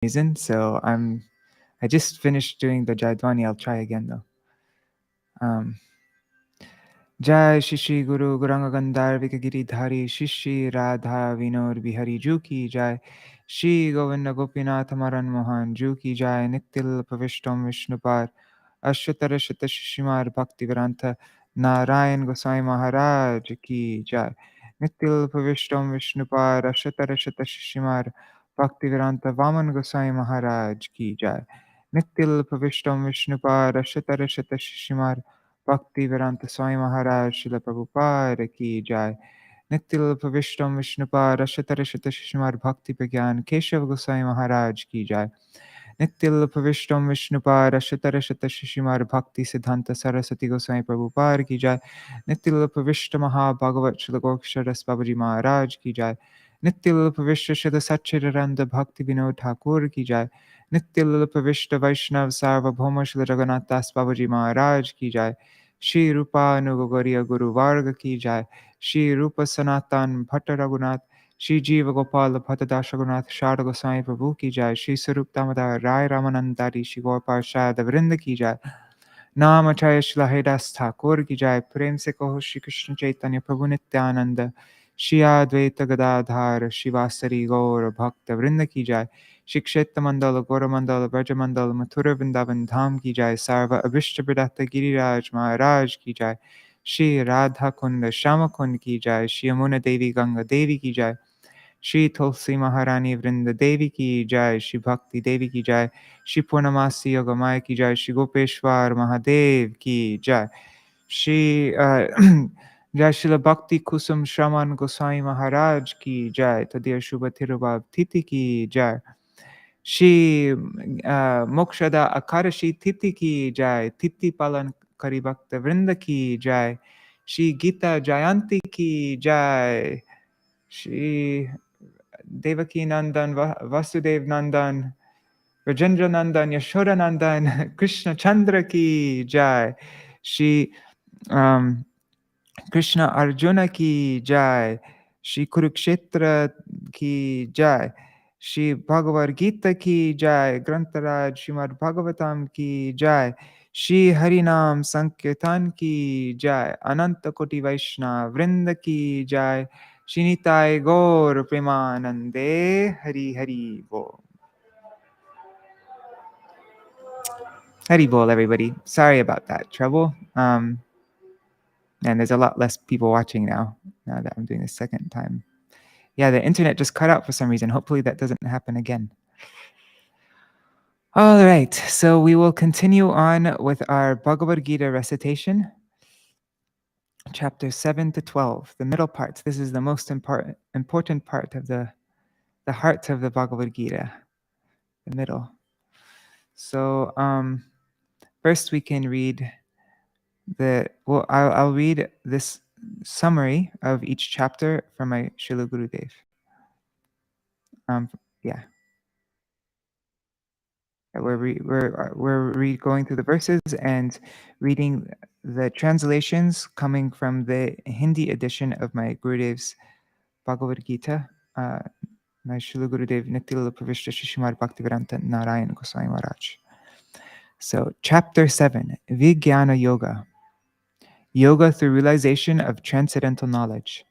reason. So I just finished doing the Jaidwani. I'll try again though. Jai Shri Guru Guranga Gandhar Vikagiri Dhari Shri Radha Vinod Bihari Ju ki Jai Shri Govinda Gopinath Maran Mohan Ju ki Jai Nitil Pavishtam Vishnupar Ashtar Shata Shishimar Bhaktivedānta Nārāyaṇa Gosvāmī Mahārāja ki Jai Nitil Pavishtam Vishnupar Ashtar Shata Shishimar Bhaktivedānta Vaman Gosvāmī Mahārāja ki Jai Nitil Pavishtam Vishnupar Ashtar Shata Shishimar Bhaktivedānta Swami Maharaj Srila Prabhupada ki Jai Nitil Pavishtam Vishnupad Ashatara Shata Shishimar Bhakti Pragyan Keshav Goswami Maharaj ki Jai Nitil Pavishtam Vishnupad Ashatara Shata Shishimar Bhakti Siddhanta Saraswati Goswami Prabhupada ki Jai Nitil Pavishta Maha Bhagavat Srila Goksharas Babaji Maharaj ki Jai Nitil Pavishta Shada Satchitaranda Bhakti Vinod Thakur ki Jai Nitil Pavishta Vaishnav Sarvabhauma Srila Jagannath Das Babaji Maharaj ki Jai Shri Rupa Nugogariya Guru Varga ki Jai Shri Rupa Sanatan Bhatta Raghunath Shri Jiva Gopal Bhatta Das Raghunath Sharda Goswami Prabhu ki Jai Shri Sarup Damodar Rai Ramanandari Shri Gaur Parshad Vrinda ki Jai Nam Acharya Shri Haridas Thakur ki Jai Prem se kaho Shri Krishna Chaitanya Prabhu Nityananda Shri Advaita Gadadhar Shivasari Gaur Bhakta Vrinda ki Jai Shikshet Mandala Gora Mandala Braja Mandala Mathura Vrindavan Dham ki Jai Sarva Abhishta Pradata Giriraj Maharaj ki Jai Shri Radha Kunda Shama Kund ki Jai Shri Yamuna Devi Ganga Devi ki Jai Shri Tulsi Maharani Vrinda Devi ki Jai Shri Bhakti Devi ki Jai Shri Purnamasi Yogamaya ki Jai Shri Gopeshwar Mahadev ki Jai Shri Jai Srila Bhakti Kusum Shraman Goswami Maharaj ki Jai Tadir Shubha Tirubhav Titi ki Jai Shri Mokshada Akarashi Titi ki Jai Titi Palan Kari Bhakta Vrinda ki Jai Shri Gita Jayanti ki Jai Shri Devaki Nandan Vasudev Nandan Rajendra Nandan Yashoda Nandan Krishna Chandra ki Jai Shri Krishna Arjuna ki Jai Shri Kurukshetra ki Jai Shri Bhagavad-gītā ki Jai Grantaraj Śrīmad Bhagavatam ki Jai Shri Harinam Sankirtan ki Jai Ananta Koti Vaishnav Vrinda ki Jai Shri Nitai Gaur Premanande Hari Hari Bol. Hari Bol, everybody. Sorry about that trouble. And there's a lot less people watching now that I'm doing this second time. Yeah, the internet just cut out for some reason. Hopefully that doesn't happen again. All right, so we will continue on with our Bhagavad-gītā Recitation, chapter 7 to 12, the middle parts. This is the most important part of the heart of the Bhagavad-gītā, the middle. So first we can read I'll read this summary of each chapter from my Srila Gurudev. Yeah. We're going through the verses and reading the translations coming from the Hindi edition of my Gurudev's Bhagavad-gītā, my Srila Gurudev Nitil Pravishta Shishimar Bhaktivedānta Nārāyaṇa Gosvāmī Mahārāja. So, chapter 7, Vijnana Yoga. Yoga through realization of transcendental knowledge.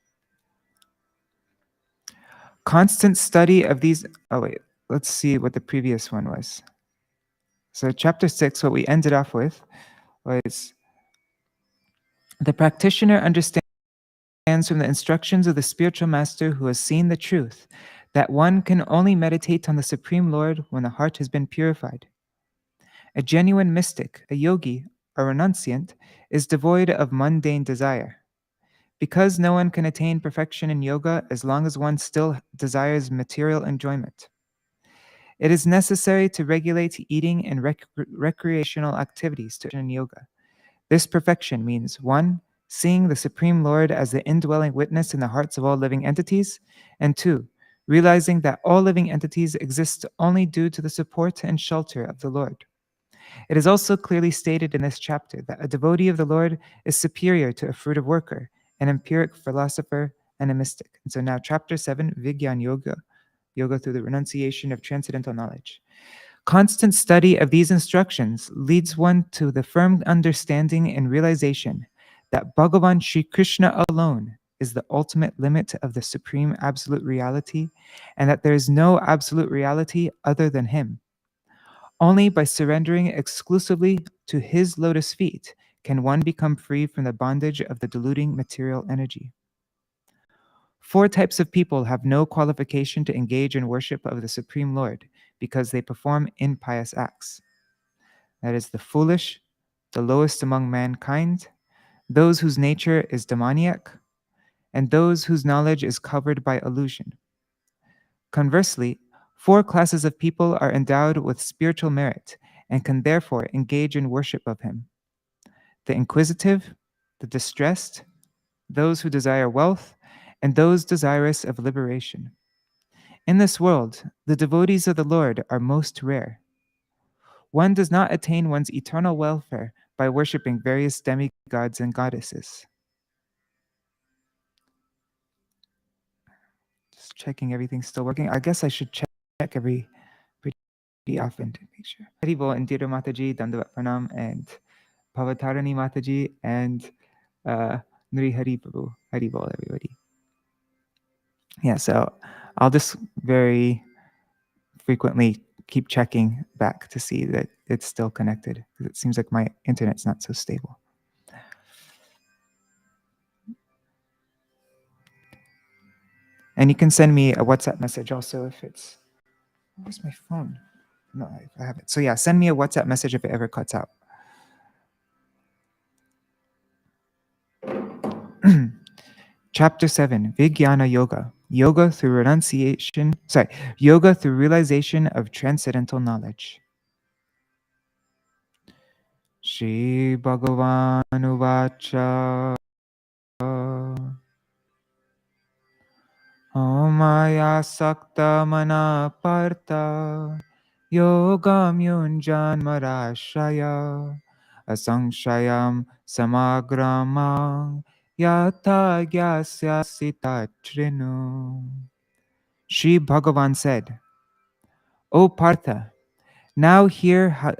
Constant study of these... Oh, wait. Let's see what the previous one was. So chapter 6, what we ended off with was the practitioner understands from the instructions of the spiritual master who has seen the truth that one can only meditate on the Supreme Lord when the heart has been purified. A genuine mystic, a yogi, a renunciant, is devoid of mundane desire. Because no one can attain perfection in yoga as long as one still desires material enjoyment. It is necessary to regulate eating and recreational activities to in yoga. This perfection means 1. Seeing the Supreme Lord as the indwelling witness in the hearts of all living entities, and 2. Realizing that all living entities exist only due to the support and shelter of the Lord. It is also clearly stated in this chapter that a devotee of the Lord is superior to a fruitive worker, an empiric philosopher, and a mystic. And so now chapter 7, Vijnana yoga through the renunciation of transcendental knowledge. Constant study of these instructions leads one to the firm understanding and realization that Bhagavan Sri Krishna alone is the ultimate limit of the supreme absolute reality, and that there is no absolute reality other than him. Only by surrendering exclusively to his lotus feet can one become free from the bondage of the deluding material energy. Four types of people have no qualification to engage in worship of the Supreme Lord because they perform impious acts. That is the foolish, the lowest among mankind, those whose nature is demoniac, and those whose knowledge is covered by illusion. Conversely, four classes of people are endowed with spiritual merit and can therefore engage in worship of him: the inquisitive, the distressed, those who desire wealth, and those desirous of liberation. In this world, the devotees of the Lord are most rare. One does not attain one's eternal welfare by worshiping various demigods and goddesses. Just checking everything's still working. I guess I should check every pretty often to make sure. Haribol and Dira Mataji, Dandavat Pranam, and Pavatarani Mataji, and Nuri Hari Prabhu. Haribol, everybody. Yeah, so I'll just very frequently keep checking back to see that it's still connected, because it seems like my internet's not so stable. And you can send me a WhatsApp message also if it's, where's my phone? No, I have it. So yeah, send me a WhatsApp message if it ever cuts out. Chapter 7, Vijnana Yoga. Yoga through renunciation, yoga through realization of transcendental knowledge. Shri Bhagavan Uvacha. Maya Sakta Mana Partha Yogam Yunjan Marashaya Asangshayam Samagramang Yata Gyasya Sitatrinu. Shri Bhagavan said, O Partha, now here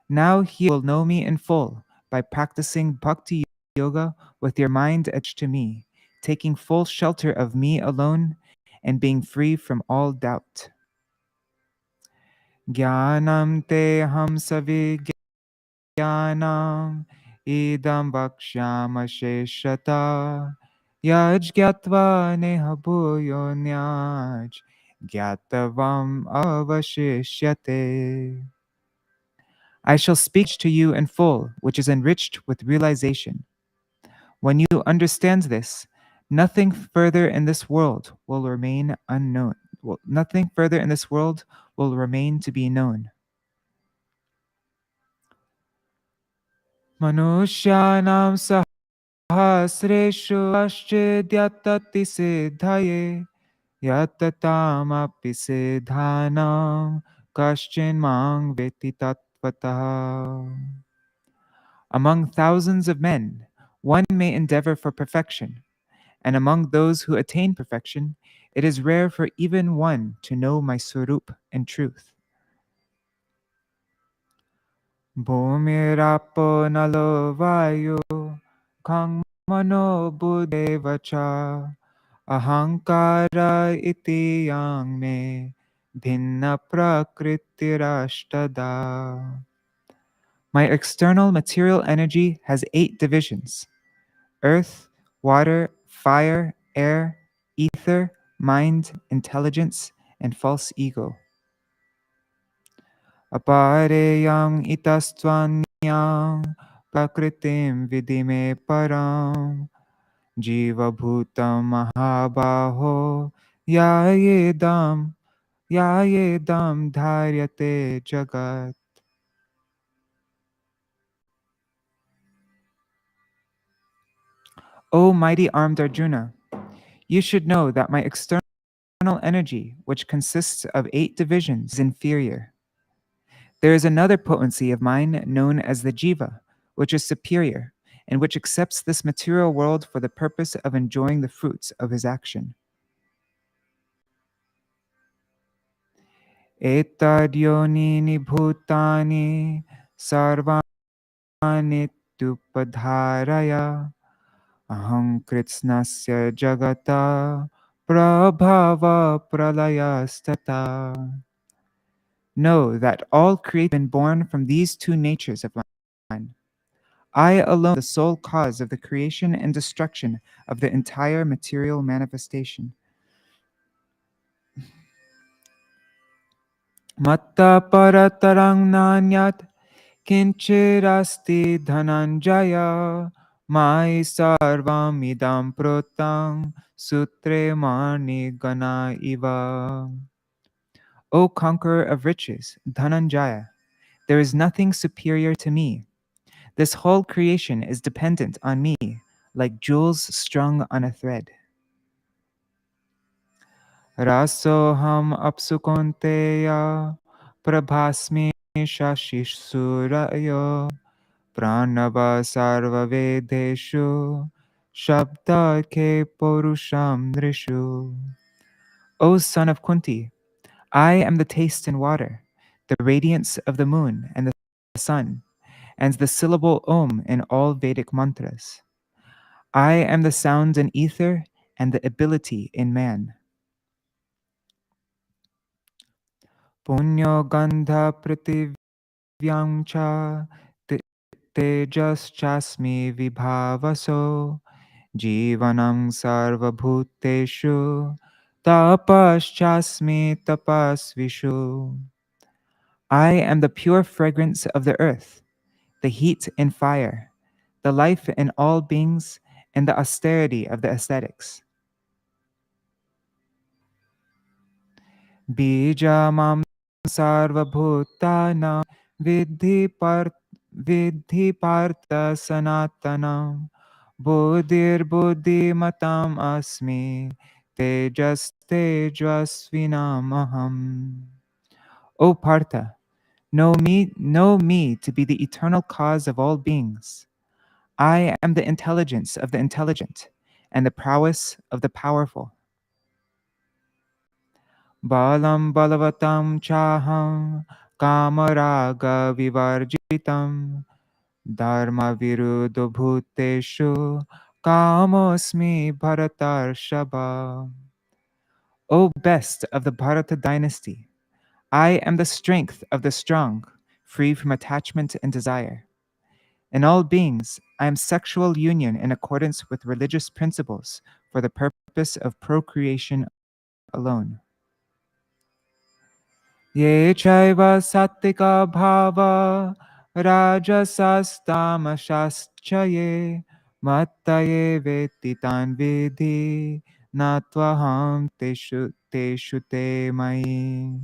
will know me in full by practicing Bhakti Yoga with your mind attached to me, taking full shelter of me alone, and being free from all doubt. Jnanam te ham savijnanam idam vakshyama sheshata yajgyatva neha bhuyo nyaj gyatavam avashishyate. I shall speak to you in full, which is enriched with realization. When you understand this, nothing further in this world will remain unknown. Nothing further in this world will remain to be known. Manushyanam sahasreshu ashchidyatati siddhaye yatatam api siddhanam kaschin mang veti tattvataha. Among thousands of men, one may endeavor for perfection, and among those who attain perfection, it is rare for even one to know my Swarup in truth. Bhumirapo nalo vayu kang mano buddhevacha ahankara iti yang me bhinna prakritirashtada. My external material energy has 8 divisions: earth, water, fire, air, ether, mind, intelligence, and false ego. Apareyam itastvanyam prakritim vidime param jiva bhutam mahabaho yayedam dharyate jagat. O mighty armed Arjuna, you should know that my external energy, which consists of 8 divisions, is inferior. There is another potency of mine known as the jiva, which is superior, and which accepts this material world for the purpose of enjoying the fruits of his action. Etadyonini bhutani sarvani tupadharaya aham kritsnasya jagata prabhava pralayastata. Know that all creation has been born from these two natures of mine. I alone, the sole cause of the creation and destruction of the entire material manifestation. Matta paratarang nanyat kinchirasti dhananjaya mai sarvam idam protang sutre mani gana iva. O conqueror of riches, Dhananjaya, there is nothing superior to me. This whole creation is dependent on me, like jewels strung on a thread. Rasoham apsukonteya prabhasmi shashishurayo pranava sarva vedeshu shabda ke porusham drishu. O son of Kunti, I am the taste in water, the radiance of the moon and the sun, and the syllable Om in all Vedic mantras. I am the sound in ether and the ability in man. Punyo gandha prativyam cha tejas chasmi vibhavaso jivanam sarva bhuteshu tapaschasmi tapasvishu. I am the pure fragrance of the earth, the heat and fire, the life in all beings, and the austerity of the ascetics. Bijamam sarvabhutanam vidhi partha sanatanam buddhir buddhimatam asmi tejas tejasvinam aham. O Partha, know me to be the eternal cause of all beings. I am the intelligence of the intelligent and the prowess of the powerful. Balam balavatam chaham kamaraga vivarjitam dharma viruddho bhuteshu kamosmi bharatarshaba. O best of the Bharata dynasty, I am the strength of the strong, free from attachment and desire. In all beings, I am sexual union in accordance with religious principles for the purpose of procreation alone. Ye chaiva sattika bhava rajasastamasaschaye mattaye vetitan vidhi natvaham teshu te mai.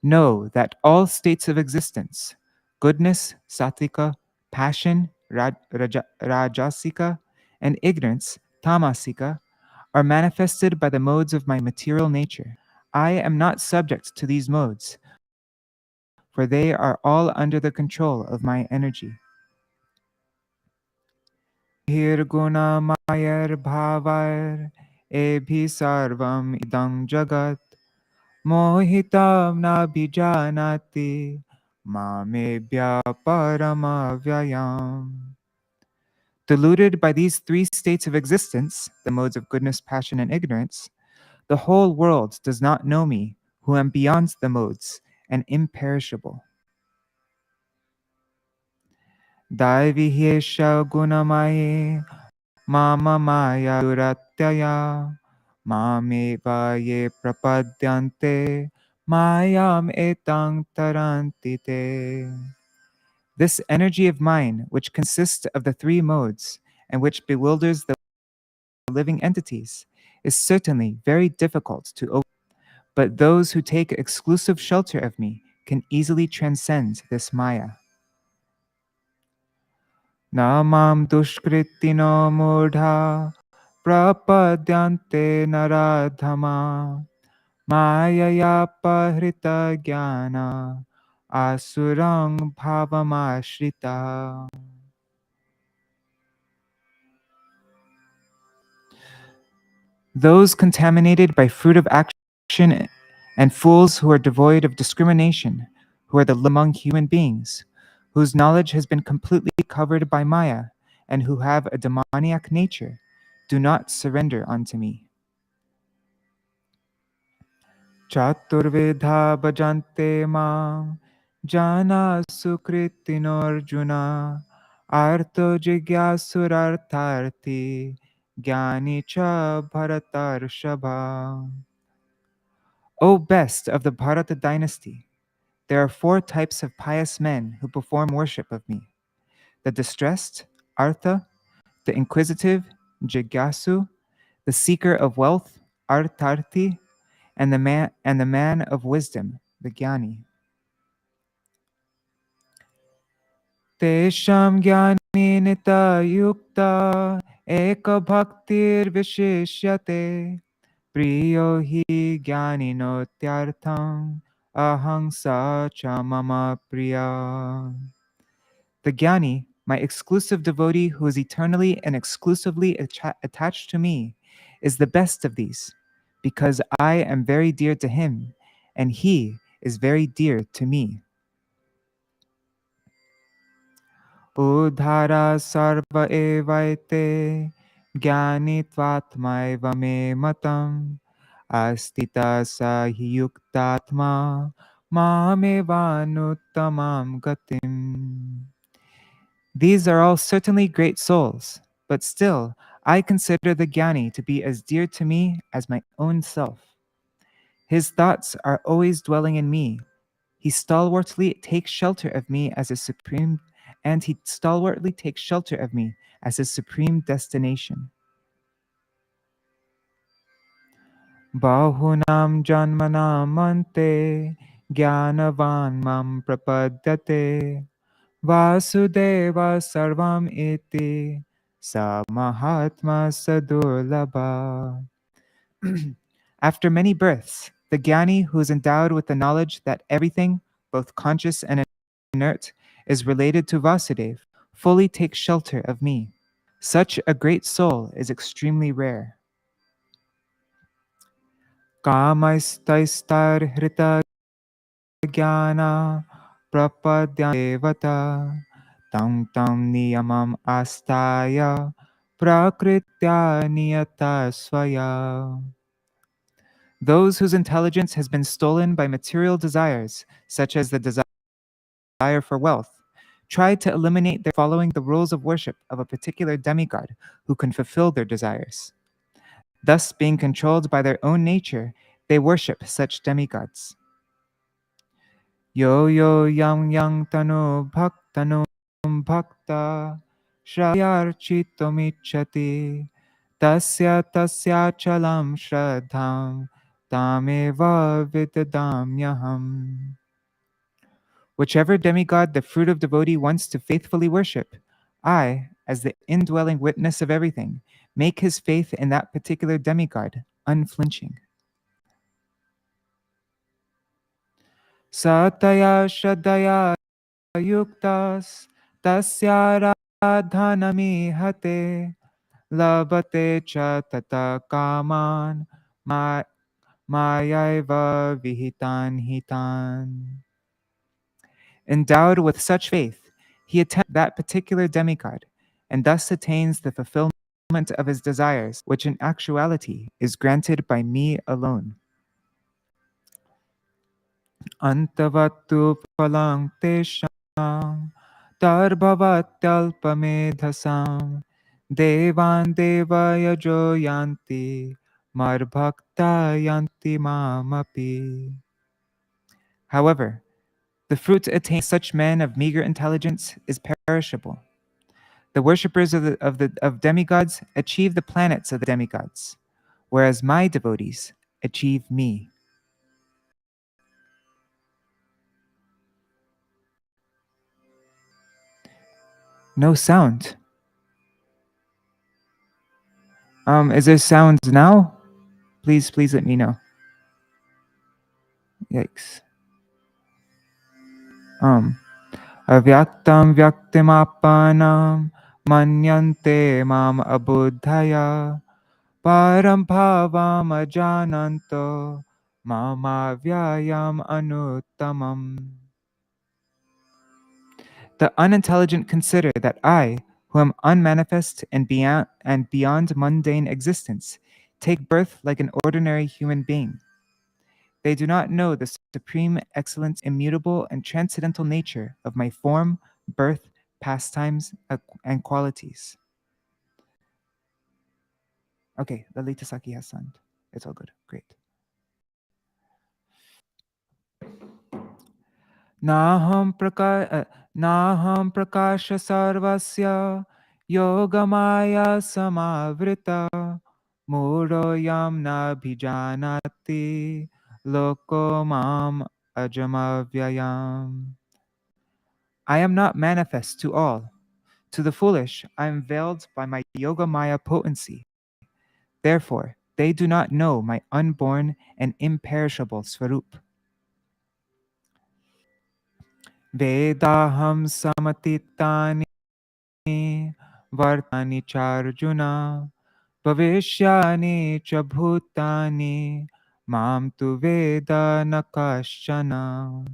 Know that all states of existence, goodness, satvika, passion, rajasika, and ignorance, tamasika, are manifested by the modes of my material nature. I am not subject to these modes, for they are all under the control of my energy. Hirguna mayar bhavar ebhi sarvam idam jagat mohitam na bijanati mamebhya paramavyayam. Deluded by these three states of existence, the modes of goodness, passion, and ignorance, the whole world does not know me, who am beyond the modes and imperishable. Daivihesha gunamaye mama maya duratyaya mame vaye prapadyante mayam etang tarantite. This energy of mine, which consists of the three modes and which bewilders the living entities, is certainly very difficult to overcome. But those who take exclusive shelter of me can easily transcend this maya. Namam dushkritino mudha prapadyante naradhama mayaya pahrita jnana asurang bhavamashrita. Those contaminated by fruit of action and fools who are devoid of discrimination, who are the among human beings, whose knowledge has been completely covered by Maya, and who have a demoniac nature, do not surrender unto me. Chaturvedha bhajante mam jana sukritinarjuna arto jigyasurartharti jnani cha bharatarshava. O best of the Bharata dynasty, there are 4 types of pious men who perform worship of me: the distressed, Artha; the inquisitive, Jigyasu; the seeker of wealth, Artarthi; and the man of wisdom, the Jnani. Tesham jnani nita yukta eka bhaktir vishishyate priyo hi jnani no tyartham ahang sa cha mama priya. The Jnani, my exclusive devotee who is eternally and exclusively attached to me, is the best of these, because I am very dear to him, and he is very dear to me. Udhara sarva evaite jnani tvatmaiva me matam astita sahi yuktatma mamevanu gatim. These are all certainly great souls, but still I consider the Jnani to be as dear to me as my own self. His thoughts are always dwelling in me. He stalwartly takes shelter of me as his supreme destination. Bahunam janmanam ante jnanavan mam prapadyate Vasudeva sarvam iti sa mahatma sadurlabha. After many births, the Jnani who is endowed with the knowledge that everything, both conscious and inert, is related to Vasudev, fully takes shelter of me. Such a great soul is extremely rare. Kamaistaistar hrita jnana prapadyavata tam tam niyamam astaya prakritya niyata swaya. Those whose intelligence has been stolen by material desires, such as the desire for wealth, try to eliminate their following the rules of worship of a particular demigod who can fulfill their desires. Thus, being controlled by their own nature, they worship such demigods. Yo yo yang tanu bhakta shrayarchitomichati tasya chalam shraddham tameva vidadamyaham. Whichever demigod the fruit of devotee wants to faithfully worship, I, as the indwelling witness of everything, make his faith in that particular demigod unflinching. Sataya shraddhaya yuktas tasya radhanami hate labate cha tata kaman mayaiva vihitan hitan. Endowed with such faith, he attempts that particular demigod and thus attains the fulfillment of his desires, which in actuality is granted by me alone. Antavatu palang tesham tarbhavatyalpamedhasam devan devaya jo yanti marbhakta yanti mamapi. However, the fruit attained by such men of meager intelligence is perishable. The worshippers of demigods achieve the planets of the demigods, whereas my devotees achieve me. No sound. Is there sound now? Please let me know. Yikes. Avyaktam vyaktimapanam manyante mam abuddhaya param bhavam ajananto mama vyayam anuttamam. The unintelligent consider that I, who am unmanifest and beyond mundane existence, take birth like an ordinary human being. They do not know the supreme, excellent, immutable, and transcendental nature of my form, birth, pastimes, and qualities. Okay, Lalita Saki has sung. It's all good. Great. Naham prakasha sarvasya yogamaya samavrita muroyam na bhijanati loko mam ajamavyayam. I am not manifest to all. To the foolish, I am veiled by my yoga maya potency. Therefore, they do not know my unborn and imperishable Svarup. Vedaham samatitani vartani charjuna bhavishyani cha bhutani mam tu veda nakashana.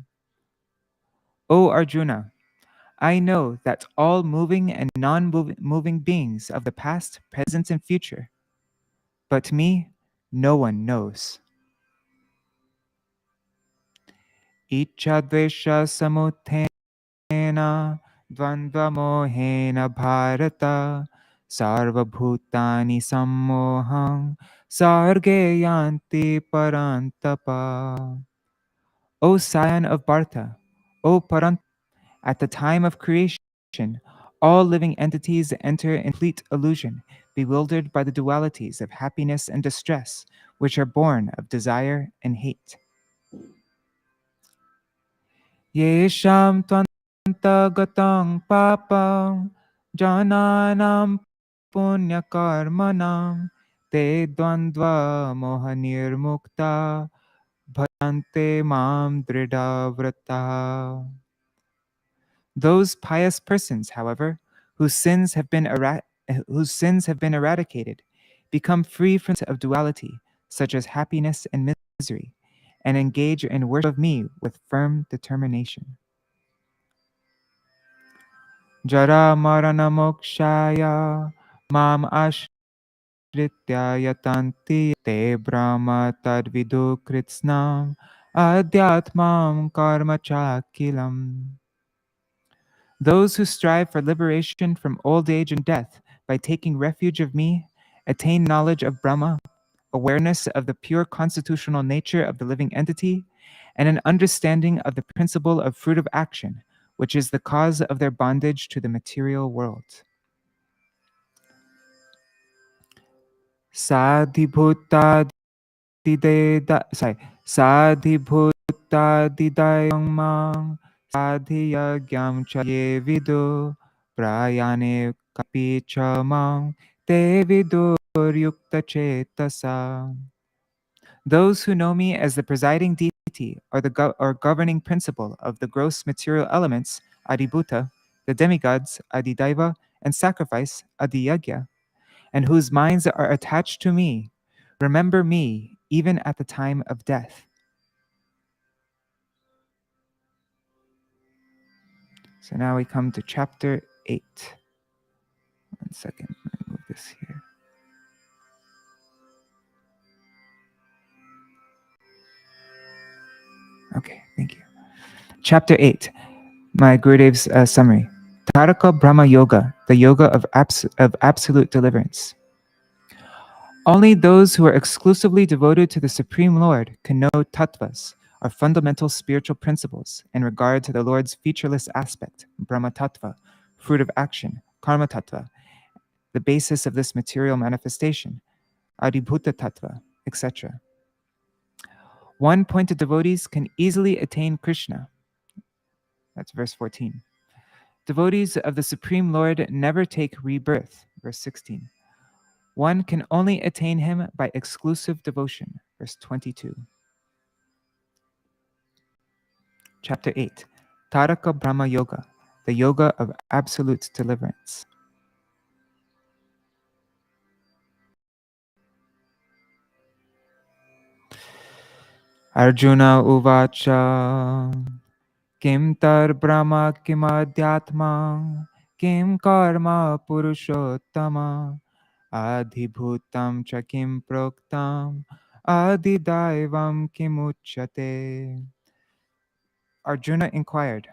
O Arjuna, I know that all moving and non-moving beings of the past, present, and future, but me, no one knows. Ichadvesha samuthena dvandva mohena bharata sarvabhutani sammoham sarge yanti parantapa. O scion of Bharta, O Parantapa, at the time of creation, all living entities enter in complete illusion, bewildered by the dualities of happiness and distress, which are born of desire and hate. Yesham tvantagatam papam jananam punyakarmanam te dvandva mohanirmukta bhajante mam dridavrata. Those pious persons, however, whose sins have been eradicated, become free from of duality, such as happiness and misery, and engage in worship of me with firm determination. Jara marana mokshaya mam ashritya yatanti te brahma tadvidu kritsnam adhyatmam karma chakilam. Those who strive for liberation from old age and death by taking refuge of me attain knowledge of Brahma, awareness of the pure constitutional nature of the living entity, and an understanding of the principle of fruit of action, which is the cause of their bondage to the material world. Sadhibhuta Sadhibhutadidayang mang sadhiyagyam cha ye vidu prayane kapi cha mang te vidur yukta chetasa. Those who know me as the presiding deity or or governing principle of the gross material elements, Adibhuta, the demigods, Adidaiva, and sacrifice, Adiyagya, and whose minds are attached to me, remember me even at the time of death. So now we come to chapter 8. 1 second, let me move this here. Okay, thank you. Chapter 8, my Gurudev's summary. Taraka Brahma Yoga, the yoga of absolute deliverance. Only those who are exclusively devoted to the Supreme Lord can know tattvas, or fundamental spiritual principles, in regard to the Lord's featureless aspect, Brahma Tattva, fruit of action, Karma Tattva, the basis of this material manifestation, Adibhuta Tattva, etc. One-pointed devotees can easily attain Krishna. That's verse 14. Devotees of the Supreme Lord never take rebirth, verse 16. One can only attain him by exclusive devotion, verse 22. Chapter 8, Taraka Brahma Yoga, the yoga of absolute deliverance. Arjuna uvacha kim tar brahma kim adhyatma kim karma purushottama adhibhutam cha kim proktam adidaivam kimuchyate. Arjuna inquired,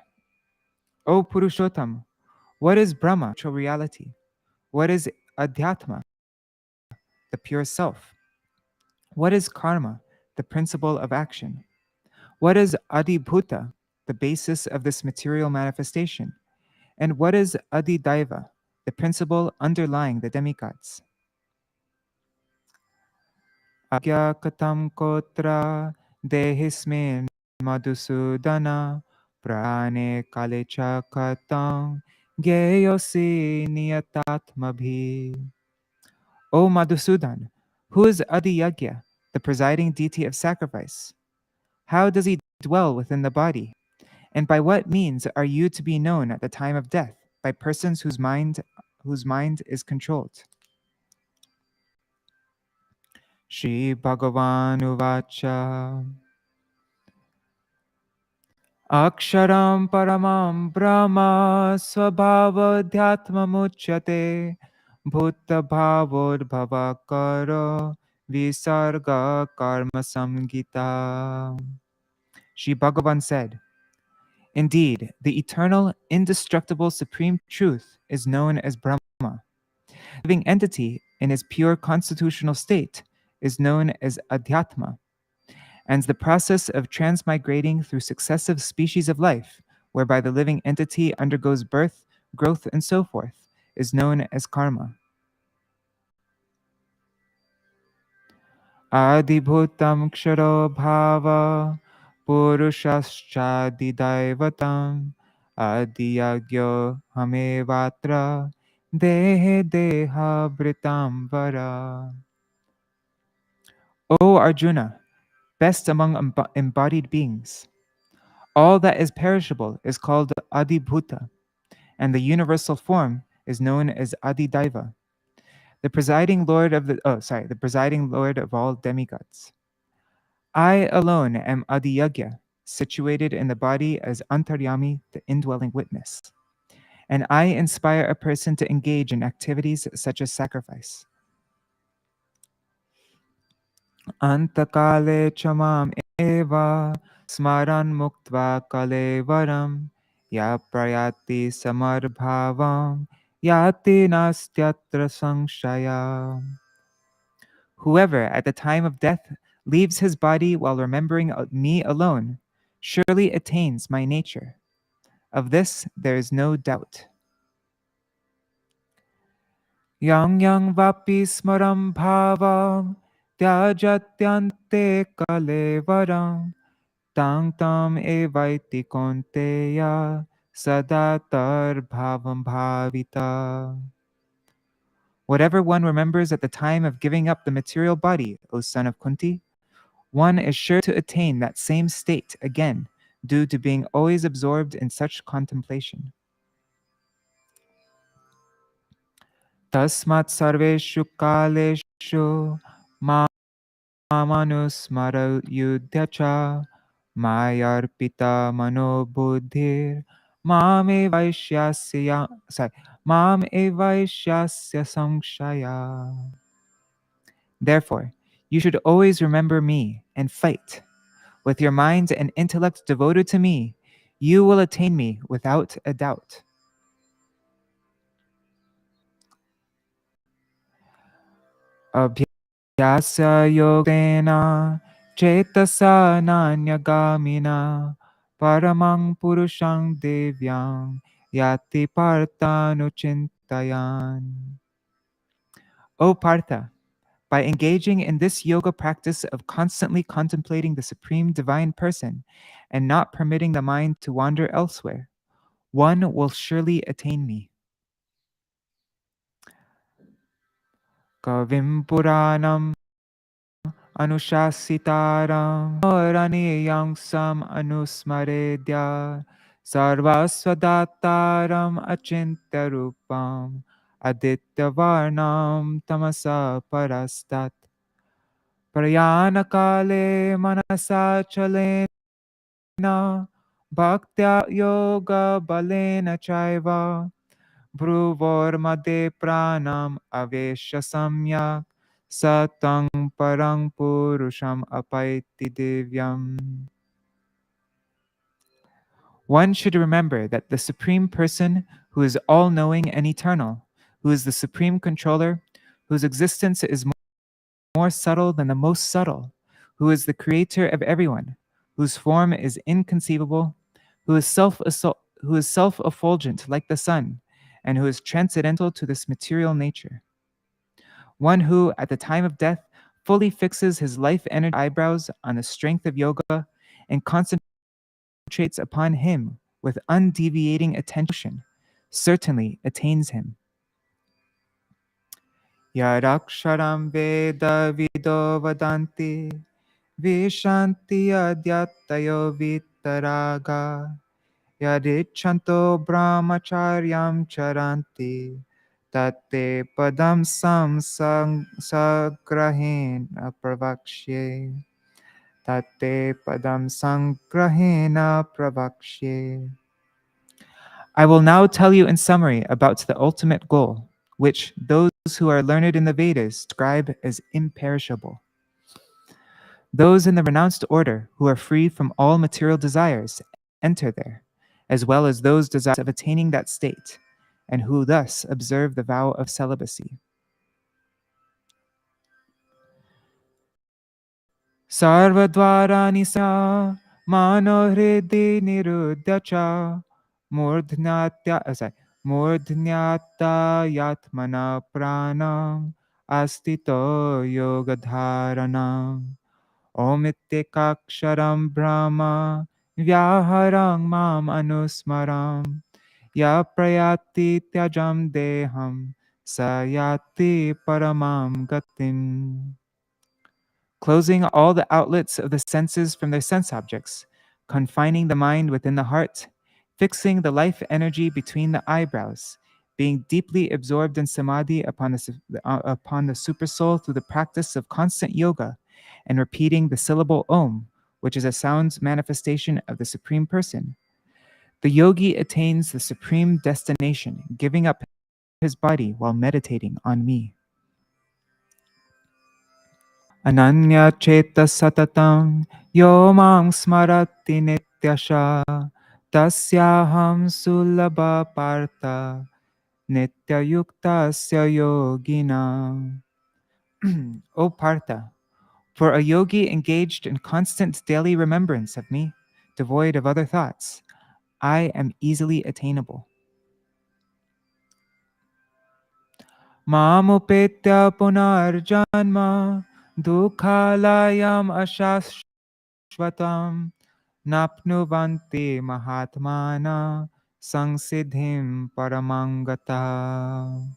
O Purushottam, what is Brahma, the spiritual reality? What is Adhyatma, the pure self? What is Karma, the principle of action? What is Adibhuta, the basis of this material manifestation? And what is Adidaiva, the principle underlying the demigods? Agya katam kotra dehismin madhusudana prane kalecha katam geyosi niyatatmabhi. O Madhusudan, who is Adi Yagya, the presiding deity of sacrifice? How does he dwell within the body? And by what means are you to be known at the time of death by persons whose mind is controlled? Shri Bhagavan Uvacha Aksharam Paramam Brahma Swabhavadhyatma Muchyate Bhuta Bhava Karo Visarga Karma Samgita. Shri Bhagavan said, Indeed, the eternal, indestructible, supreme truth is known as Brahma. The living entity in his pure constitutional state is known as Adhyatma, and the process of transmigrating through successive species of life, whereby the living entity undergoes birth, growth, and so forth, is known as karma. Adibhutam ksharo bhava purushashchadidaivatam adiyagyo hamevatra dehe deha britam vara. O Arjuna, best among embodied beings, all that is perishable is called Adibhuta, and the universal form is known as Adidaiva, the presiding lord of the presiding lord of all demigods. I alone am Adiyagya, situated in the body as Antaryami, the indwelling witness, and I inspire a person to engage in activities such as sacrifice. Antakale chamam eva smaran muktva kalevaram ya prayati samarbhavam yati nastyatra samshaya. Whoever at the time of death leaves his body while remembering me alone surely attains my nature. Of this there is no doubt. Yang yang vapi smaram bhavam tyajatyante kalevaram tang tam evaiti konteya sadatar bhavam bhavita. Whatever one remembers at the time of giving up the material body, O son of Kunti, one is sure to attain that same state again due to being always absorbed in such contemplation. Tasmat sarveshu kaleshu mamanusmara yudhyacha mayarpita manobuddhir mam evaishyasya samshaya. Therefore, you should always remember me and fight. With your mind and intellect devoted to me, you will attain me without a doubt. Abhyasa yogena cetasa nanyagamina paramang purushang devyang yati parthanuchintayan. O Partha, by engaging in this yoga practice of constantly contemplating the Supreme Divine Person and not permitting the mind to wander elsewhere, one will surely attain me. Kavim Puranam Anushasitaram Raniyam Sam Anusmaredya Sarvaswadataram Achintya Aditya Varnam Tamasa Parastat. Prayanakale manasa chalena bhaktya yoga balena chaiva Bhruvormade pranam avesha samyak satang parang purusham apaiti divyam. One should remember that the Supreme Person, who is all-knowing and eternal, who is the Supreme Controller, whose existence is more subtle than the most subtle, who is the creator of everyone, whose form is inconceivable, who is self-effulgent like the sun, and who is transcendental to this material nature. One who, at the time of death, fully fixes his life energy eyebrows on the strength of yoga and concentrates upon him with undeviating attention, certainly attains him. Yadaksharam Veda Vido Vadanti Vishanti Adyatayo Vitaraga Yadichanto Brahmacharyam Charanti Tate Padam Sagrahena Pravakshe Tate Padam Sangrahena Pravakshe. I will now tell you in summary about the ultimate goal, which those who are learned in the Vedas describe as imperishable. Those in the renounced order who are free from all material desires enter there, as well as those desirous of attaining that state, and who thus observe the vow of celibacy. Sarvadvarani sa manohridi nirudyacha murdhyata yatmana pranam astito yogadharanam Omityekaksharam Brahma Vyaharang Mam Anusmaram Ya Prayati Tyajam Deham Sayati Paramam Gatim. Closing all the outlets of the senses from their sense objects, confining the mind within the heart, fixing the life energy between the eyebrows, being deeply absorbed in samadhi upon the supersoul through the practice of constant yoga, and repeating the syllable Om, which is a sound manifestation of the Supreme Person. The yogi attains the supreme destination, giving up his body while meditating on me. Ananya cheta satatam yo mang smarati nityasha tasyaham sulabha partha nityayuktasya yogina. O Partha, for a yogi engaged in constant daily remembrance of me, devoid of other thoughts, I am easily attainable. Mamupetya punarjanma dukhalayam ashashvatam napnuvanti mahatmana sangsiddhim paramangata.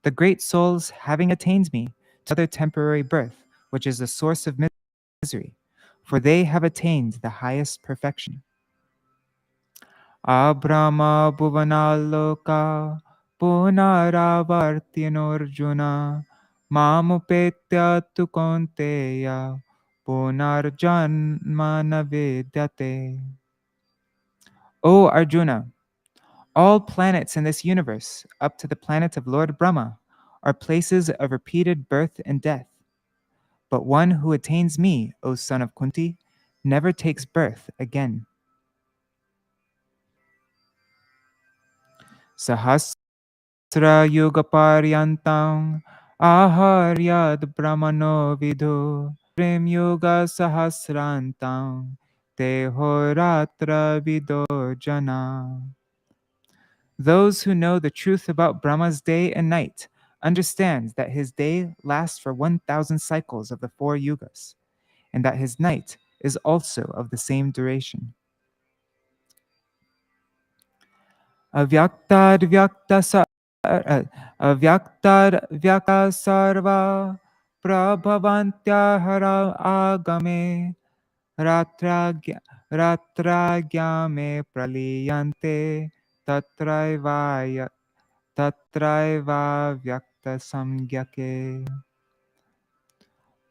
The great souls, having attained me, to other temporary birth, which is the source of misery, for they have attained the highest perfection. Abrahma bhuvanaloka punaravartinorjuna mamupetya tu konteya punarjanma na vidyate. O Arjuna, all planets in this universe, up to the planet of Lord Brahma, are places of repeated birth and death. But one who attains me, O son of Kunti, never takes birth again. Sahasra yuga paryantam aharyad brahmano vidhu prem yuga sahasrantam tehoratra vido jana. Those who know the truth about Brahma's day and night understand that his day lasts for 1,000 cycles of the 4 yugas, and that his night is also of the same duration. Avyaktad vyakta sarva prabhavantya hara agame ratragyame praliyante tatraivaya tatraiva vyakta samgyake.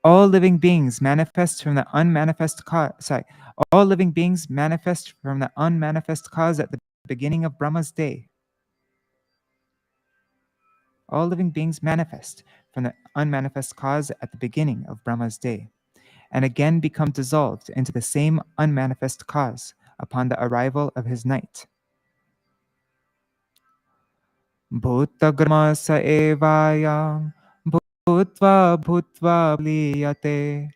All living beings manifest from the unmanifest cause. All living beings manifest from the unmanifest cause at the beginning of Brahma's day. All living beings manifest from the unmanifest cause at the beginning of Brahma's day, and again become dissolved into the same unmanifest cause upon the arrival of his night. Bhutagrama sa evayam bhutva bhutva liyate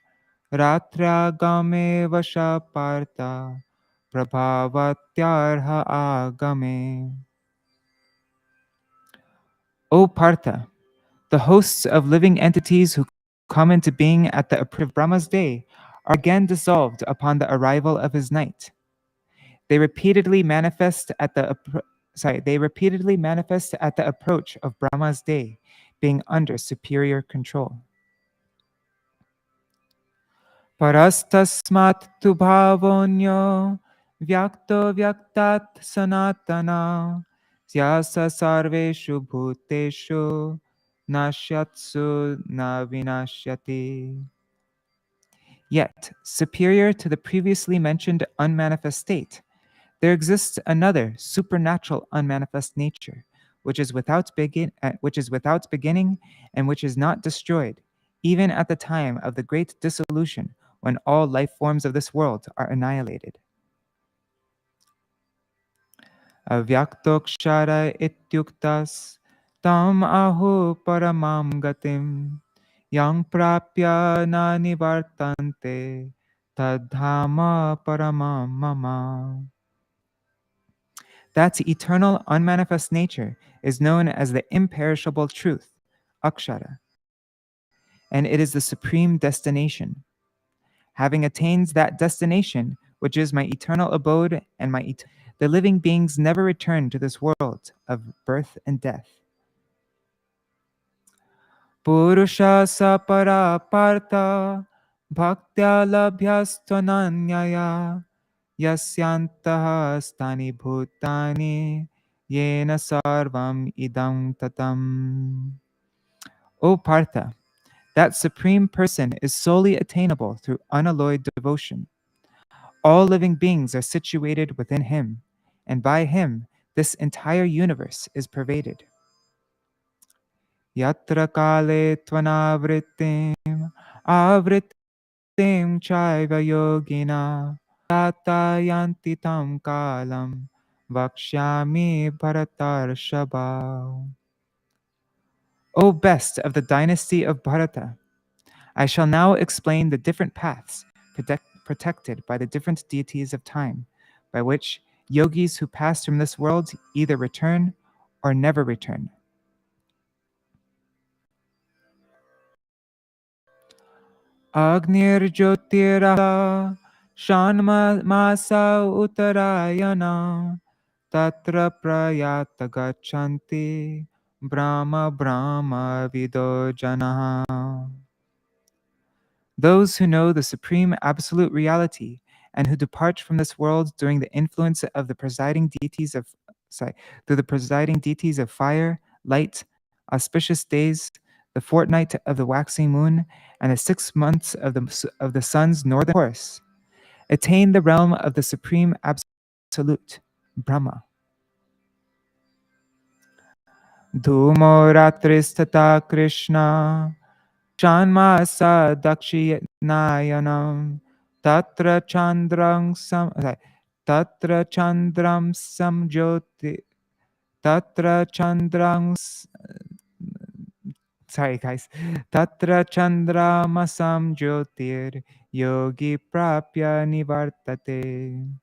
ratragame vasha parta prabhavatyarha agame. O Partha, the hosts of living entities who come into being at the approach of Brahma's day are again dissolved upon the arrival of his night. They repeatedly manifest at the approach of Brahma's day, being under superior control. Parastasmat tu bhavonyo vyakto vyaktat sanatana syasa sarveshu bhuteshu nashyatsu na vinashyati. Yet, superior to the previously mentioned unmanifest state, there exists another supernatural unmanifest nature, which is without beginning and which is not destroyed, even at the time of the great dissolution, when all life forms of this world are annihilated. Avyaktokshara ityuktas tam ahu paramam gatim yang prapya na nivartante tadhama paramam mama. That eternal unmanifest nature is known as the imperishable truth, akshara, and it is the supreme destination. Having attained that destination, which is my eternal abode and the living beings never return to this world of birth and death. Purusha sapara partha bhaktya labhyastvananyaya yasyantaha stani bhutani yena sarvam idam tatam. O Partha, that supreme person is solely attainable through unalloyed devotion. All living beings are situated within him, and by him this entire universe is pervaded. Yatra kale tvanavritim avritim chaiva yogina tata yanti tam kalam vakshyami bharatarshava. O best of the dynasty of Bharata, I shall now explain the different paths protected by the different deities of time, by which yogis who pass from this world either return or never return. Agnir Jyotira Shanma Masa Uttarayana Tatra Prayata Gachanti Brahma Brahma Vido Janaha. Those who know the supreme absolute reality and who depart from this world during the influence of the presiding deities of through the presiding deities of fire, light, auspicious days, the fortnight of the waxing moon, and the 6 months of the sun's northern course, attain the realm of the supreme absolute, Brahma. Dhumo ratristata Krishna Shanmasa Dakshinayanam Tatra Chandram Samjoti Tatra Chandram sorry guys Tatra Chandramasam Jyotir Yogi Prapya Nivartate.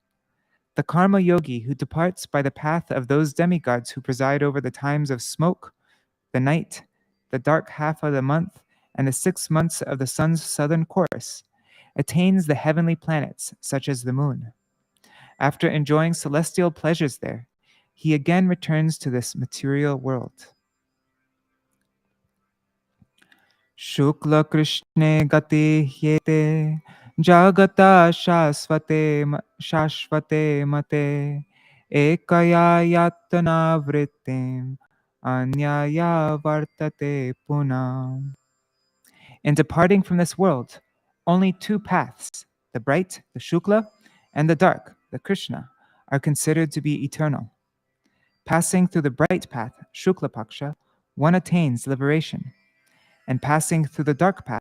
The karma yogi who departs by the path of those demigods who preside over the times of smoke, the night, the dark half of the month, and the 6 months of the sun's southern course, attains the heavenly planets, such as the moon. After enjoying celestial pleasures there, he again returns to this material world. Shukla Krishne Gati Hyete Jagata Shashvate Mate Ekaya Yatana Vritim Anyaya Vartate Puna. In departing from this world, only two paths, the bright, the Shukla, and the dark, the Krishna, are considered to be eternal. Passing through the bright path, Shukla Paksha, one attains liberation, and passing through the dark path,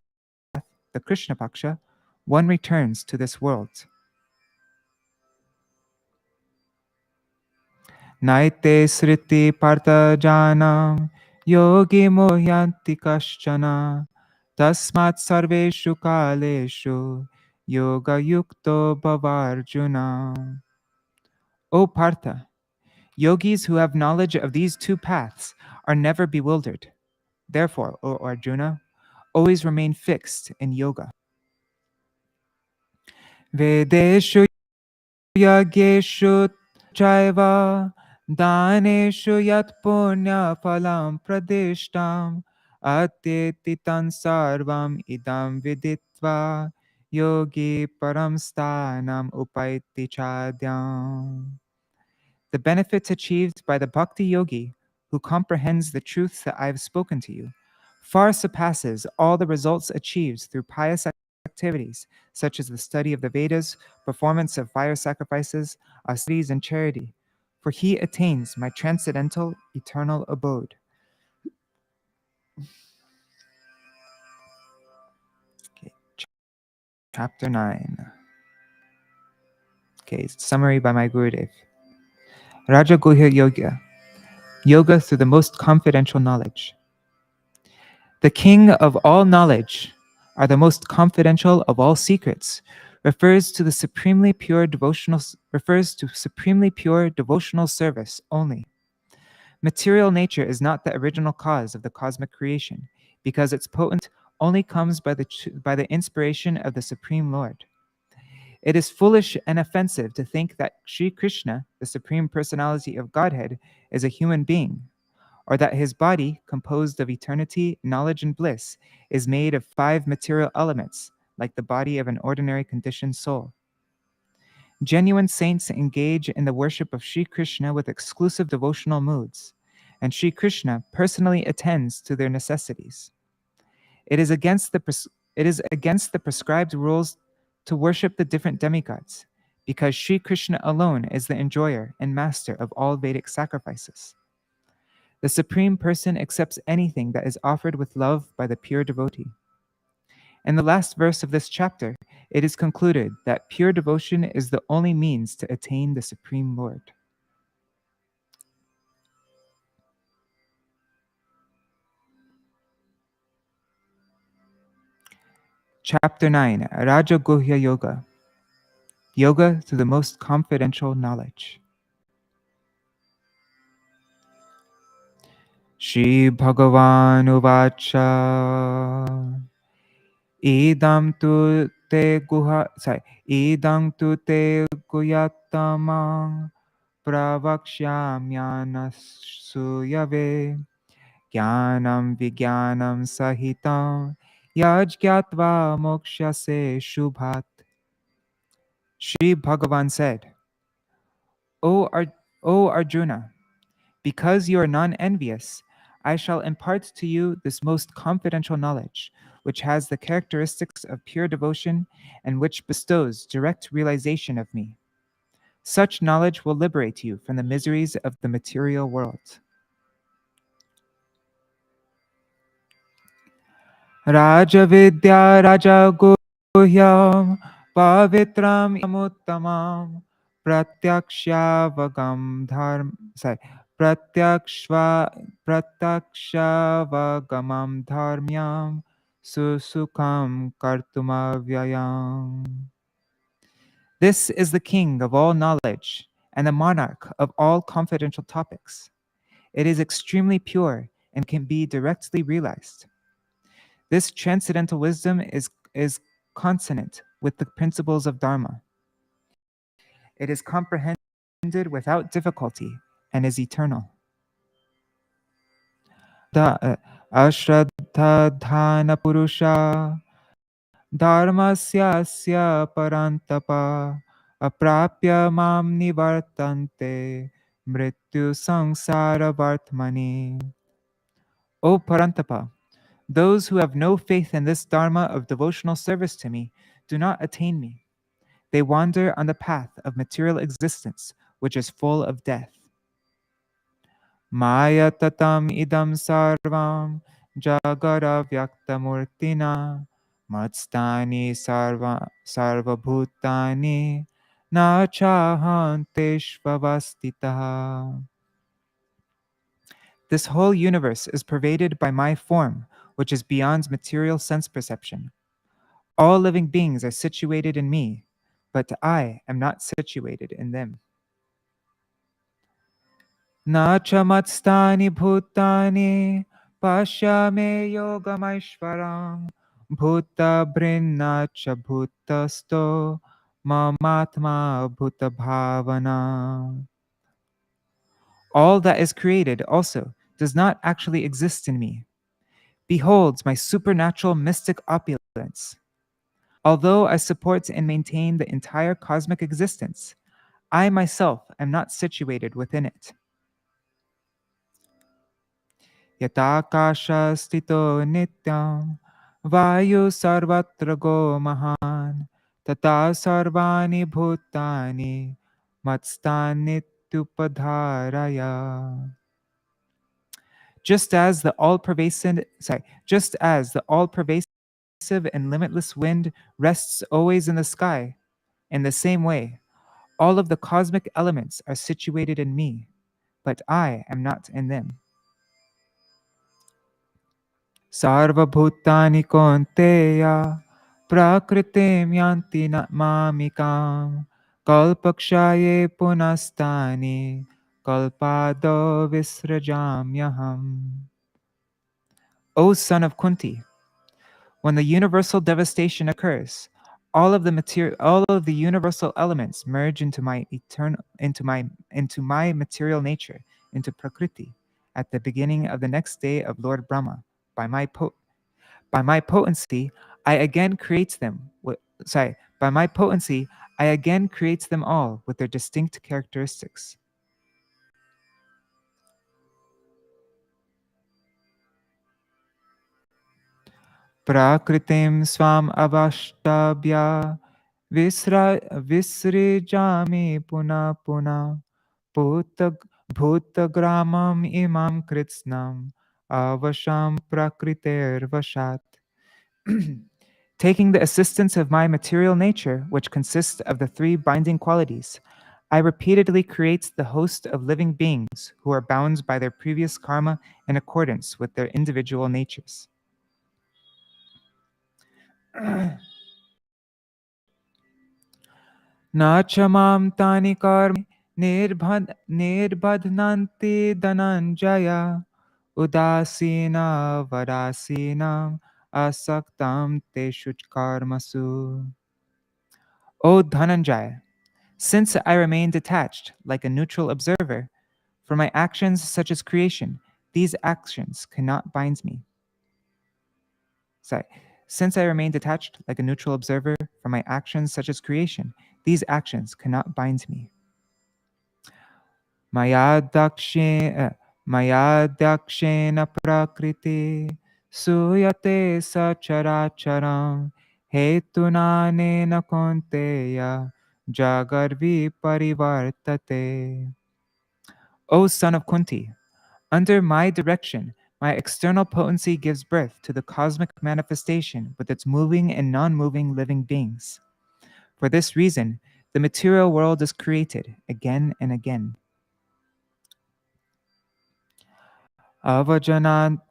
the Krishna Paksha, one returns to this world. Naite sriti partha janam yogi mohyanti kaschana tasmat sarveshu kaleshu yoga yukto bhavarjuna. O Partha, yogis who have knowledge of these two paths are never bewildered. Therefore, O Arjuna, always remain fixed in yoga. Vedeshu yagyeshu chaiva daneshu yat punya phalam pradishtam atyetitan sarvam idam viditva yogi param sthanam upaiti chadyam. The benefits achieved by the bhakti yogi who comprehends the truths that I have spoken to you far surpasses all the results achieved through pious activities such as the study of the Vedas, performance of fire sacrifices, austerities, and charity, for he attains my transcendental eternal abode. Okay. Chapter 9. Okay, summary by my Gurudev. Raja Guhya Yoga. Yoga through the most confidential knowledge. The king of all knowledge are the most confidential of all secrets, refers to supremely pure devotional service only. Material nature is not the original cause of the cosmic creation, because its potent only comes by the inspiration of the Supreme Lord. It is foolish and offensive to think that Sri Krishna, the Supreme Personality of Godhead, is a human being, or that his body, composed of eternity, knowledge, and bliss, is made of 5 material elements, like the body of an ordinary conditioned soul. Genuine saints engage in the worship of Sri Krishna with exclusive devotional moods, and Sri Krishna personally attends to their necessities. It is against the prescribed rules to worship the different demigods, because Sri Krishna alone is the enjoyer and master of all Vedic sacrifices. The Supreme Person accepts anything that is offered with love by the pure devotee. In the last verse of this chapter, it is concluded that pure devotion is the only means to attain the Supreme Lord. Chapter 9, Raja Guhya Yoga. Yoga through the most confidential knowledge. Shri Bhagavan Uvacha Idam tu te guyatamang pravakshamyanas suyave Jnanam Vijnanam Sahitam Yajgyatva Mokshase Shubhat. Shri Bhagavan said, O Arjuna, because you are non-envious, I shall impart to you this most confidential knowledge, which has the characteristics of pure devotion and which bestows direct realization of me. Such knowledge will liberate you from the miseries of the material world. Raja Vidya Raja Guhyam Pavitram Yamuttamam Pratyakshavagam Pratyakshavagam Dharmyam Susukam Kartumavyayam. This is the king of all knowledge and the monarch of all confidential topics. It is extremely pure and can be directly realized. This transcendental wisdom is consonant with the principles of Dharma. It is comprehended without difficulty and is eternal. Ashraddha dhana purusha dharmasyasya parantapa aprapya mam nivartante mrityu sangsara vartmani. O Parantapa, Those who have no faith in this dharma of devotional service to me do not attain me. They wander on the path of material existence, which is full of death. Maya tatam idam sarvam jagara vyaktamurtina matstani sarvabhutani na chahanteshvavastita. This whole universe is pervaded by my form, which is beyond material sense perception. All living beings are situated in me, but I am not situated in them. Na chamatstani bhutani pashyame yogamaishvaram bhuta brinna cha bhutasto mamatma bhuta bhavana. All that is created also does not actually exist in me. Behold my supernatural mystic opulence. Although I support and maintain the entire cosmic existence, I myself am not situated within it. Yatakasha stito nityam vayu sarvatra go mahan tata sarvani bhutani matstanityupadharaya. Just as the all-pervasive and limitless wind rests always in the sky, in the same way, all of the cosmic elements are situated in me, but I am not in them. Sarva bhutani konteya prakritim yanti mamikam kalpakshaye punastani kalpado visrajamyaham. O son of Kunti, when the universal devastation occurs, all of the universal elements merge into my material nature, into Prakriti, at the beginning of the next day of Lord Brahma. By my potency, I again creates them. By my potency, I again creates them all with their distinct characteristics. Prakritim swam avashtabhya visrijami puna puna bhutagramam imam kritsnam avasham prakriter vashat. Taking the assistance of my material nature, which consists of the three binding qualities, I repeatedly create the host of living beings who are bound by their previous karma in accordance with their individual natures. Na chamam tani karmi nirbadhnanti dhananjaya udasina vadasinam asaktam teshu karmasu. O Dhananjaya, since I remain detached like a neutral observer, for my actions such as creation, these actions cannot bind me. Sorry. Since I remain detached like a neutral observer from my actions such as creation, these actions cannot bind me. Maya dakshena prakriti suyate sacharacharam hetunanena konteya jagarvi parivartate. O son of Kunti, under my direction, my external potency gives birth to the cosmic manifestation with its moving and non-moving living beings. For this reason, the material world is created again and again. Avajananti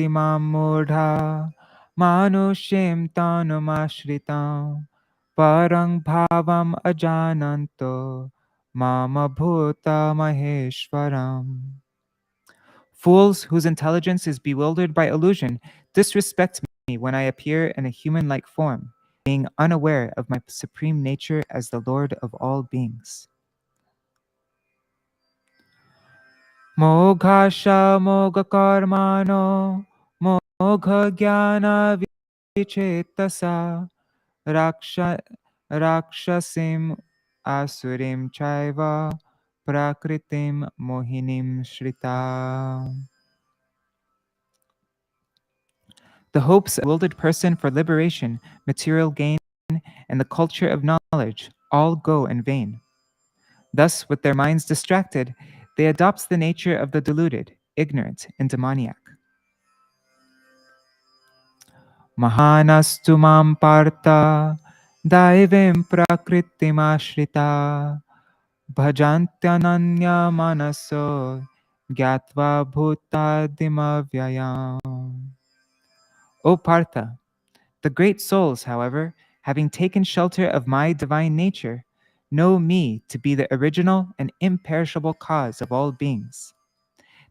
mamudha manushim tanumashritam parang bhavam ajananto mama bhuta maheshwaram. Fools whose intelligence is bewildered by illusion disrespect me when I appear in a human-like form, being unaware of my supreme nature as the Lord of all beings. Moghasha mogha karmano mogha jnana vichetasa rakshasim asurim chaiva prakritim mohinim shrita. The hopes of a bewildered person for liberation, material gain, and the culture of knowledge all go in vain. Thus, with their minds distracted, they adopt the nature of the deluded, ignorant, and demoniac. Mahanastu mam partha daivim prakritimāshrita bhajantyānanya manaso gyatva bhutadimavyayam. O Partha, the great souls, however, having taken shelter of my divine nature, know me to be the original and imperishable cause of all beings.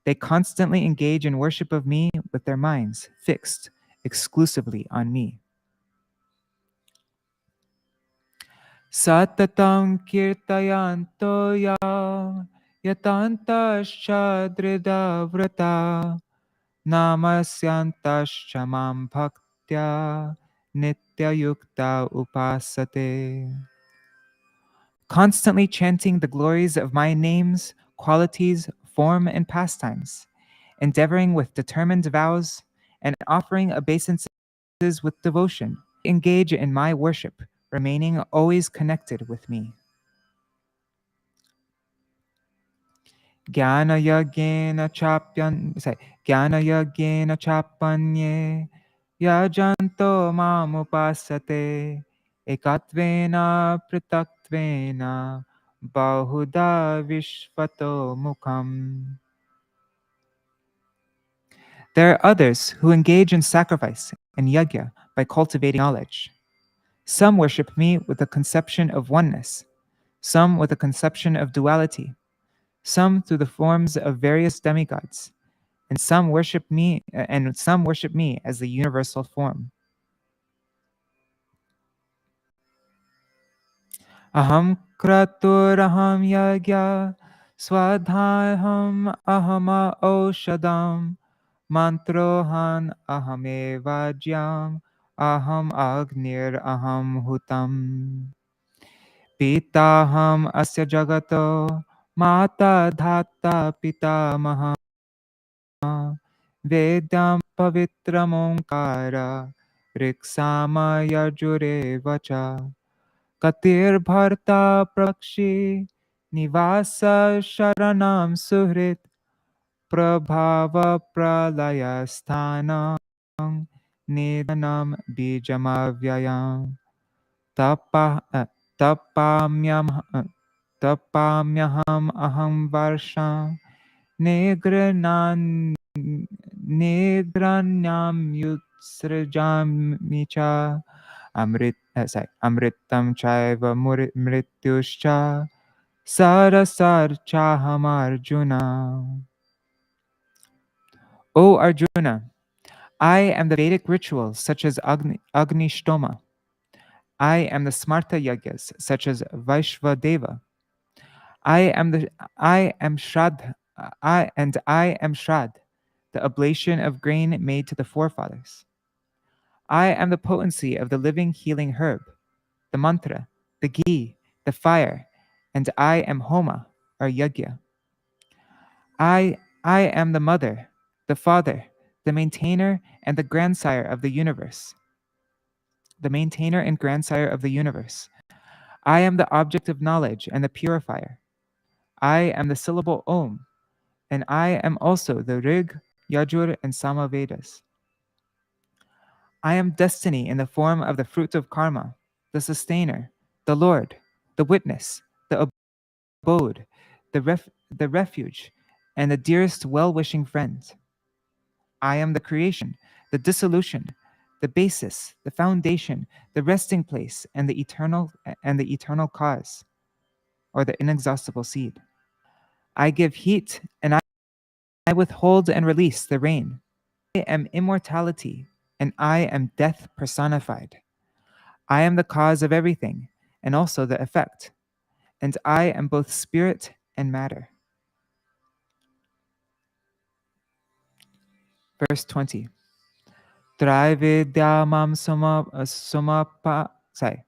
They constantly engage in worship of me with their minds fixed exclusively on me. Satatam kirtayanto yatantascha vrata namasyantascha mam bhaktya nitya yukta upasate. Constantly chanting the glories of my names, qualities, form, and pastimes, endeavoring with determined vows, and offering obeisances with devotion, engage in my worship, remaining always connected with me. Jnana chapanye yajanto mamupasate ekatvena pritatvena bahuda vishvato mukham. There are others who engage in sacrifice and yajna by cultivating knowledge. Some worship me with a conception of oneness, some with a conception of duality, some through the forms of various demigods, and some worship me as the universal form. Aham kraturaham yagya swadhyaham ahama oshadam mantrohan ahamevajyam aham agnir aham hutam pitaham asya jagato mata dhata pitamaha Vedam pavitram onkara riksama yajure vacha katir bharta prakshi nivasa sharanam suhrit prabhava pralaya sthanam nidanam bijamavyayam tapa tapamyam tapamyaham aham varsham Negranan Negranyam yutsrajami cha amritam chaiva mrityuscha sarasar chaham Arjuna. O Arjuna, I am the Vedic rituals such as Agni Shtoma. I am the Smarta Yagyas such as Vaishvadeva. I am Shraddha. I am Shrad, the oblation of grain made to the forefathers. I am the potency of the living healing herb, the mantra, the ghee, the fire, and I am Homa, or Yajna. I am the mother, the father, the maintainer, and the grandsire of the universe. The maintainer and grandsire of the universe. I am the object of knowledge and the purifier. I am the syllable Om, and I am also the Rig, Yajur, and Sama Vedas. I am destiny in the form of the fruit of karma, the sustainer, the Lord, the witness, the abode, the refuge, and the dearest well-wishing friend. I am the creation, the dissolution, the basis, the foundation, the resting place, and the eternal cause, or the inexhaustible seed. I give heat, and I withhold and release the rain. I am immortality, and I am death personified. I am the cause of everything, and also the effect, and I am both spirit and matter. Verse 20. Traividyamam somapa, sorry.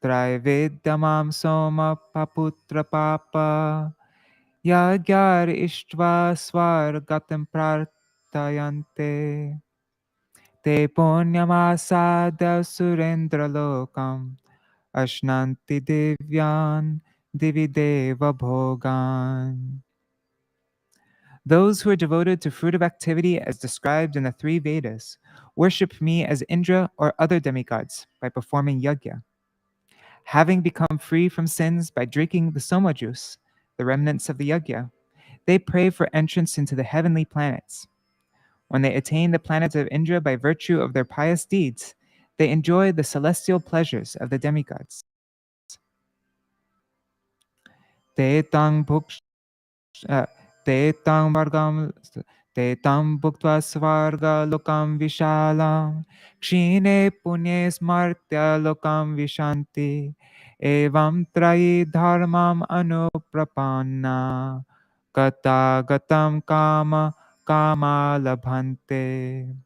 Traividyamam somapaputra papa yagyar ishtva swargatam chintayante te punyamasada surendra lokam ashnanti divyan divideva bhogan. Those who are devoted to fruitive activity as described in the three Vedas worship me as Indra or other demigods by performing yajna. Having become free from sins by drinking the soma juice, the remnants of the yajna, they pray for entrance into the heavenly planets. When they attain the planet of Indra by virtue of their pious deeds, they enjoy the celestial pleasures of the demigods. Te tang uh, te tang vargam te tam bhuktva svarga lokam vishalam kshine punye smartya lokam vishanti evam trayi dharmam anuprapanna kata gatam kama labhante.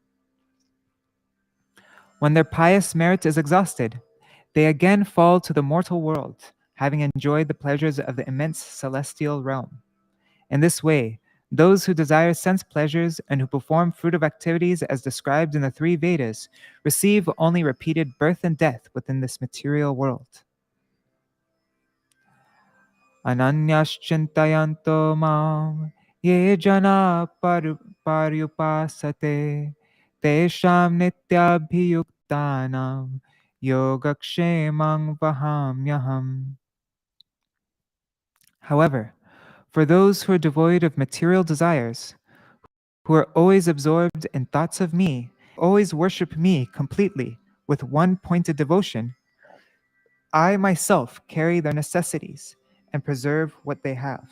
When their pious merit is exhausted, they again fall to the mortal world, having enjoyed the pleasures of the immense celestial realm. In this way, those who desire sense pleasures and who perform fruitive activities as described in the three Vedas receive only repeated birth and death within this material world. Ananyashchintayanto mam ye jana paryupasate tesham nityabhiyuktanam yogakshemang vahamyaham. However, for those who are devoid of material desires, who are always absorbed in thoughts of me, always worship me completely with one pointed devotion, I myself carry their necessities and preserve what they have.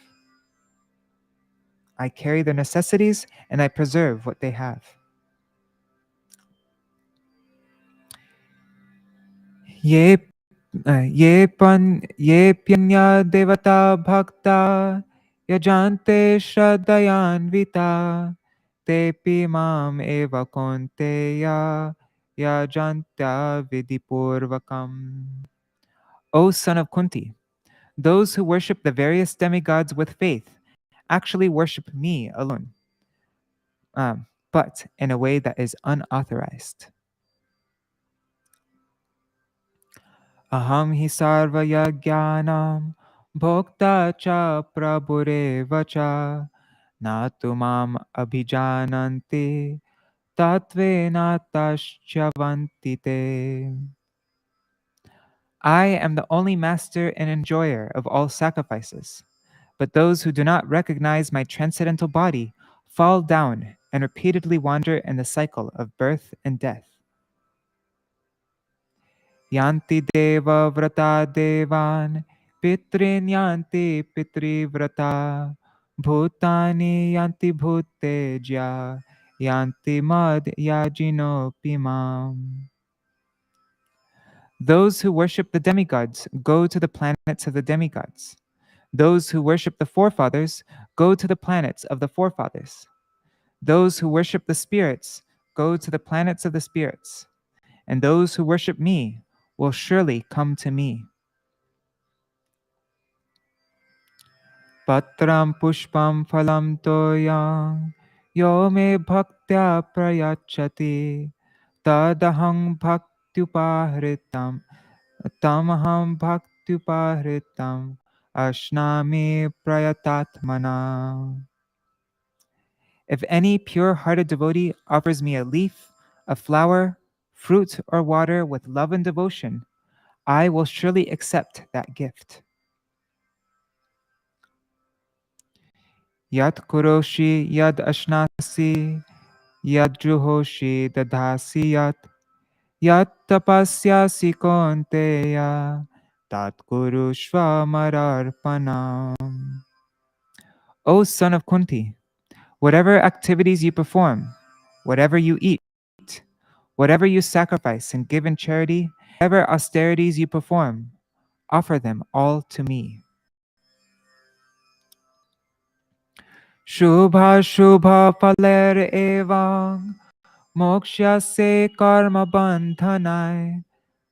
I carry their necessities and I preserve what they have. Ye ye pyanya devata bhakta yajante shadayanvita tepi mam eva konteya yajantya vidipurvakam. O son of Kunti, those who worship the various demigods with faith actually worship me alone, but in a way that is unauthorized. Aham hi sarva yajnanam bhokta cha prabhureva cha natu mam abhijananti tatve nataschavanti te. I am the only master and enjoyer of all sacrifices, but those who do not recognize my transcendental body fall down and repeatedly wander in the cycle of birth and death. Yanti deva vrata devan pitrin yanti pitri vrata bhutani yanti bhuteja yanti mad yajino pimam. Those who worship the demigods go to the planets of the demigods. Those who worship the forefathers go to the planets of the forefathers. Those who worship the spirits go to the planets of the spirits. And those who worship me will surely come to me. Patram pushpam phalam toyam yo me bhaktya prayachati tadaham bhaktyupahritam tamaham bhaktyupahritam ashnami prayatatmana. If any pure-hearted devotee offers me a leaf, a flower, fruit, or water with love and devotion, I will surely accept that gift. Yat kuroshi yad ashnasi yad juhoshi dadhasi yat tapasyasi konteya tat kurushva mararpanam. O son of Kunti, whatever activities you perform, whatever you eat, whatever you sacrifice and give in charity, whatever austerities you perform, offer them all to me. Shubha Shubha Paler Evang Moksha Se Karma Bandhanai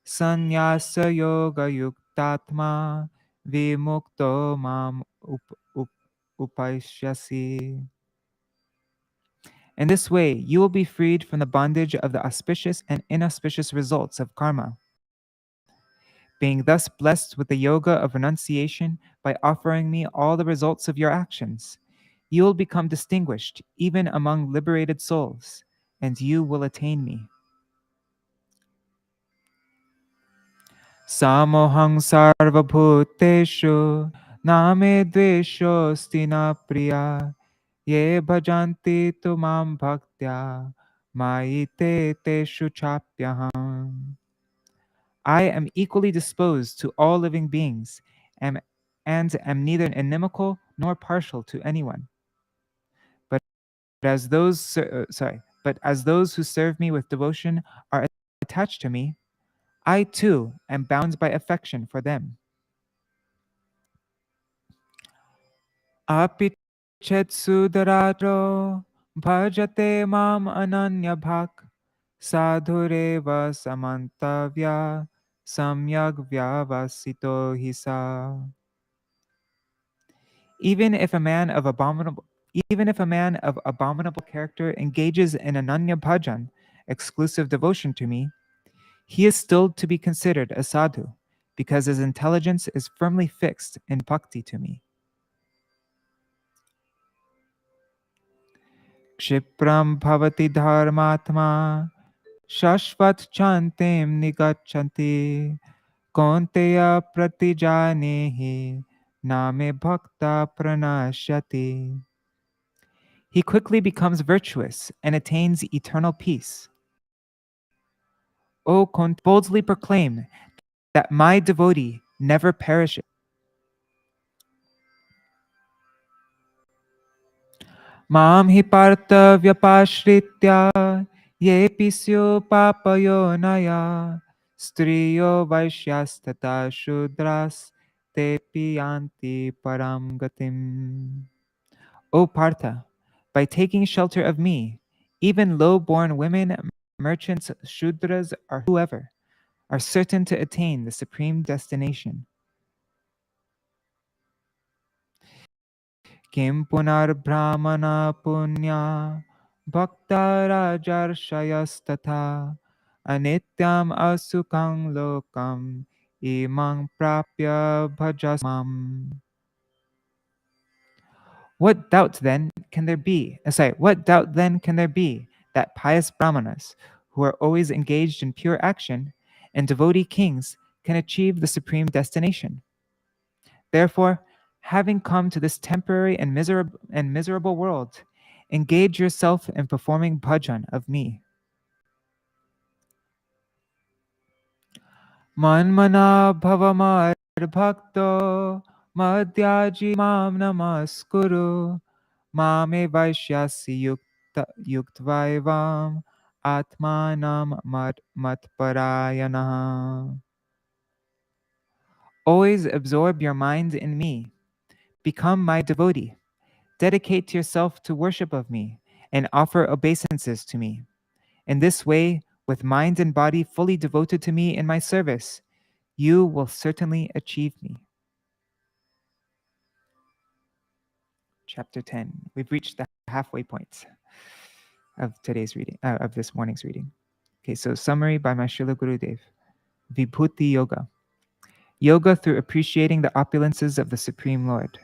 Sannyasa Yoga Yuktatma Vimukto Mam Upaishyasi. In this way, you will be freed from the bondage of the auspicious and inauspicious results of karma. Being thus blessed with the yoga of renunciation by offering me all the results of your actions, you will become distinguished even among liberated souls, and you will attain me. Samohang sarvabhuteshu name dveshosti na priya ye bhajanti tumam bhaktya maite teshu chapyaham. I am equally disposed to all living beings and am neither inimical nor partial to anyone. But as those who serve me with devotion are attached to me, I too am bound by affection for them. Api chet sudaratro bhajate mam ananya bhak sadhureva samantavya samyag vyavasito hisa. Even if a man of abominable character engages in ananya bhajan, exclusive devotion to me, he is still to be considered a sadhu, because his intelligence is firmly fixed in bhakti to me. Kshipram bhavati dharmatma shashvat chantim nigachanti konteya pratijanehi name bhakta pranashyati. He quickly becomes virtuous and attains eternal peace. O Kont, boldly proclaim that my devotee never perishes. Mam hi parta vyapashritya ye pisyo papayo naya striyo vaishyastata shudras te piyanti param gatim. O Partha, by taking shelter of me, even low-born women, merchants, shudras, or whoever, are certain to attain the supreme destination. Kim punar brahmana punya bhakta rajarshayastata anityam asukang lokam imang prapya bhajasmam. What doubt then can there be? What doubt then can there be that pious brahmanas, who are always engaged in pure action, and devotee kings can achieve the supreme destination? Therefore, having come to this temporary and miserable world, engage yourself in performing bhajan of me. Manmana bhavamar bhakto madhyaji mam namaskuru mame vaishyasi yuktvaivam atmanam matparayana. Always absorb your mind in me. Become my devotee. Dedicate yourself to worship of me and offer obeisances to me. In this way, with mind and body fully devoted to me in my service, you will certainly achieve me. Chapter 10. We've reached the halfway point of today's reading, of this morning's reading. Okay, so summary by my Srila Gurudev. Vibhuti Yoga. Yoga through appreciating the opulences of the Supreme Lord.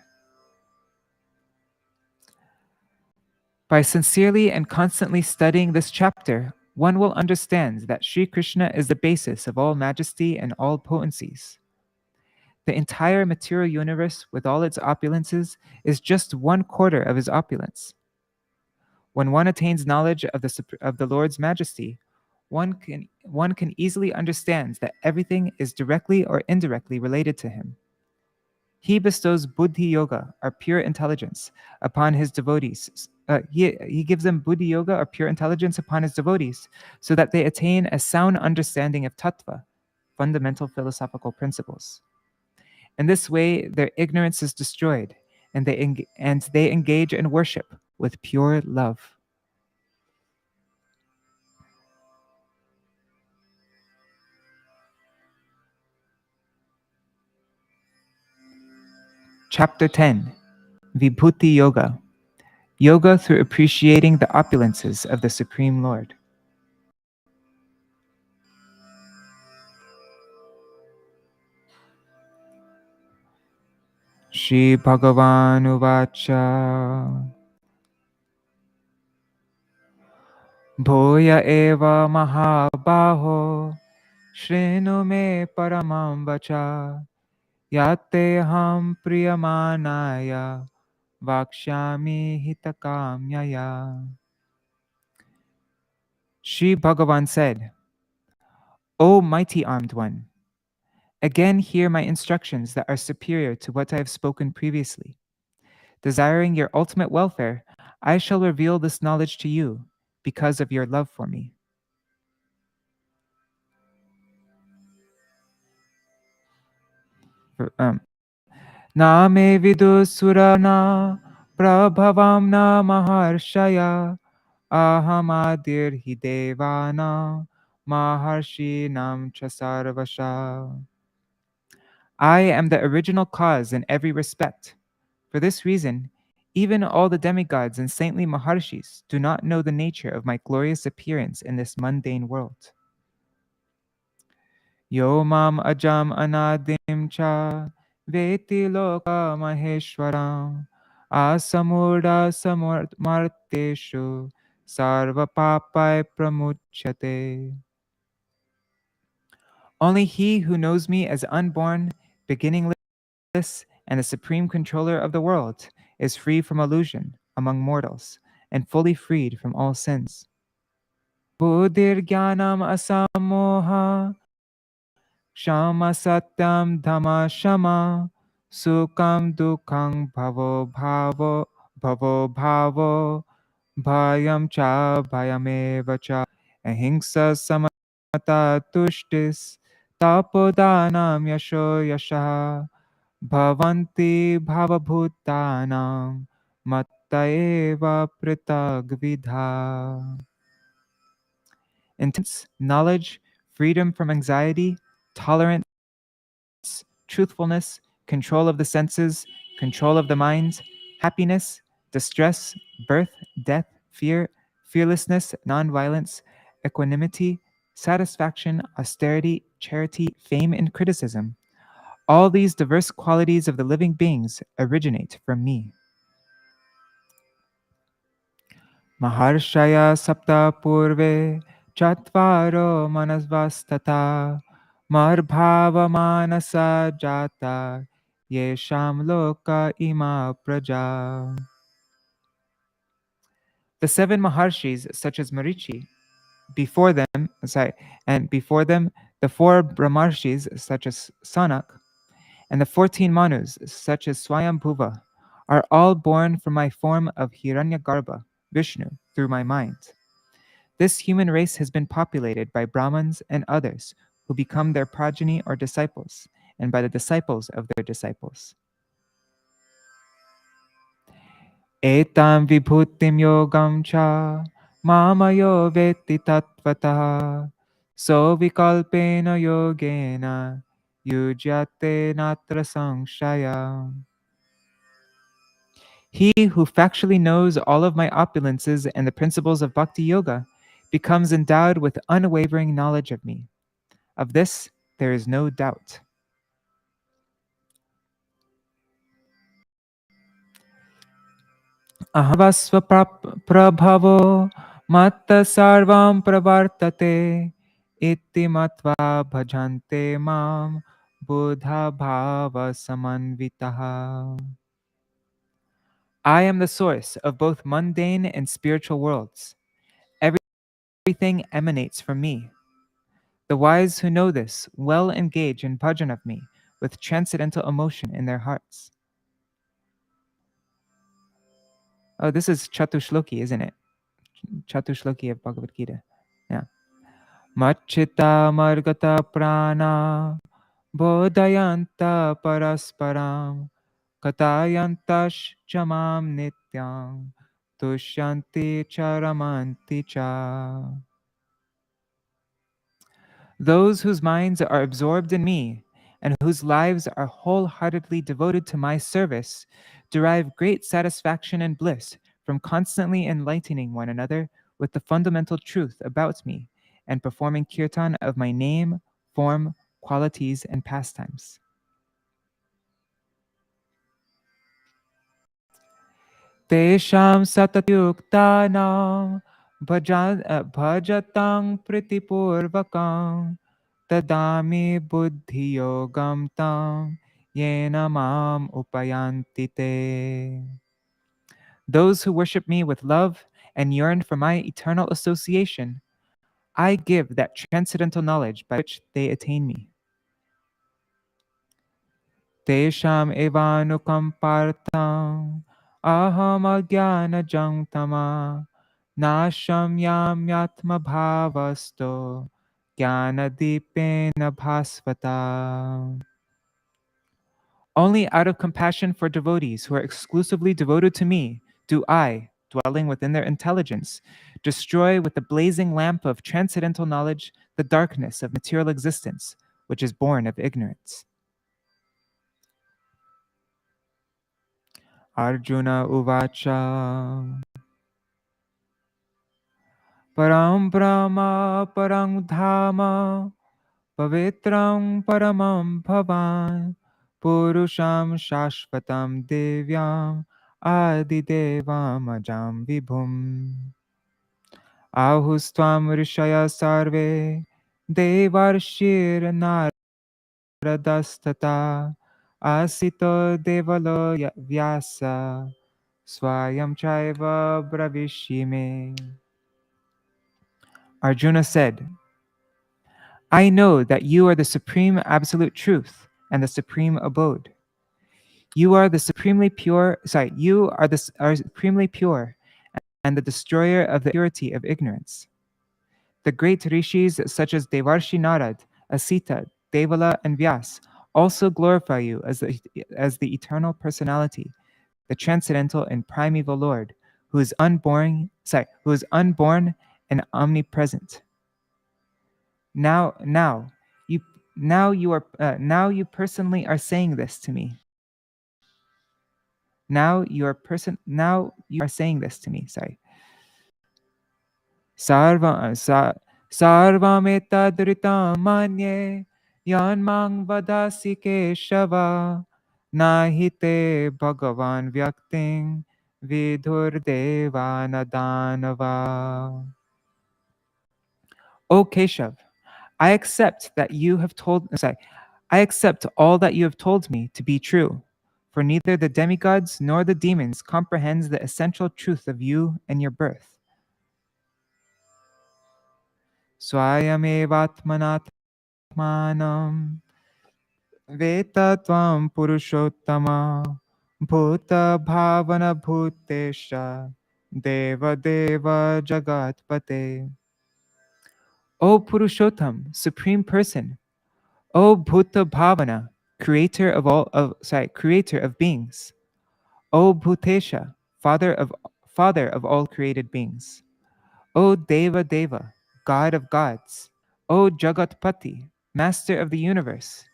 By sincerely and constantly studying this chapter, one will understand that Sri Krishna is the basis of all majesty and all potencies. The entire material universe with all its opulences is just 1/4 of his opulence. When one attains knowledge of the Lord's majesty, one can easily understand that everything is directly or indirectly related to him. He bestows buddhi yoga, or pure intelligence, upon his devotees. He gives them buddhi yoga, or pure intelligence, upon his devotees, so that they attain a sound understanding of tattva, fundamental philosophical principles. In this way, their ignorance is destroyed, and they engage in worship with pure love. Chapter 10. Vibhuti Yoga. Yoga through appreciating the opulences of the Supreme Lord. Shri Bhagavan Uvacha Bhoya eva mahabaho Shrinu me paramam vacha Yate ham priyamanaya Vakshami hitakamyaya. Shri Bhagavan said, O mighty armed one, again hear my instructions that are superior to what I have spoken previously. Desiring your ultimate welfare, I shall reveal this knowledge to you because of your love for me. Na me vidusura prabhavam na maharshaya ahamadir hidevana maharshi nam chasarvasha. I am the original cause in every respect. For this reason, even all the demigods and saintly maharshis do not know the nature of my glorious appearance in this mundane world. Yo mam ajam anadim cha veti loka maheshwaram asamurda samarteshu sarva papai pramuchyate. Only he who knows me as unborn, beginningless, and the supreme controller of the world is free from illusion among mortals and fully freed from all sins. Buddhir jnanam asamoha Shama satyam dhamma shama sukam dukkam bhavo bhavo bhayam cha bhayameva cha ahimsa samata tushtis tapodanam yasho yasha bhavanti bhavabhutanam matta eva pritagvidha. Intense knowledge, freedom from anxiety, tolerance, truthfulness, control of the senses, control of the mind, happiness, distress, birth, death, fear, fearlessness, nonviolence, equanimity, satisfaction, austerity, charity, fame, and criticism. All these diverse qualities of the living beings originate from me. Maharshaya sapta purve chatvaro manasvastata marbhava manasa jata yesham loka ima praja. The seven Maharshis, such as Marichi, before them the four Brahmarshis, such as Sanak, and the 14 Manus, such as Swayambhuva, are all born from my form of Hiranyagarbha, Vishnu, through my mind. This human race has been populated by Brahmins and others who become their progeny or disciples, and by the disciples of their disciples. Etam vibhutim yogam cha mamayo veti tattvataha so vikalpena yogena yujyate natra samshaya. He who factually knows all of my opulences and the principles of Bhakti Yoga becomes endowed with unwavering knowledge of me. Of this, there is no doubt. Ahavasva prabhavo matta sarvam pravartate iti matva bhajante mam buddha bhava samanvitaha. I am the source of both mundane and spiritual worlds. Everything emanates from me. The wise who know this well engage in bhajan of me with transcendental emotion in their hearts. Oh, this is Chatushloki, isn't it? Chatushloki of Bhagavad-gītā. Yeah. Machita margata prana bodhayanta parasparam katayantash chamam nityam tushyanti charamanti cha. Those whose minds are absorbed in me and whose lives are wholeheartedly devoted to my service derive great satisfaction and bliss from constantly enlightening one another with the fundamental truth about me and performing kirtan of my name, form, qualities, and pastimes. Tesham satatyuktanam bhajatang pritipurvakam tadami buddhiyogam tam yena mam upayanti te. Those who worship me with love and yearn for my eternal association, I give that transcendental knowledge by which they attain me. Tesham evanukampartam aham agyanajam tama nasham yam yatma bhavasto jnanadipena bhasvata. Only out of compassion for devotees who are exclusively devoted to me do I, dwelling within their intelligence, destroy with the blazing lamp of transcendental knowledge the darkness of material existence, which is born of ignorance. Arjuna Uvacha Param Brahma Parang Dhama Pavitram Paramam Bhavan Purusham Shashvatam Devyam Adidevam Ajam Vibhum Ahustvam Rishaya Sarve Devarshir Naradastata Asito Devalo Vyasa Swayam Chaiva Bravishime. Arjuna said, I know that you are the supreme absolute truth and the supreme abode. You are the supremely pure, are supremely pure and the destroyer of the purity of ignorance. The great rishis such as Devarshi Narad, Asita, Devala, and Vyas also glorify you as the eternal personality, the transcendental and primeval Lord, who is unborn and omnipresent. Now, you now you personally are saying this to me. Now you are saying this to me. Sorry. Sarvametadritam manye yanmang vadasi keshava nahite bhagavan vyakting vidurdevanadhanava. O Keshav, I accept all that you have told me to be true, for neither the demigods nor the demons comprehends the essential truth of you and your birth. Swayamevatmanatmanam veta tvam purushottama bhuta bhavana bhutesha deva deva jagatpate. O Purushottam, Supreme Person, O Bhuta Bhavana, creator of beings. O Bhutesha, father of all created beings. O Deva Deva, God of gods. O Jagatpati, master of the universe.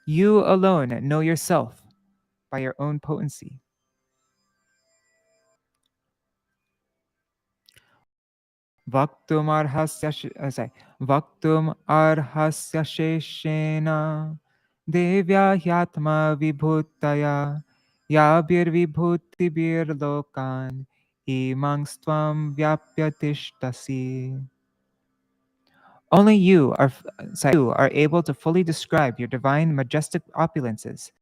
You alone know yourself by your own potency. Vaktum arhasya sheshena devya hyatma vibhutaya yabir vibhutibir lokan imangstvam vyapya tishtasi. Only you are able to fully describe your divine majestic opulences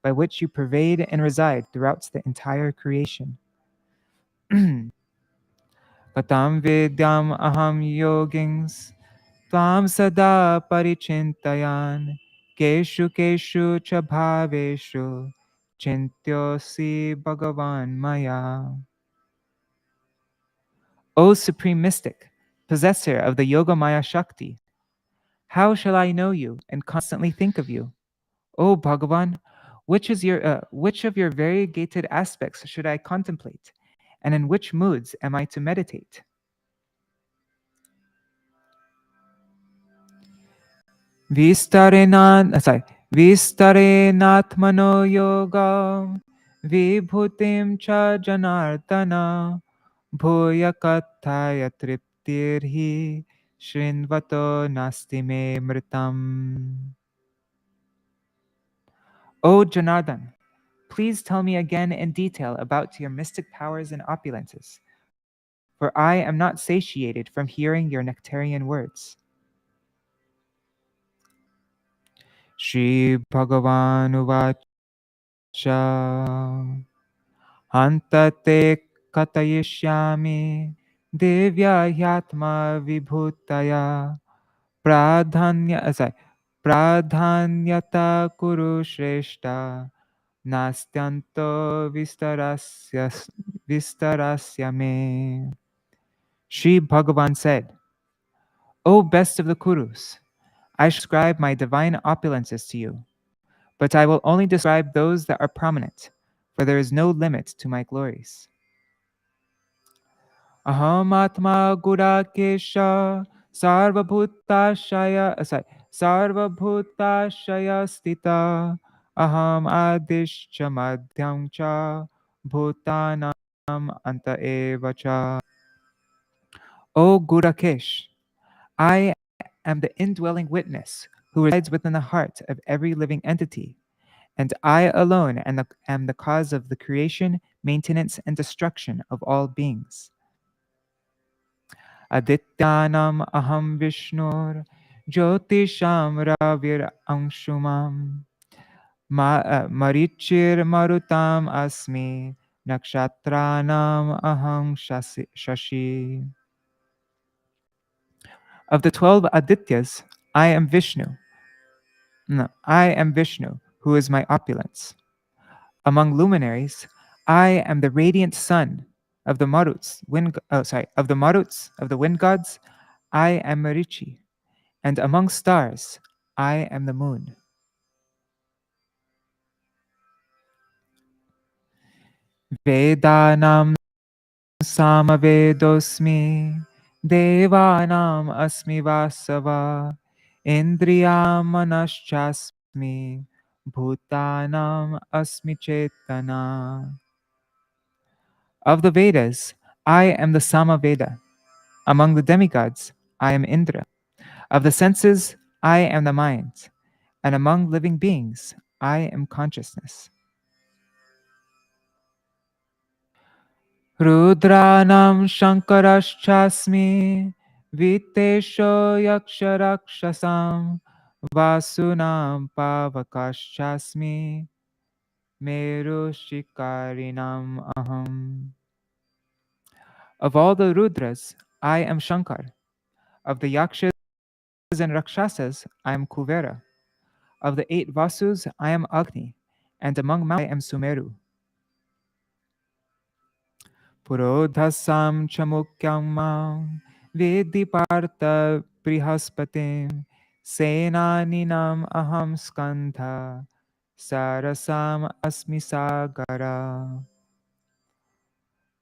by which you pervade and reside throughout the entire creation. Katam vidyam aham yogins tvam sada parichintayan keshu keshu cha bhaveshu chintyosi bhagavan maya. O Supreme Mystic, possessor of the Yoga Maya Shakti, how shall I know you and constantly think of you? O Bhagavan, which of your variegated aspects should I contemplate, and in which moods am I to meditate? Vistarenatmano yoga vibhutim cha janardana bhuya kathaya triptirhi shrinvato nasti me mritam. O Janardhan, please tell me again in detail about your mystic powers and opulences, for I am not satiated from hearing your nectarian words. Shri Bhagavan Uvacha Hantate Katayishyami Devya Yatma Vibhutaya Pradhanyata Kuru Shrestha Nastyanto Vistarasya Me. Sri Bhagavan said, O best of the Kurus, I shall describe my divine opulences to you, but I will only describe those that are prominent, for there is no limit to my glories. Aham Atma Gurakesha Sarvabhutashaya Stita Aham Adishcha Madhyam Cha Bhutanam Anta Eva Cha. O Gurakesh, I am the indwelling witness who resides within the heart of every living entity, and I alone am the cause of the creation, maintenance, and destruction of all beings. Adityanam aham Vishnur Jyotisham Ravir Anshumam Marichir Marutam Asmi Nakshatranam aham Shashi. Of the 12 Adityas, I am Vishnu. No, I am Vishnu, who is my opulence. Among luminaries, I am the radiant sun of the Maruts, of the wind gods. I am Marichi, and among stars, I am the moon. Vedanam samavedosmi, devanam asmi vasava, indriyam manaschasmi, bhutanam asmi chetana. Of the Vedas, I am the Samaveda. Among the demigods, I am Indra. Of the senses, I am the mind. And among living beings, I am consciousness. Rudranam Shankaraschasmi Vitesho Yaksharakshasam Vasunam Pavakaschasmi Meru Shikarinam Aham. Of all the Rudras, I am Shankar. Of the Yakshas and Rakshasas, I am Kuvera. Of the 8 Vasus, I am Agni. And among mountains, I am Sumeru. Purodhasam chamukyam mam Vedi Partha Brihaspatim Senaninam aham skandha Sarasam asmi sagara.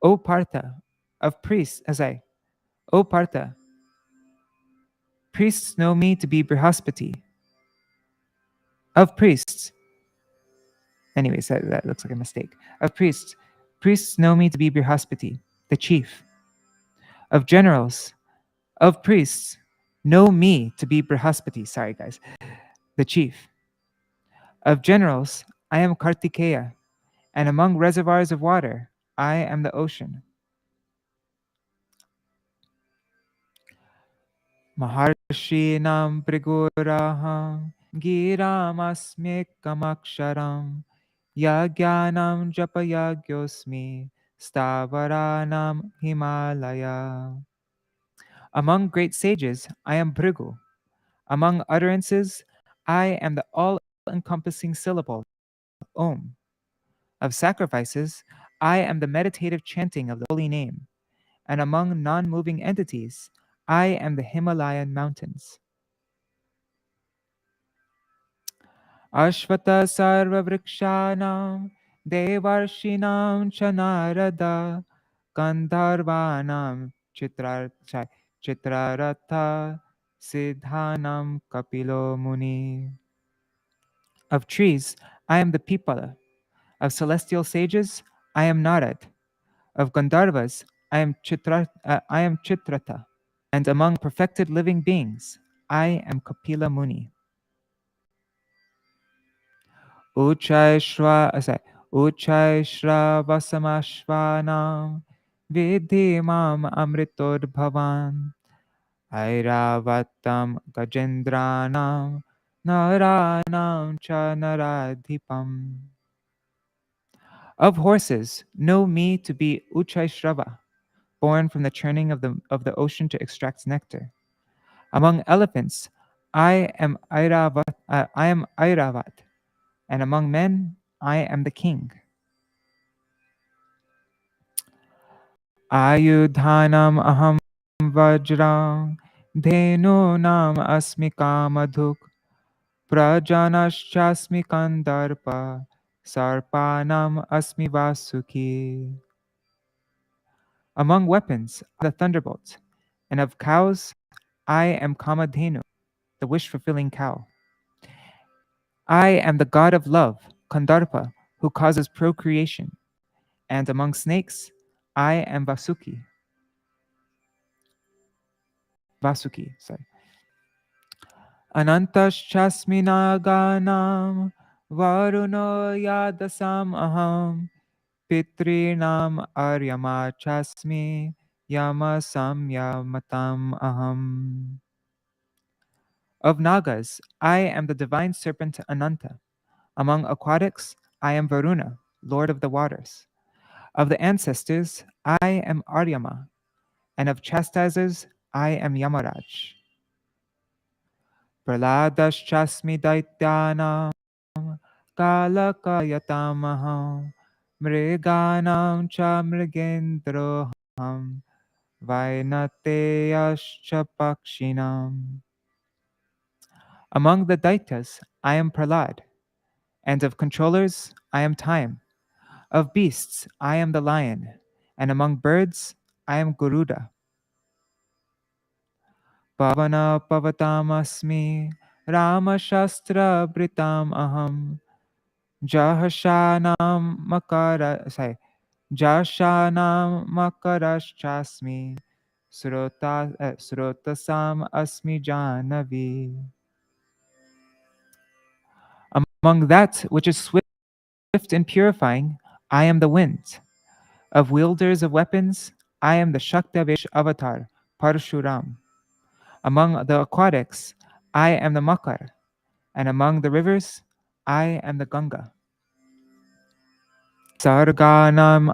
O Partha, of priests, O Partha, priests know me to be Brihaspati. Of priests, anyways, that looks like a mistake. Of priests know me to be Brihaspati, the chief. Of generals, of priests, know me to be Brihaspati, sorry guys, the chief. Of generals, I am Kartikeya, and among reservoirs of water, I am the ocean. Maharshinam Priguraham Giram Asmekamaksharam Yagyanam Japayagyosmi Stavaranam Himalaya. Among great sages, I am Bhrigu. Among utterances, I am the all-encompassing syllable, Om. Of sacrifices, I am the meditative chanting of the holy name. And among non-moving entities, I am the Himalayan mountains. Ashvata sarva vrikshanam devarshinam chanarada gandharvanam chitraratha siddhanam kapilo muni. Of trees, I am the pipala. Of celestial sages, I am Narad. Of Gandharvas, I am Chitrata. And among perfected living beings, I am Kapila Muni. Uchai Shravasamaśvanam Vidhi Mam Amritodbhavan Airavatam Gajendranam Naranam Cha Naradhipam. Of horses, know me to be Uchai Shrava, born from the churning of the ocean to extract nectar. Among elephants, I am Airavat, and among men, I am the king. Ayudhanam aham vajram, dhenunam asmi kamadhuk, prajanaschasmi kandarpa, sarpanam asmi vasuki. Among weapons, the thunderbolt, and of cows, I am Kamadhenu, the wish-fulfilling cow. I am the god of love, Kandarpa, who causes procreation. And among snakes, I am Vasuki, sorry. Anantaschasmi naganam, varuno yadasam aham, pitrinam aryama chasmi, yama samyamatam aham. Of Nagas, I am the divine serpent Ananta. Among aquatics, I am Varuna, lord of the waters. Of the ancestors, I am Aryama, and of chastisers, I am Yamaraj. Praladaschasmi daityanam, kalakayatamaham, mriganam cha mrigendroham, vainateyascha pakshinam. Among the Daityas, I am Pralad, and of controllers, I am Time. Of beasts, I am the lion, and among birds, I am Garuda. Pavana pavatamasmi, Rama Shastra Britam aham, Jahashanam Jashanam Makaraschasmi, Srotasam Asmi Janavi. Among that which is swift and purifying, I am the wind. Of wielders of weapons, I am the Shaktavesh avatar, Parshuram. Among the aquatics, I am the Makar, and among the rivers, I am the Ganga. Sarganam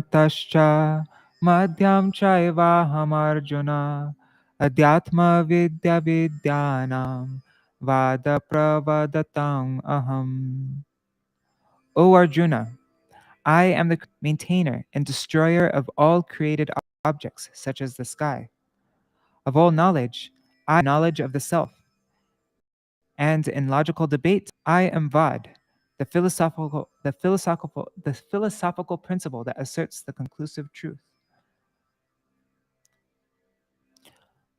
adirantascha, madhyam chaivaham arjuna, adhyatma vidya vidyanam, vada pravadatam aham. O Arjuna, I am the maintainer and destroyer of all created objects, such as the sky. Of all knowledge, I am knowledge of the self. And in logical debate, I am Vad, the philosophical principle that asserts the conclusive truth.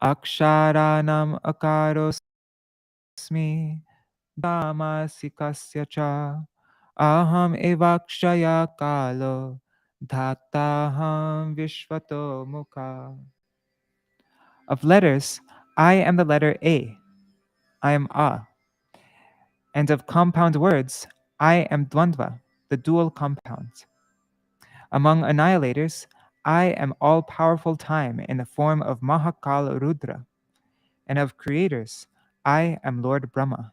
Aksharanam akarosmi, dhamasi cha, aham evakshaya kalo, dhataham vishvato mukha. Of letters, I am the letter A. I am A. And of compound words, I am Dvandva, the dual compound. Among annihilators, I am all-powerful time in the form of Mahakal Rudra. And of creators, I am Lord Brahma.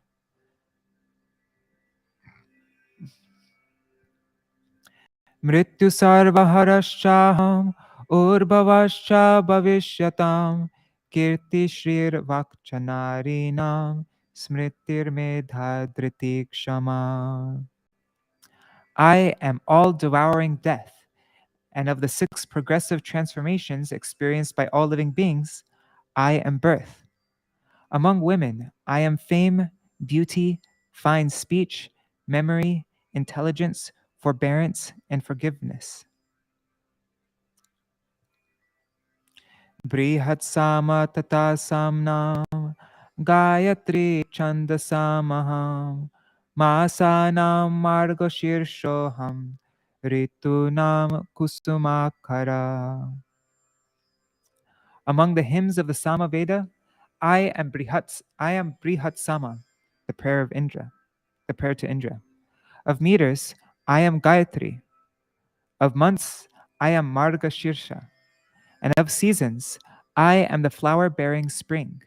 Mrityu sarvaharashchaham urbhavascha bhavishyatam kirti shrir vakchanarinam smritir medhadriti kshama. I am all-devouring death, and of the 6 progressive transformations experienced by all living beings, I am birth. Among women, I am fame, beauty, fine speech, memory, intelligence, forbearance, and forgiveness. Brihatsama tata samnam, Gayatri chandasamaham, Masanam margashirshoham ritunam kusumakara. Among the hymns of the Samaveda, I am Brihatsama, the prayer of Indra, the prayer to Indra. Of meters, I am Gayatri. Of months, I am Margashirsha. And of seasons, I am the flower-bearing spring.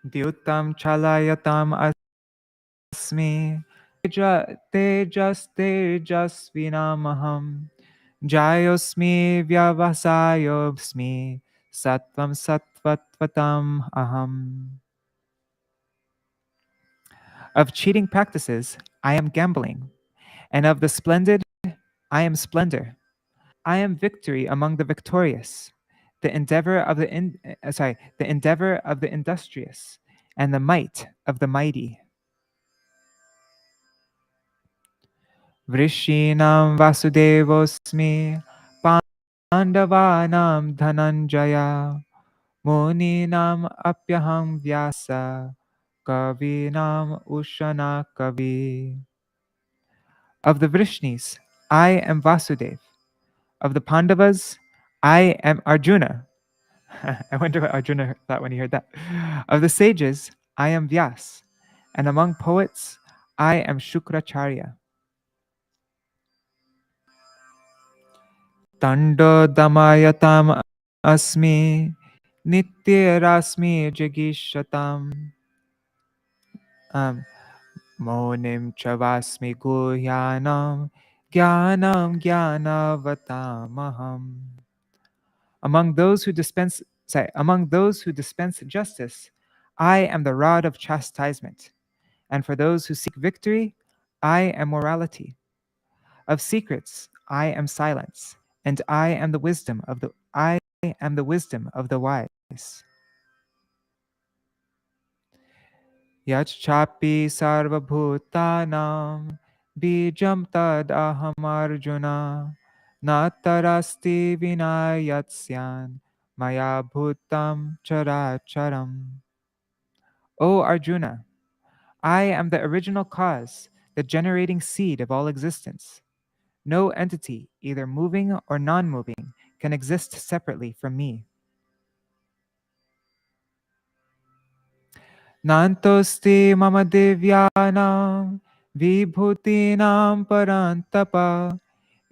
Dyutam chalayatam asmi tejas tejasvinamaham jayosmi vyavasayosmi sattvam sattvatvatam aham. Of cheating practices, I am gambling, and of the splendid, I am splendor. I am victory among the victorious, the endeavor of the endeavor of the industrious, and the might of the mighty. Vrishinam vasudevosmi pandavanam dhananjaya muninam apyaham vyasa kavinam ushana kavi. Of the Vrishnis, I am Vasudev. Of the Pandavas, I am Arjuna. I wonder what Arjuna thought when he heard that. Of the sages, I am Vyas. And among poets, I am Shukracharya. Tando damayatam asmi nityarasmi jagishatam monim chavasmi guhyanam jnanam jnanavatamaham. Among those who dispense justice, I am the rod of chastisement. And for those who seek victory, I am morality. Of secrets, I am silence, and I am the wisdom of the wise. Yachchapi sarvabhutanam bijam tad aham arjuna natarasti vinayatsyan maya bhutam characharam. O Arjuna, I am the original cause, the generating seed of all existence. No entity, either moving or non-moving, can exist separately from me. Nantosti mama divyanam vibhutinam parantapa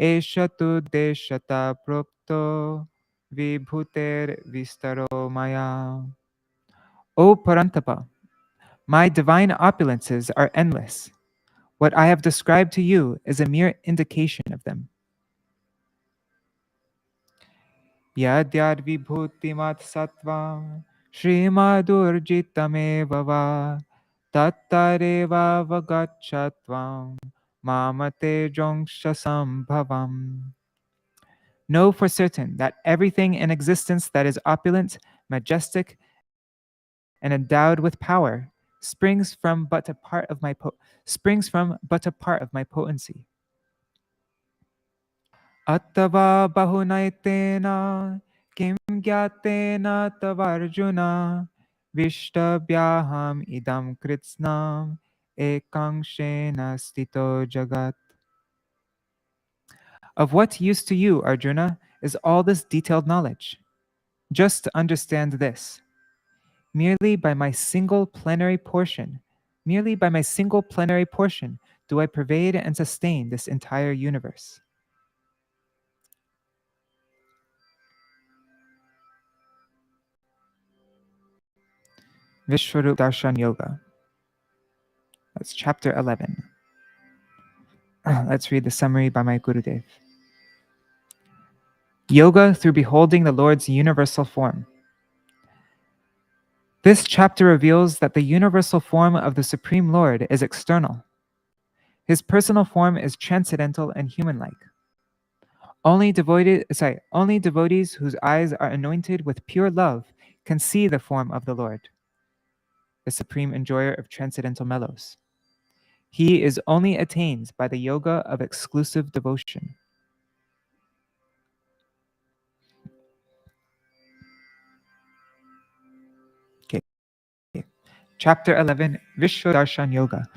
eshatu deshata prokto vibhuter vistaro maya. O Parantapa, my divine opulences are endless. What I have described to you is a mere indication of them. Yadyad vibhutimat sattvam Śrīmadurjitameva va tattareva vagachatvam mamate jonksasambhavam. Know for certain that everything in existence that is opulent, majestic, and endowed with power springs from but a part of my potency. Attava bahunaitena kim gyatena tavarjuna vishtabhyaham idam kritsnam ekangshena stito jagat. Of what use to you, Arjuna, is all this detailed knowledge? Just understand this. Merely by my single plenary portion do I pervade and sustain this entire universe. Vishwarup Darshan Yoga. That's chapter 11. Let's read the summary by my Gurudev. Yoga through beholding the Lord's universal form. This chapter reveals that the universal form of the Supreme Lord is external. His personal form is transcendental and human-like. Only devotees whose eyes are anointed with pure love can see the form of the Lord, the supreme enjoyer of transcendental mellows. He is only attained by the yoga of exclusive devotion. Okay. Chapter 11, Vishwadarshan Yoga.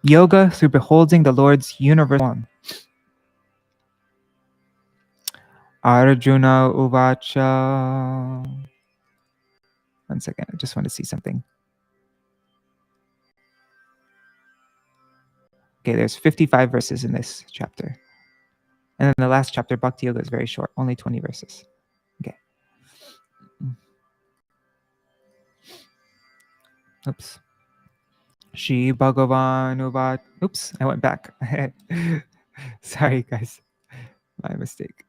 Yoga through beholding the Lord's universal form. Arjuna Uvacha. One second, I just want to see something. Okay, there's 55 verses in this chapter. And then the last chapter, Bhakti-yoga, is very short, only 20 verses. Okay. Oops. Shri Bhagavan Uvat. Oops, I went back. Sorry, guys. My mistake.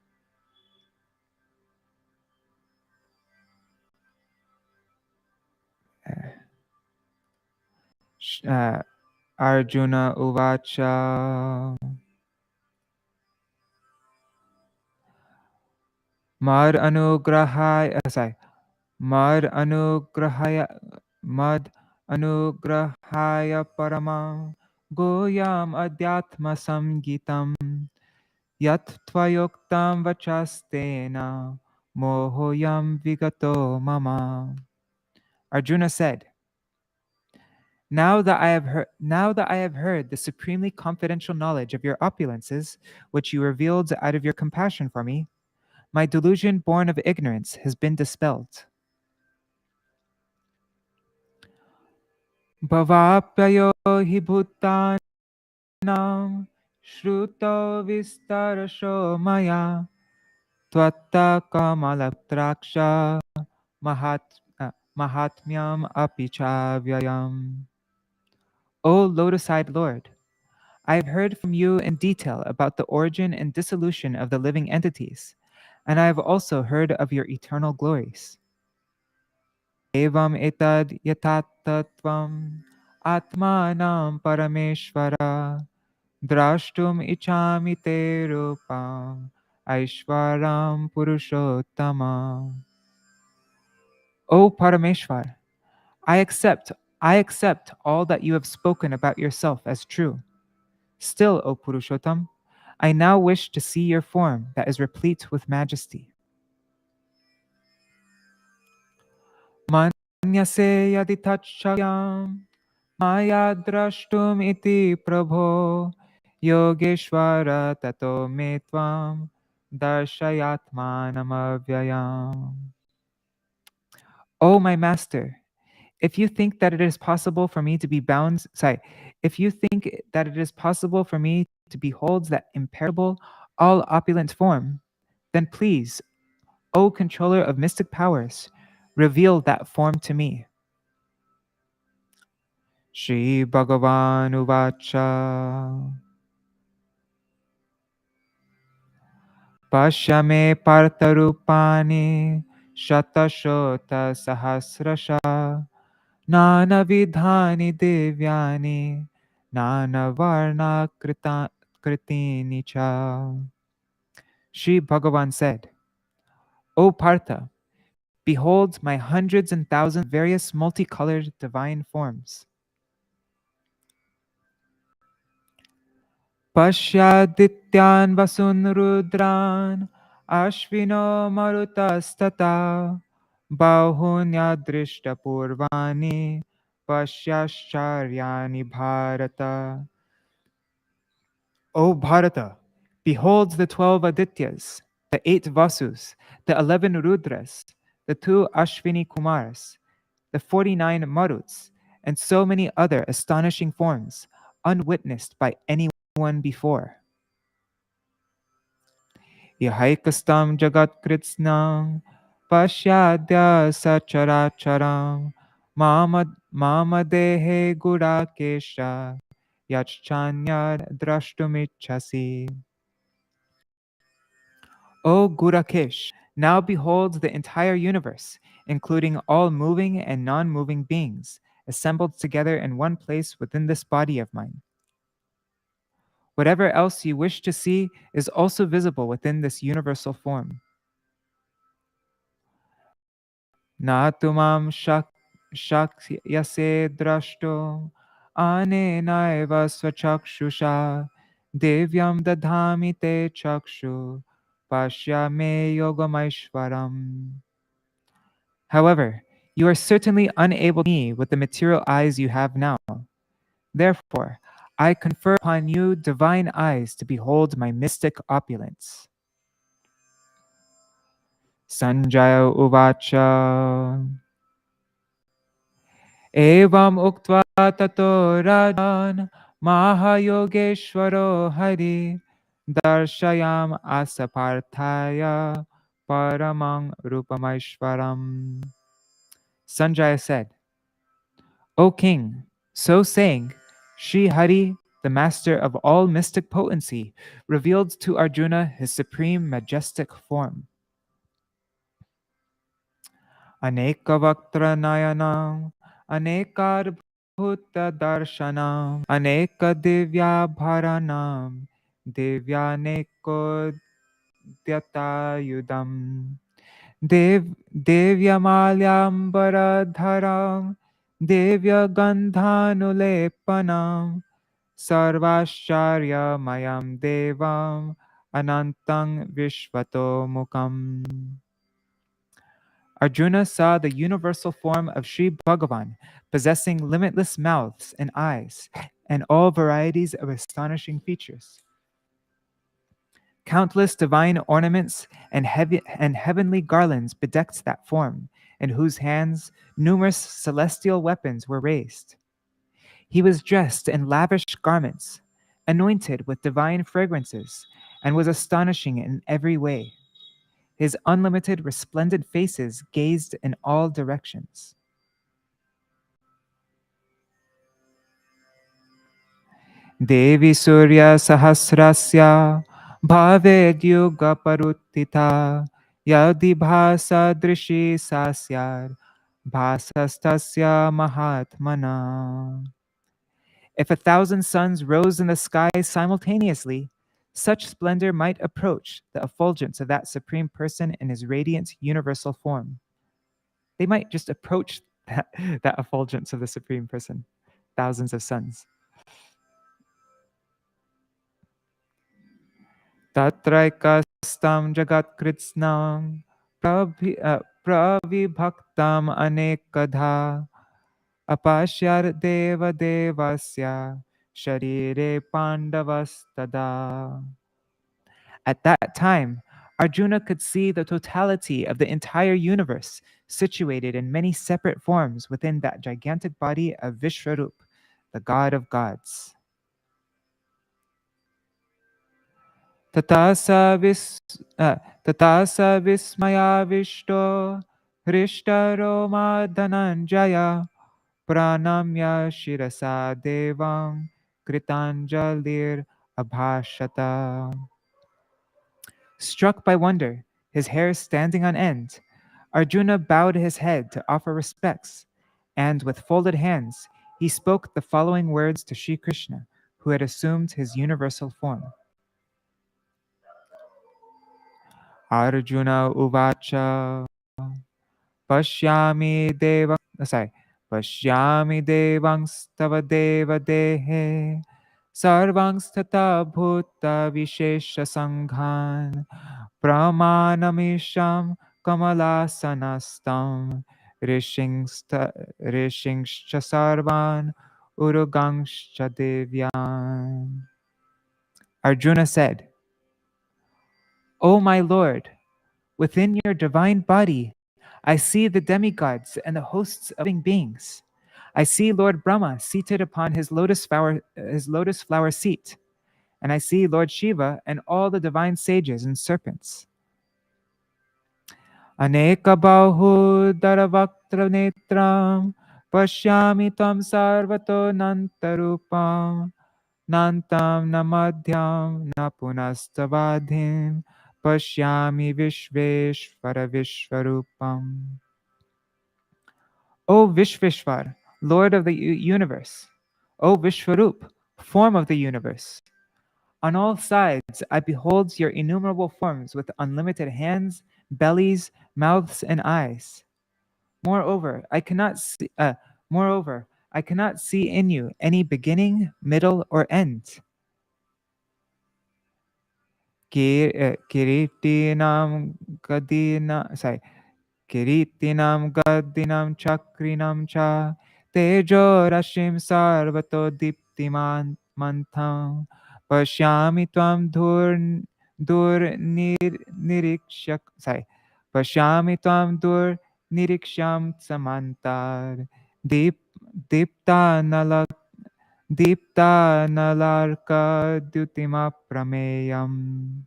Arjuna Uvacha. Mad Anugrahaya. Sorry. Mad Anugrahaya. Mad Anugrahaya Paramam. Goyam Adhyatma Samgitam. Yat Tvayoktam Vachastena. Mohoyam Vigato Mama. Arjuna said, now that I have heard the supremely confidential knowledge of your opulences, which you revealed out of your compassion for me, my delusion born of ignorance has been dispelled. Bhavapyayo hi bhutanam shruto vistarasho maya tvatta kamalatraksha mahatmyam apichavyayam. O lotus-eyed Lord, I have heard from you in detail about the origin and dissolution of the living entities, and I have also heard of your eternal glories. Evam etad yatattvam atmanam parameshvara drashtum ichami te rupam aishvaram purushottama. O Parameshvar, I accept all that you have spoken about yourself as true. Still, O Purushottam, I now wish to see your form that is replete with majesty. Manyase yaditachayam maya drashtum iti prabho yogeshvara tato me tvam darshayatmanam avyayam. O my master, if you think that it is possible for me to be bound, if you think that it is possible for me to behold that imperishable, all opulent form, then please, O controller of mystic powers, reveal that form to me. Shri Bhagavan Uvacha. Pashyame partarupani shatashota sahasrasha nana vidhani devyani nana varna kritini cha. Shri Bhagavan said, O Partha, behold my hundreds and thousands of various multicolored divine forms. Pashyadityan vasun rudran ashvino marutastata bahunya drishta purvani pasyascharya bharata. O Bharata, behold the 12 Adityas, the 8 Vasus, the 11 Rudras, the 2 Ashvini Kumars, the 49 Maruts, and so many other astonishing forms, unwitnessed by anyone before. Yahaikastam jagatkritsnam pasyadya sacharacharam mamadehe gudakesha yachchanyad drashtumichasi. O Gurakesh, now behold the entire universe, including all moving and non-moving beings, assembled together in one place within this body of mine. Whatever else you wish to see is also visible within this universal form. Na tumam shakyase drashto anenaiva svachakshusha devyam dadhami te chakshu pashyame yogamaishvaram. However, You are certainly unable to see me with the material eyes you have now. Therefore, I confer upon you divine eyes to behold my mystic opulence. Sanjaya Uvacha. Evam uktva tato rajan Mahayogeshwaro Hari Darshayam asaparthaya paramang rupamaishwaram. Sanjaya said, O king, so saying, Sri Hari, the master of all mystic potency, revealed to Arjuna his supreme majestic form. Anekavaktra nayanam, anekadbhuta darshanam, aneka divya bharanam, divyaneko yudam. Devyamalyambaradharam, Devya Gandhanulepanam, Sarvashcharya Mayam Devam, Anantang Vishvato Mukam. Arjuna saw the universal form of Sri Bhagavan, possessing limitless mouths and eyes, and all varieties of astonishing features. Countless divine ornaments and heavenly garlands bedecked that form, in whose hands numerous celestial weapons were raised. He was dressed in lavish garments, anointed with divine fragrances, and was astonishing in every way. His unlimited resplendent faces gazed in all directions. Devi Surya Sahasrasya Bhaved Yuga Paruttita Yadi Bhasa Drishi Sasyar Bhasastasya Mahatmana. If 1,000 suns rose in the sky simultaneously, such splendor might approach the effulgence of that Supreme Person in his radiant universal form. They might just approach that effulgence of the Supreme Person, thousands of suns. Tatraikastam jagatkritsnam pravibhaktam anekadha apashyar deva devasya sharire pandavastada. At that time, Arjuna could see the totality of the entire universe situated in many separate forms within that gigantic body of Vishwarup, the god of gods. Tatasa vismaya vishto hrishtaro dhananjaya pranamya shirasa devam kritanjalir abhashata. Struck by wonder, his hair standing on end, Arjuna bowed his head to offer respects, and with folded hands, he spoke the following words to Sri Krishna, who had assumed his universal form. Arjuna uvacha pashyami deva pashyami devangstava deva dehe sarvangstata bhuta vishesha sanghan pramanamisham kamalasanastam rishingshcha sarvan urugangscha devyan. Arjuna said, O my Lord, within your divine body, I see the demigods and the hosts of living beings. I see Lord Brahma seated upon his lotus flower seat, and I see Lord Shiva and all the divine sages and serpents. Aneka bahu daravaktra netram pashyami tam sarvato nantarupam nantam namadhyam napunastavadhim pashyami vishveshvara vishvarupam. O Vishveshvar, Lord of the universe, O Vishvarup, form of the universe, on all sides I behold your innumerable forms with unlimited hands, bellies, mouths, and eyes. Moreover, I cannot see in you any beginning, middle, or end. Kiritinam Kiritinam Gadinam Chakrinam Cha Tejo Rashim Sarvato Diptiman Mantam Pashyami Tvam Nirikshak Sai Pashyami Tvam Niriksham Samantar Dip Dipta Nalak Dipta Nalarka Dutima Prameyam.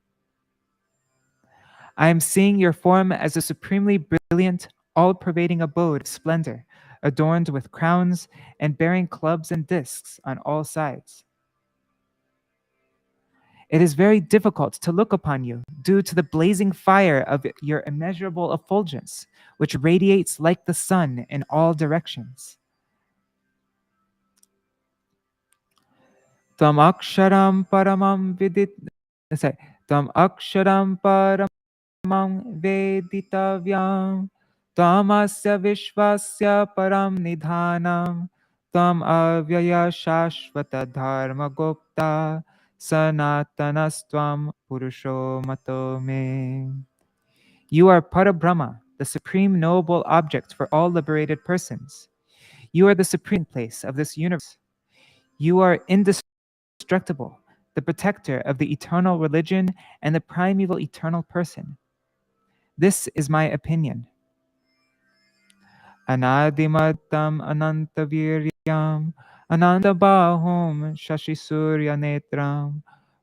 I am seeing your form as a supremely brilliant, all-pervading abode of splendor, adorned with crowns and bearing clubs and discs on all sides. It is very difficult to look upon you due to the blazing fire of your immeasurable effulgence, which radiates like the sun in all directions. Tvam aksharam paramam vidit. Tvam aksharam paramam veditavyam. Tamasya vishvasya param nidhanam. Tam avyaya shashvata dharma gupta. Sanatanastvam purusho mato me. You are Parabrahma, the supreme knowable object for all liberated persons. You are the supreme place of this universe. You are indestructible, the protector of the eternal religion and the primeval eternal person. This is my opinion. Anadimattam anantaviryam anantabahum shashisurya netram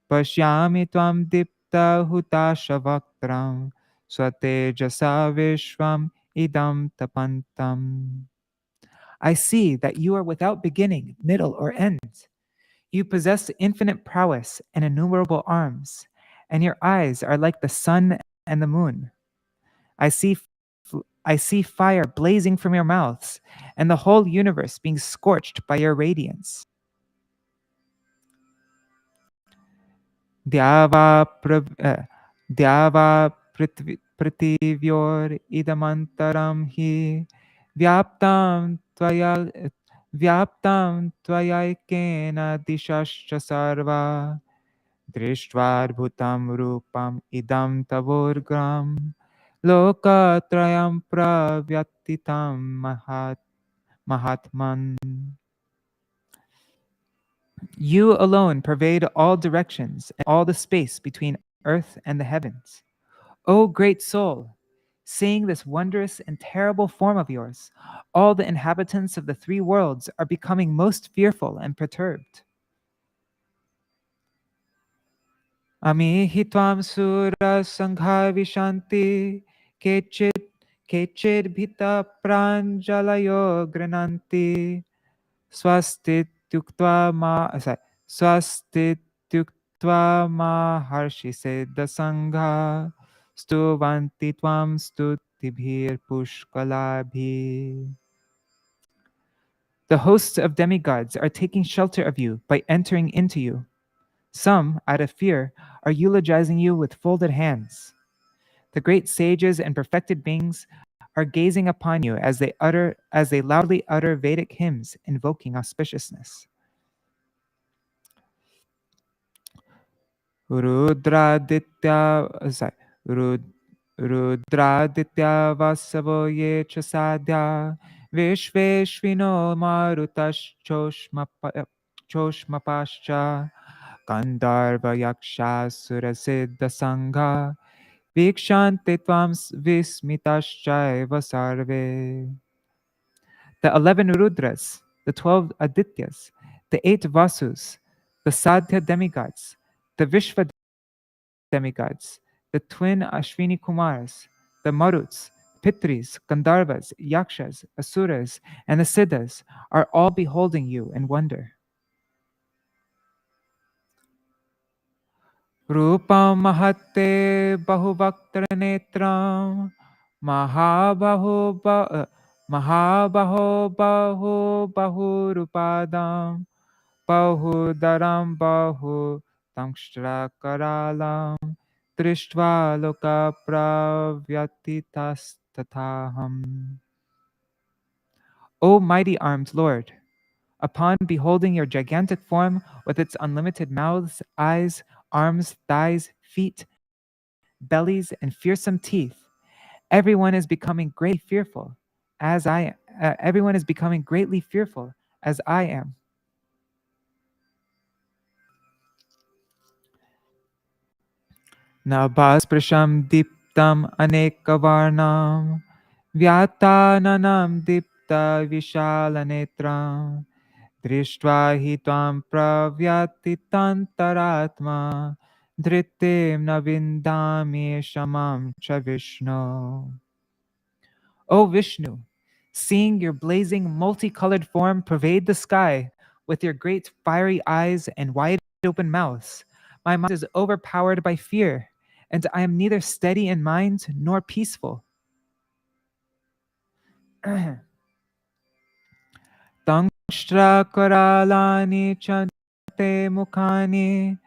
pashyami tvam dipta hutashavakram swatejasa vishvam idam tapantam. I see that you are without beginning, middle, or end. You possess infinite prowess and innumerable arms, and your eyes are like the sun and the moon. I see fire blazing from your mouths, and the whole universe being scorched by your radiance. Dyava prativyor idamantaram hi vyaptam tvayaikena dishascha sarva drishtvarbhutam rupam idam tavorgram lokatrayam pravyatitam mahatman. You alone pervade all directions and all the space between earth and the heavens. O great soul, seeing this wondrous and terrible form of yours, all the inhabitants of the three worlds are becoming most fearful and perturbed. Amihi tvam sura sangha vishanti kechid bhita pranjalayo grananti swastityuktva maharshi siddha sangha stuvanti tvam stutibhir pushkalabhi. The hosts of demigods are taking shelter of you by entering into you. Some, out of fear, are eulogizing you with folded hands. The great sages and perfected beings are gazing upon you as they loudly utter Vedic hymns invoking auspiciousness. Rudraditya vasavo ye chasadya vishveshvino marutas choshmapascha Gandharva yaksha surasiddha sangha vikshante tvam vismitaschaiva sarve. The 11 Rudras, the 12 Adityas, the 8 Vasus, the Sadhya demigods, the Vishva demigods, the twin Ashwini Kumars, the Maruts, Pitris, Gandharvas, Yakshas, Asuras, and the Siddhas are all beholding you in wonder. Rupam mahate bahuvaktra netram mahabaho bahurupadam bahudaram bahu tamshra karalam drishtva loka pravyatitas tathaham. O mighty armed Lord, upon beholding your gigantic form with its unlimited mouths, eyes, arms, thighs, feet, bellies, and fearsome teeth, Everyone is becoming greatly fearful, as I. Everyone is becoming greatly fearful, as I am. Nabhasprasham diptam anekavarnam vyatananam dipta vishalanetram drishtva hi tvam pravyatitantaratma dhritim navindami shamam cha Vishnu. O Vishnu, seeing your blazing multicolored form pervade the sky with your great fiery eyes and wide open mouths, my mind is overpowered by fear, and I am neither steady in mind nor peaceful. Tangshtra karalani chante mukhani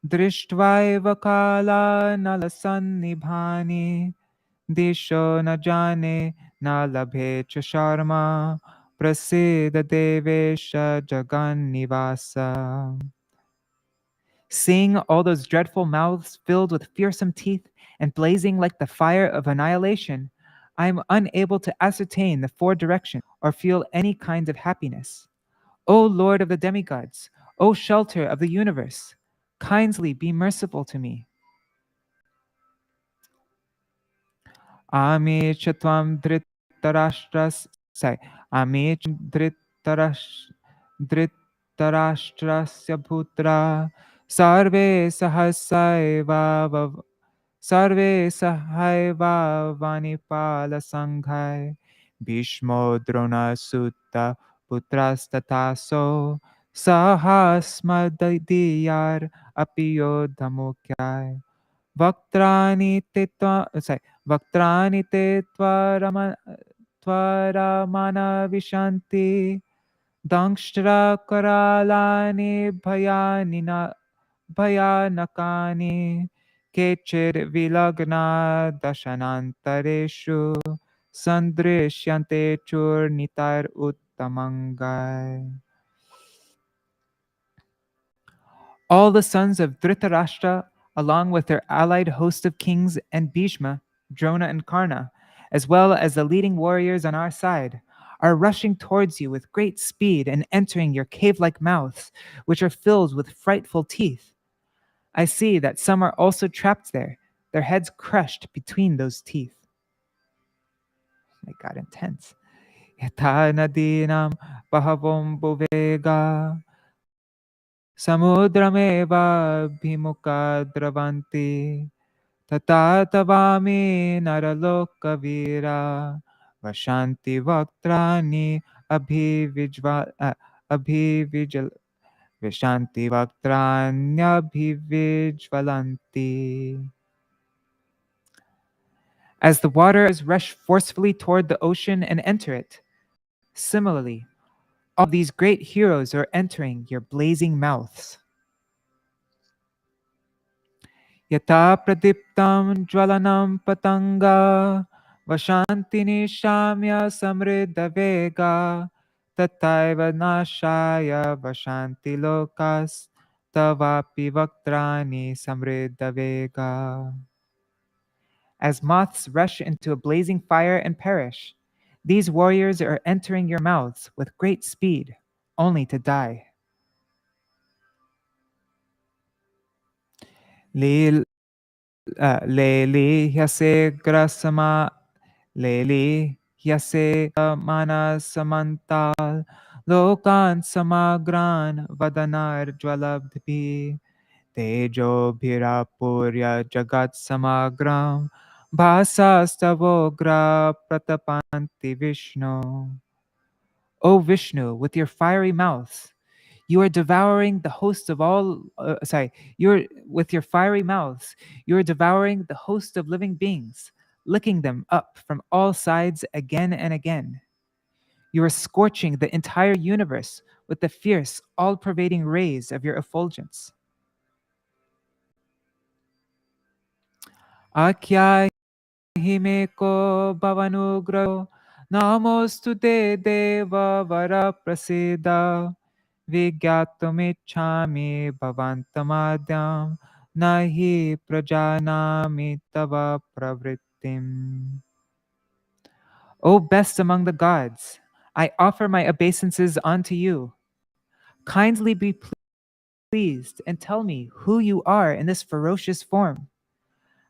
drishtva kala nalasannibhani disho na jane na labhe cha sharma prasiddha devesha jagan nivasa. Seeing all those dreadful mouths filled with fearsome teeth and blazing like the fire of annihilation, I am unable to ascertain the four directions or feel any kind of happiness. O Lord of the demigods, O shelter of the universe, kindly be merciful to me. Ame chatvam dhritarashtras say Ame dhritarashtrasya putra sarve sahasaiva sarve sahaiva vanipala sanghai Bhishmo drona sutta putrastataso sahasmadiyar apiyo dhamukyai Vaktrani te Vaktrani te tvaramana vishanti Dangshtra karalani bhayanakani Kechir vilagna dashanantareshu Sandrishyante churnitar uttamangai. All the sons of Dhritarashtra, along with their allied host of kings and Bhishma, Drona, and Karna, as well as the leading warriors on our side, are rushing towards you with great speed and entering your cave like mouths, which are filled with frightful teeth. I see that some are also trapped there, their heads crushed between those teeth. My God, intense. Yatha nadinam bahavom buvega samudrameva bhimuka dravanti tata tavami naralokavira vashanti vaktrani abhivijal vishanti vaktranyabhivijvalanti. As the waters rush forcefully toward the ocean and enter it, similarly, all these great heroes are entering your blazing mouths. Yata pradiptam jvalanam patanga vashanti nishamya samriddha vega tataiva nashaya vashanti lokas tavapi vaktrani samriddha vega. As moths rush into a blazing fire and perish, these warriors are entering your mouths with great speed, only to die. Leli hyase grasama Leli hyase mana samantal lokan samagran vadanar jwalabdhi tejo bhirapurya jagat samagram bhasa stavogra pratapanti Vishnu. O Vishnu, with your fiery mouths, you are devouring the host of all, you're with your fiery mouths, you are devouring the host of living beings, licking them up from all sides again and again. You are scorching the entire universe with the fierce, all pervading rays of your effulgence. Akya himeko bhavanugrao namostu te deva vara prasida Vigyatamichami bhavantamadhyam nahi prajanami tava pravrittim. O best among the gods, I offer my obeisances unto you. Kindly be pleased and tell me who you are in this ferocious form.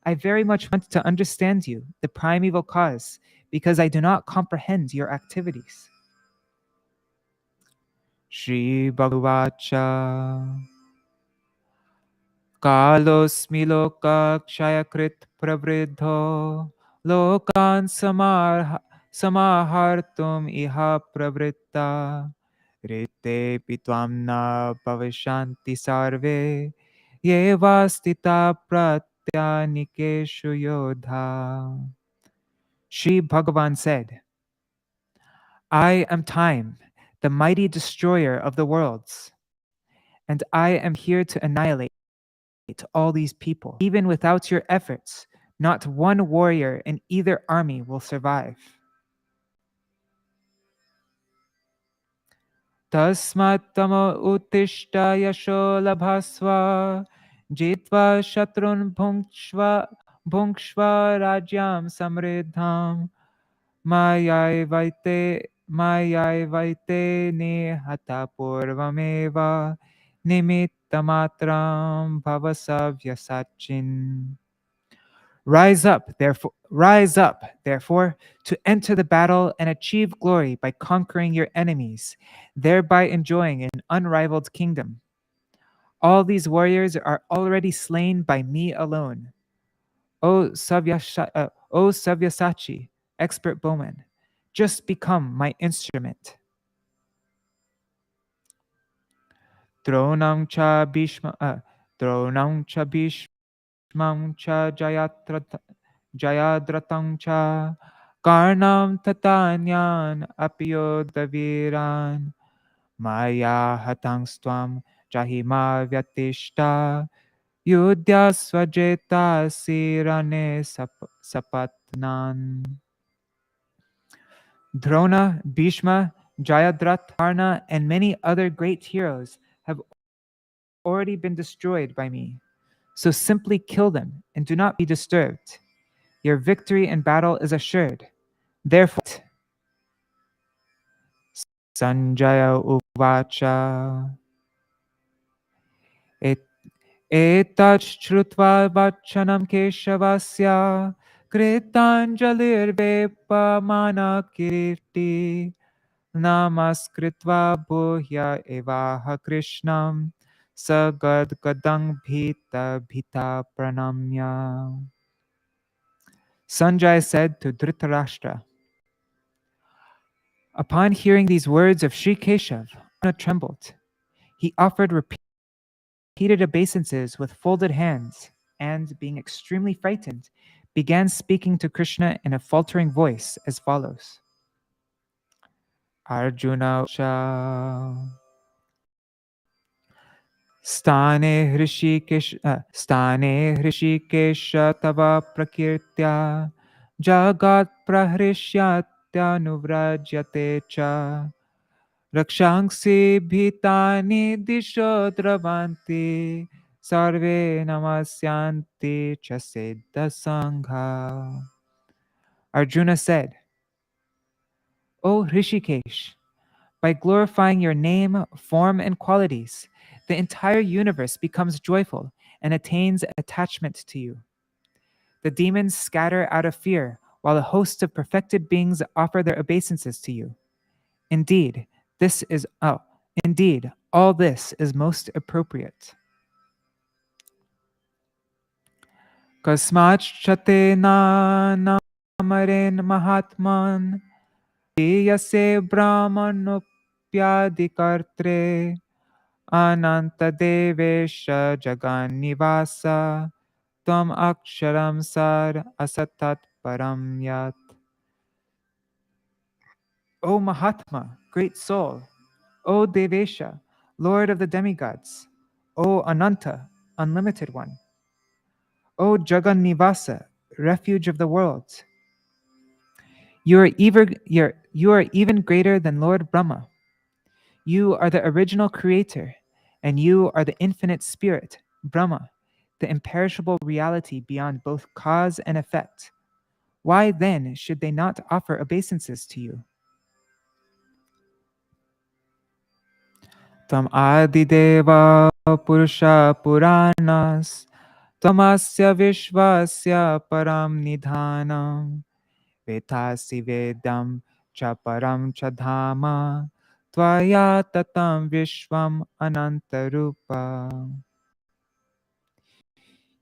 I very much want to understand you, the primeval cause, because I do not comprehend your activities. Shri Bhagavacha Kalosmi loka kshayakrit pravriddho lokan samahartum iha pravritta rite pitvam na pavishanti sarve yeva stita pratyanikeshu yodha. Shri Bhagavan said, I am time, the mighty destroyer of the worlds, and I am here to annihilate all these people. Even without your efforts, not one warrior in either army will survive. Tasmat tamo uttishta yasho labhasva jitva shatrun bhunkshva rajyam samriddham mayai vaite nihata purvameva nimittamatram bhavasavyasachin. Rise up, therefore, to enter the battle and achieve glory by conquering your enemies, thereby enjoying an unrivaled kingdom. All these warriors are already slain by me alone. O Savyasachi, expert bowman, just become my instrument. Dronam cha Bhishmam cha Jayadratam cha Karnam tatanyan apiyodaviran Maya hatangstvam jahima vyatishta Yudhya svajeta sirane sapatnan. Drona, Bhishma, Jayadratha, Karna, and many other great heroes have already been destroyed by me. So simply kill them and do not be disturbed. Your victory in battle is assured. Therefore, Sanjaya Uvacha Etat Shrutva Vachanam Keshavasya Kritanjalirvepa Mana Kirti Namaskritva Bhuya Evaha Krishnam Sagad Gadang Bhita Bhita Pranamya. Sanjaya said to Dhritarashtra, upon hearing these words of Sri Keshav, Arjuna trembled. He offered repeated obeisances with folded hands and, being extremely frightened, began speaking to Krishna in a faltering voice as follows. Arjuna Stane Hrishikesha tava prakirtya jagat prahrishyatyanu cha rakshangsi bhitani disho dravanti sarve namasyanti cha siddha sangha. Arjuna said, O Hrishikesh, by glorifying your name, form, and qualities, the entire universe becomes joyful and attains attachment to you. The demons scatter out of fear, while a host of perfected beings offer their obeisances to you. Indeed, all this is most appropriate. Kasmach chatena namaren mahatman yase brahmanopyadikartre Ananta Devesha Jagannivasa Tam Aksharam Sar Asatat Param Yat. O Mahatma, great soul, O Devesha, Lord of the demigods, O Ananta, unlimited one, O Jagannivasa, refuge of the world. You are even greater than Lord Brahma. You are the original creator, and you are the infinite spirit, Brahma, the imperishable reality beyond both cause and effect. Why then should they not offer obeisances to you? Tam adideva purusha puranas tamasya vishvasya param nidhanam vetasi vedam cha param cha dhama tvaya tatam vishvam anantarupa.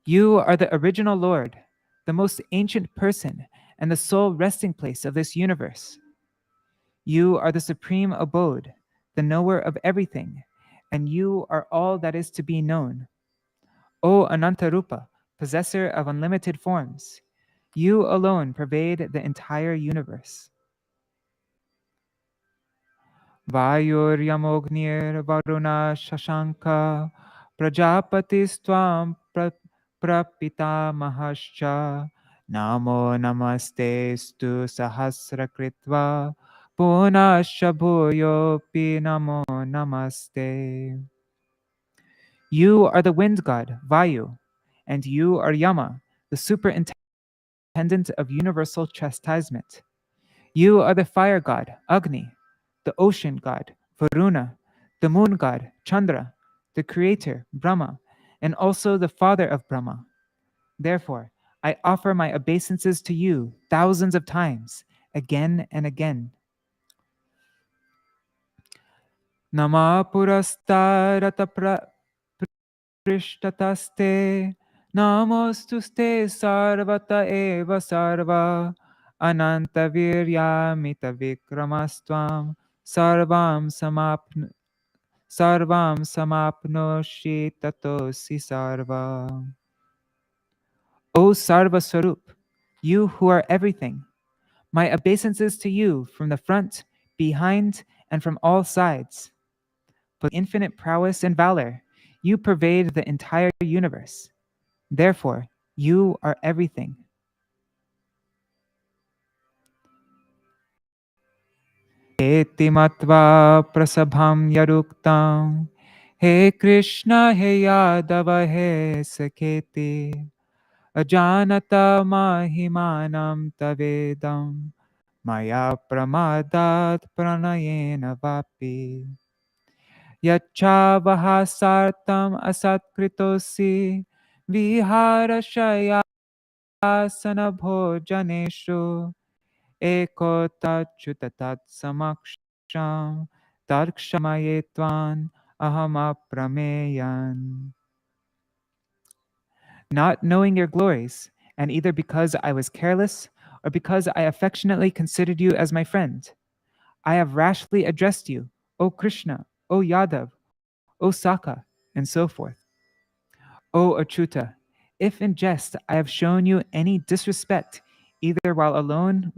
You are the original Lord, the most ancient person, and the sole resting place of this universe. You are the supreme abode, the knower of everything, and you are all that is to be known. O Anantarupa, possessor of unlimited forms, you alone pervade the entire universe. Vayuryamognir varuna shashanka prajapatistvam prapita mahascha namo namaste stu sahasrakritva punascha bhuyopi namo namaste. You are the wind god, Vayu, and you are Yama, the superintendent of universal chastisement. You are the fire god, Agni, the ocean god, Varuna, the moon god, Chandra, the creator, Brahma, and also the father of Brahma. Therefore, I offer my obeisances to you thousands of times, again and again. Nama purastarata prishtataste namostuste sarvata eva sarva ananta viryamita vikramastam sarvam samapnoshi tatosi sarva. O Sarva Swarup, you who are everything, my obeisances to you from the front, behind, and from all sides. With infinite prowess and valor, you pervade the entire universe. Therefore, you are everything. Eti matva prasabham yaruktam He Krishna he Yadava he Saketi Ajanata mahimanam tavedam Maya pramadat pranayena vapi Yachavahasartam asatkritosi Viharashaya asana bhojaneshu Eko tachutat samaksham tarkshamayetvan aham aprameyan. Not knowing your glories, and either because I was careless or because I affectionately considered you as my friend, I have rashly addressed you, O Krishna, O Yadav, O Saka, and so forth. O Achyuta, if in jest I have shown you any disrespect, either while alone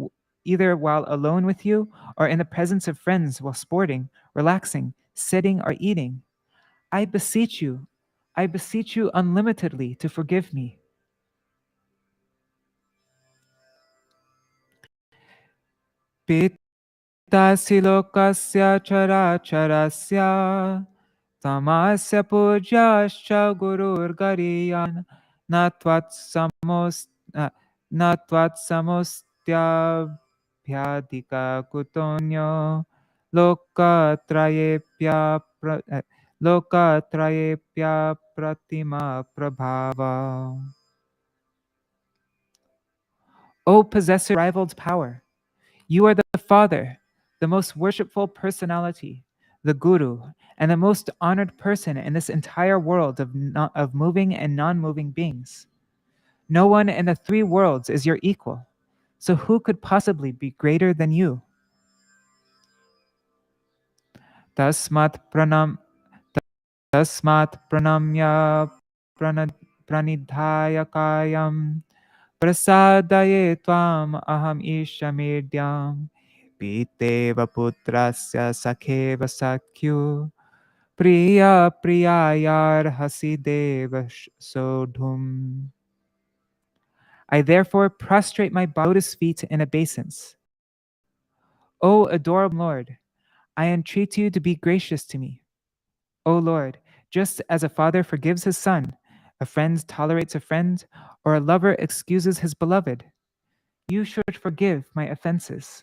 with you or in the presence of friends while sporting, relaxing, sitting, or eating, I beseech you unlimitedly to forgive me. Pitasi lokasya characharasya tamasya pujaścha gurur gariyan natvat samos natvat samostya kutonyo lokatrayepya lokatrayepya pratima prabhava. O possessor of unrivaled power, you are the Father, the most worshipful personality, the Guru, and the most honored person in this entire world of moving and non-moving beings. No one in the three worlds is your equal, so who could possibly be greater than you? Tasmat pranamya pranidhaya kayam prasadaye tvam aham ishamedyam piteva putrasya sakheva sakyu priya priyayar hasideva sodhum. I therefore prostrate my lotus feet in obeisance. O adorable Lord, I entreat you to be gracious to me. O Lord, just as a father forgives his son, a friend tolerates a friend, or a lover excuses his beloved, you should forgive my offenses.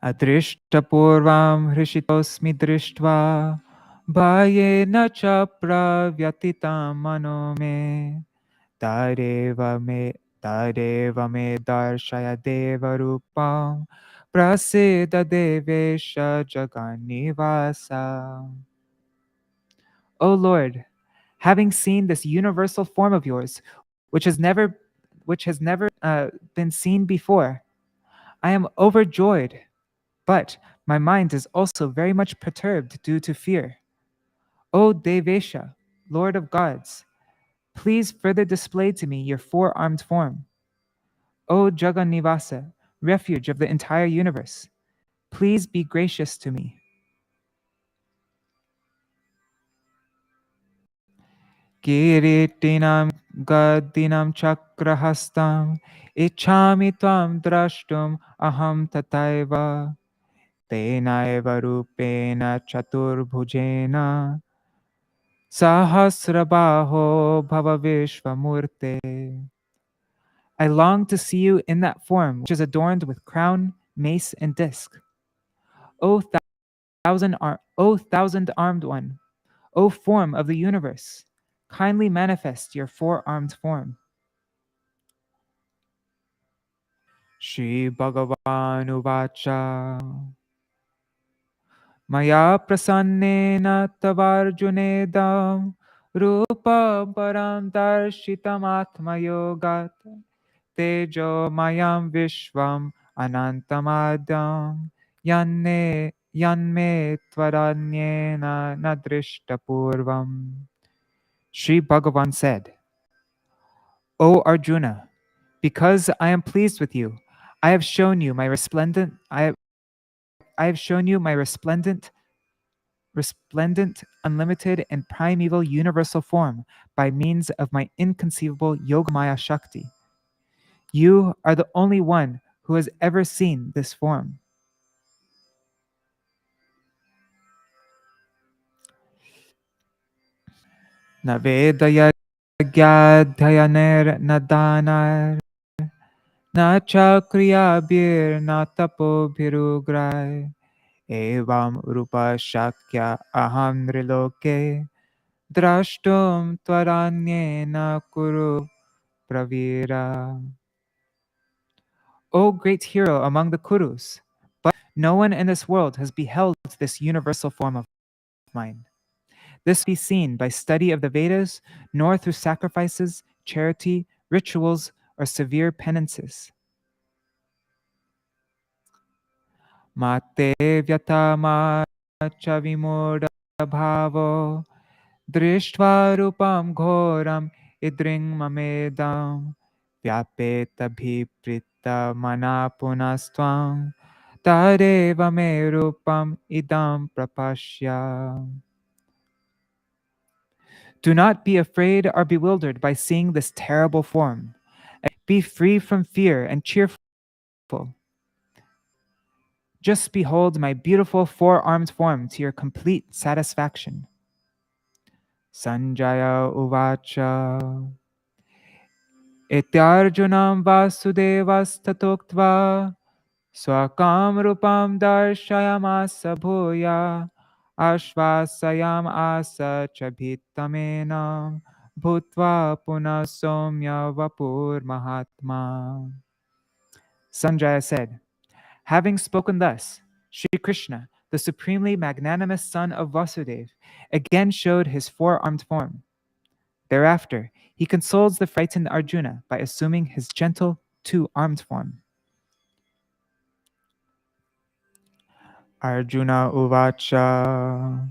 Adrishtapurvam hrishitosmi drishtva bhayena cha pravyatitam mano me Tareva me darshaya deva rupam prasiddha devesha jaganivasa. O Lord, having seen this universal form of yours, which has never been seen before, I am overjoyed, but my mind is also very much perturbed due to fear. O Devesha, Lord of gods, please further display to me your four-armed form. O Jagannivasa, refuge of the entire universe, please be gracious to me. Kiritinam Gadinam Chakrahastam Ichami Tvam Drashtum Aham Tataiva Tenaiva Rupena Chaturbhujena Sahasrabaho Bhava Vishvamurte. I long to see you in that form which is adorned with crown, mace, and disc. O thousand armed one, O form of the universe, kindly manifest your four-armed form. Shri Bhagavan Uvacha Maya prasannena tavarjunedam Rupa param darshitam atma yogat Tejo mayam vishvam anantamadam Yanme tvaranyena nadrishta purvam. Sri Bhagavan said, O Arjuna, because I am pleased with you, I have shown you my resplendent unlimited and primeval universal form by means of my inconceivable Yogamaya Shakti. You are the only one who has ever seen this form. Na vedaya gyadhayaner na danar na chakriyabhir na tapobhirugrai evam rupa shakya aham nriloke drashtum tvaranyena kuru pravira. O great hero among the Kurus, but no one in this world has beheld this universal form of mine. This be seen by study of the Vedas, nor through sacrifices, charity, rituals, or severe penances. Mate vyatama chavimurda bhavo drishtva rupam ghoram idring mamedam vyapeta bhiprita mana punastvam tadeva me rupam idam prapashya. Do not be afraid or bewildered by seeing this terrible form. Be free from fear and cheerful. Just behold my beautiful four-armed form to your complete satisfaction. Sanjaya Uvacha Ityarjunam Vasudevastatoktva Swakam Rupam Darshayamasa Bhuya Ashvasayam Asa Chabhitamenam Bhutva Puna Somya Vapur Mahatma. Sanjaya said, having spoken thus, Sri Krishna, the supremely magnanimous son of Vasudeva, again showed his four-armed form. Thereafter, he consoles the frightened Arjuna by assuming his gentle two-armed form. Arjuna Uvacha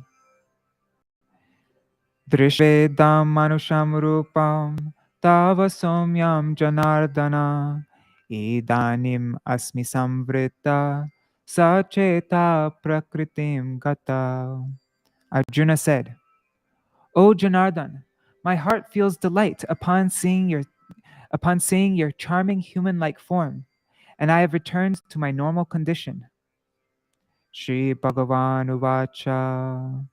Drishvedam Manusham Rupam Tava Somyam Janardana Idanim Asmi Samvrita Sacheta Prakritim Gata. Arjuna said, O Janardana, my heart feels delight upon seeing your charming human-like form, and I have returned to my normal condition. Shri Bhagavan Uvacha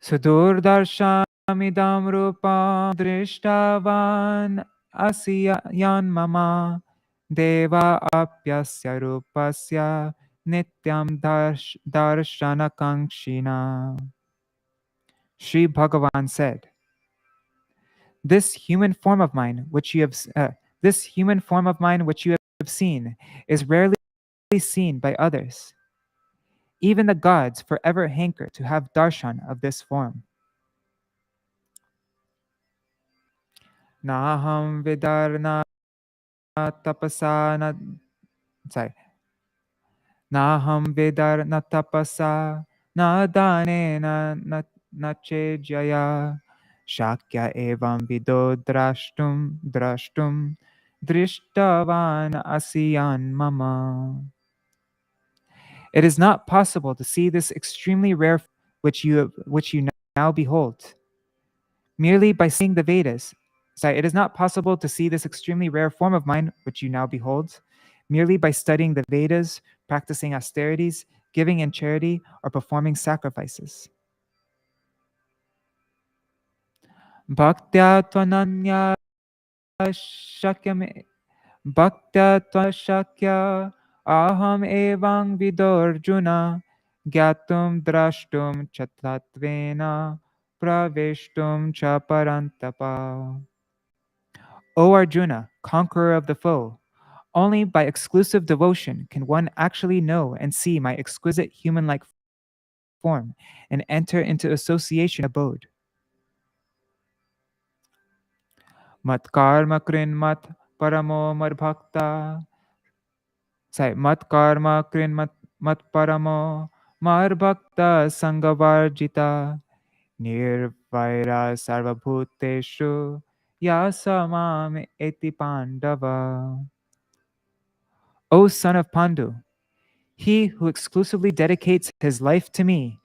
Sudurdarsham Idam rupam drishtavan asiyan mama deva apyasya rupasya nityam darshana kankshina. Sri Bhagavan said, This human form of mine, which you have seen, is rarely seen by others. Even the gods forever hanker to have darshan of this form. Naham vidarna tapasa na sorry. Naham vidarna tapasa na dane na chejaya shakya evam vido drashtum drishtavan asiyan mama. It is not possible to see this extremely rare which you now behold. Merely by seeing the Vedas, it is not possible to see this extremely rare form of mine which you now behold, merely by studying the Vedas, practicing austerities, giving in charity, or performing sacrifices. Bhaktya tvananya shakyam Bhaktya shakya aham evang vidorjuna gyatum drashtum chatatvena praveshtum cha parantapa. O Arjuna, conqueror of the foe, only by exclusive devotion can one actually know and see my exquisite human-like form and enter into association abode. Mat karma krin mat paramo marbhakta. Mat karma krin mat paramo marbhakta sangavarjita nirvaira sarvabhuteshu yasamam eti pandava. O son of Pandu, he who exclusively dedicates his life to me,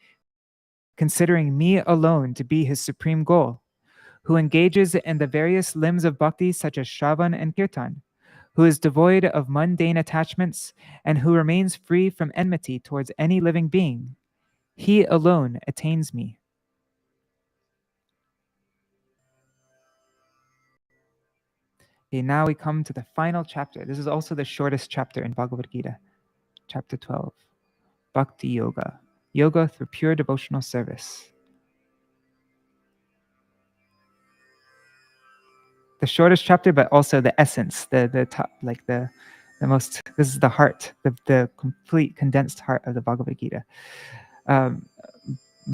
considering me alone to be his supreme goal, who engages in the various limbs of bhakti such as Shravan and Kirtan, who is devoid of mundane attachments, and who remains free from enmity towards any living being, he alone attains me. Okay, now we come to the final chapter. This is also the shortest chapter in Bhagavad-gītā, chapter 12, Bhakti-yoga, yoga through pure devotional service. The shortest chapter, but also the essence, the top, like the most. This is the heart, the complete condensed heart of the Bhagavad-gītā.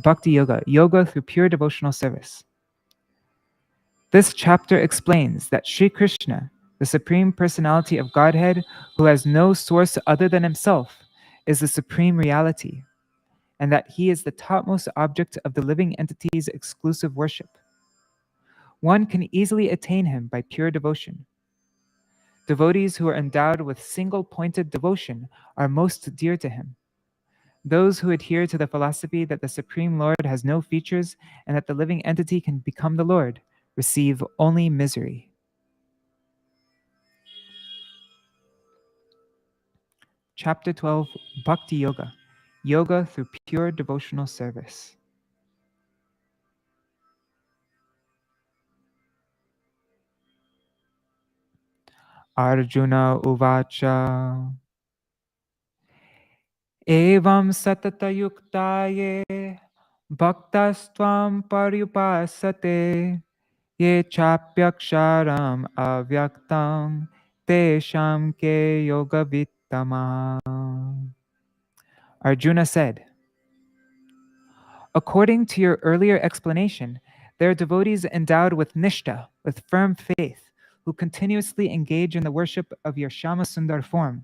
Bhakti yoga, yoga through pure devotional service. This chapter explains that Sri Krishna, the Supreme Personality of Godhead, who has no source other than himself, is the supreme reality, and that he is the topmost object of the living entity's exclusive worship. One can easily attain him by pure devotion. Devotees who are endowed with single-pointed devotion are most dear to him. Those who adhere to the philosophy that the Supreme Lord has no features and that the living entity can become the Lord receive only misery. Chapter 12, Bhakti Yoga, yoga through pure devotional service. Arjuna uvacha evam satata yuktaye bhaktastvam paryupasate ye chapyaksharam avyaktam tesham ke yoga vittama. Arjuna said, according to your earlier explanation, there are devotees endowed with nishta, with firm faith, who continuously engage in the worship of your Shama Sundar form.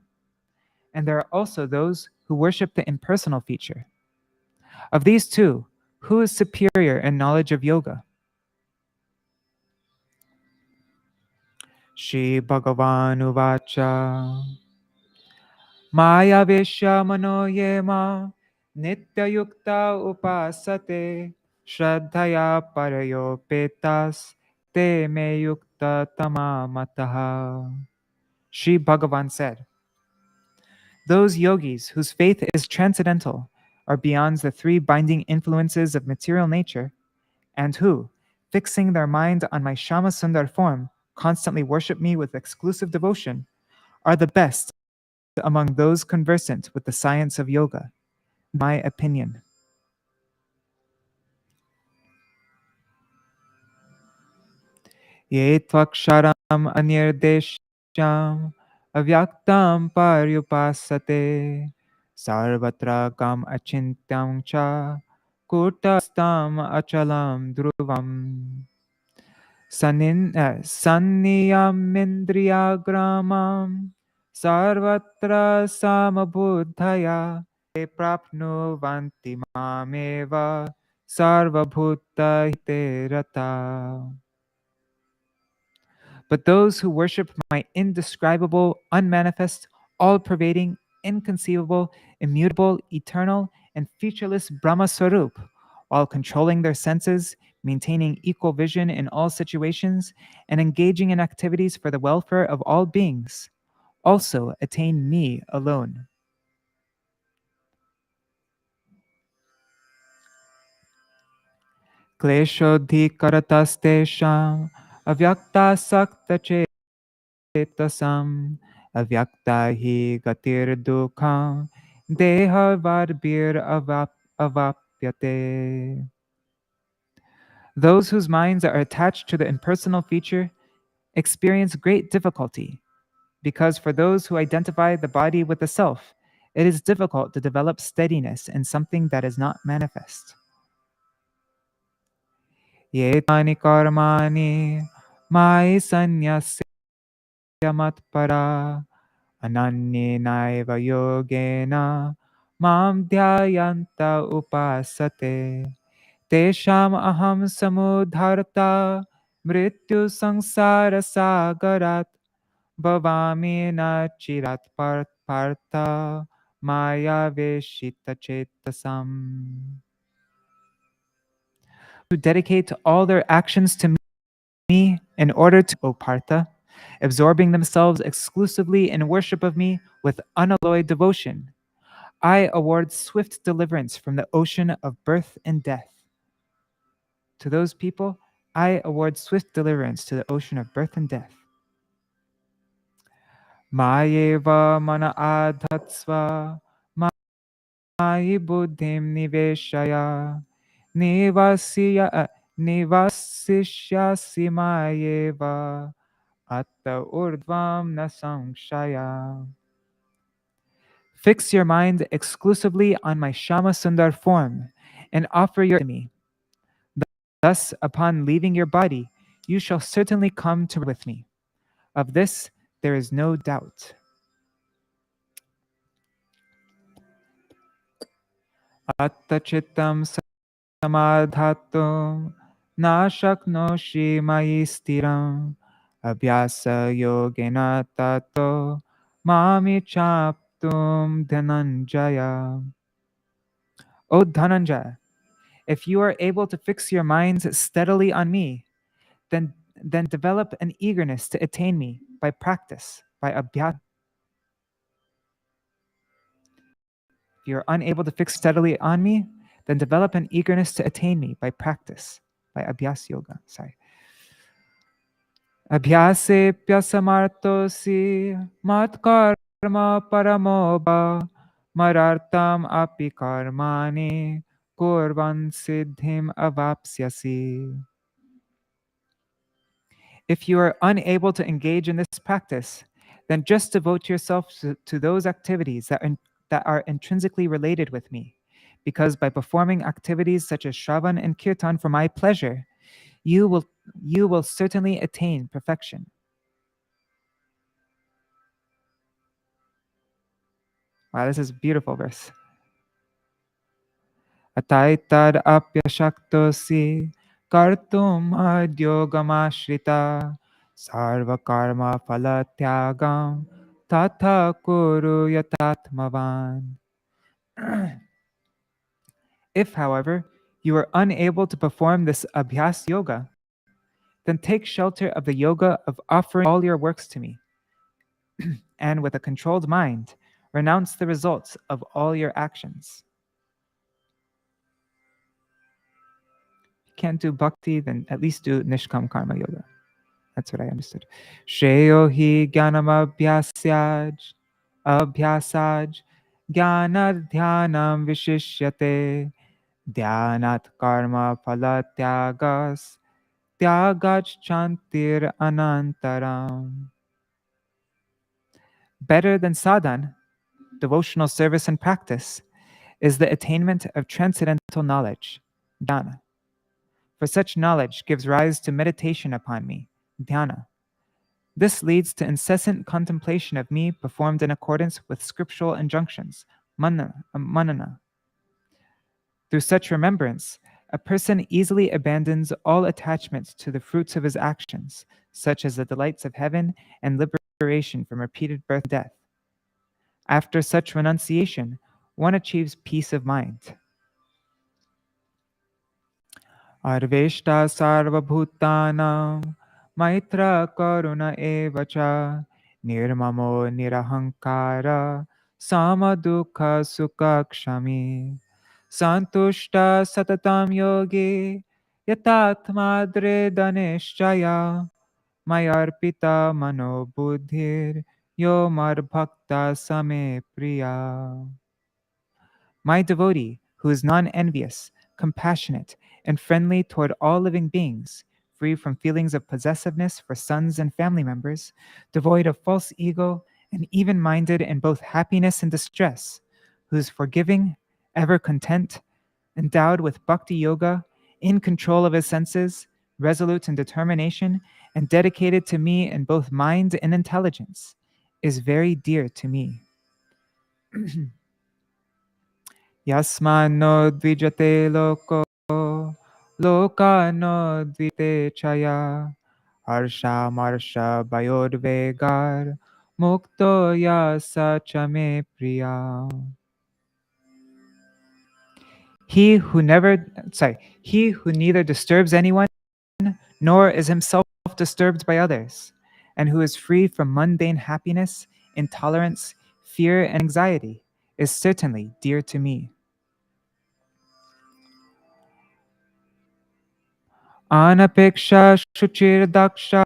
And there are also those who worship the impersonal feature. Of these two, who is superior in knowledge of yoga? Shri Bhagavan uvacha Maya Veshya Mano Yema Nitya Yukta Upasate Shraddhaya Parayo Petas Te Me Yukta Tamamataha. Shri Bhagavan said, those yogis whose faith is transcendental are beyond the three binding influences of material nature, and who, fixing their mind on my Shama Sundar form, constantly worship me with exclusive devotion, are the best among those conversant with the science of yoga. My opinion. Ye tvaksharam anirdesham avyaktam paryupasate sarvatra kam achintyam cha kutastam achalam dhruvam sanniyamindriyagramam sarvatra samabuddhaya te prapnuvanti mameva sarvabhuta hite rata. But those who worship my indescribable, unmanifest, all pervading, inconceivable, immutable, eternal, and featureless Brahma Swarup, while controlling their senses, maintaining equal vision in all situations, and engaging in activities for the welfare of all beings, also attain me alone. Kleshodhikarataste avyakta sakta tasam avyakta hi gatir dukham deha varbir avapyate. Those whose minds are attached to the impersonal feature experience great difficulty, because for those who identify the body with the self, it is difficult to develop steadiness in something that is not manifest. Yetani karmani mai sanyasya matpara ananyenaiva yogena mam dhyayanta upasate tesham aham samudharta mrityu sangsara sagarat bhavami na chirat partha maya veshita chetasam. Who dedicate all their actions to me in order to, O Partha, absorbing themselves exclusively in worship of me with unalloyed devotion, I award swift deliverance from the ocean of birth and death. To those people, I award swift deliverance to the ocean of birth and death. Mayeva mana adhatsva mayi buddhim niveshaya nivasishyasi mayeva atta urdvam na samshaya. Fix your mind exclusively on my Shama Sundar form and offer your to me. Thus, upon leaving your body, you shall certainly come to with me. Of this, there is no doubt. Attachittam samadhatum na shaknoshi mayi stiram abhyasa yogena tato mami chaptum dhananjaya. O Dhananjaya, if you are able to fix your minds steadily on me, then develop an eagerness to attain me by practice, by abhyasa. If you're unable to fix steadily on me, then develop an eagerness to attain me by practice, by abhyas yoga. Sorry. Abhyase pyasamartosi mat karma paramoba marartam api karmani kurvan siddhim avapsyasi. If you are unable to engage in this practice, then just devote yourself to those activities that are intrinsically related with me. Because by performing activities such as Shravan and Kirtan for my pleasure, you will certainly attain perfection. Wow, this is a beautiful verse. Ataitad apyashaktosi kartum adyogamashrita sarva karma phalatyagam tatha kuru yatatmavan. If, however, you are unable to perform this abhyas yoga, then take shelter of the yoga of offering all your works to me, and with a controlled mind, renounce the results of all your actions. can't do bhakti, then at least do nishkam karma yoga. That's what I understood. Shreyo hi jnanam abhyasaj jnana dhyanam vishishyate dhyanat karma phala tyagach chantir anantaram. Better than sadhan, devotional service and practice, is the attainment of transcendental knowledge, dhyana. For such knowledge gives rise to meditation upon me, dhyana. This leads to incessant contemplation of me performed in accordance with scriptural injunctions, manana. Through such remembrance, a person easily abandons all attachments to the fruits of his actions, such as the delights of heaven and liberation from repeated birth and death. After such renunciation, one achieves peace of mind. Arveshta sarvabhutanam maitra karuna evacha nirmamo nirahankara samadukha sukakshami santushta satatam yogi yatatmadre daneshchaya mayarpita mano buddhir yomar bhakta same priya. My devotee, who is non-envious, compassionate, and friendly toward all living beings, free from feelings of possessiveness for sons and family members, devoid of false ego, and even-minded in both happiness and distress, who is forgiving, ever content, endowed with bhakti-yoga, in control of his senses, resolute in determination, and dedicated to me in both mind and intelligence, is very dear to me. Yasmano dvijate loko, loka no dvite chaya, harsha marsha bayodvegar, mukto yasa chame priya. He who neither disturbs anyone, nor is himself disturbed by others, and who is free from mundane happiness, intolerance, fear, and anxiety, is certainly dear to me. Anapeksha shuchir daksha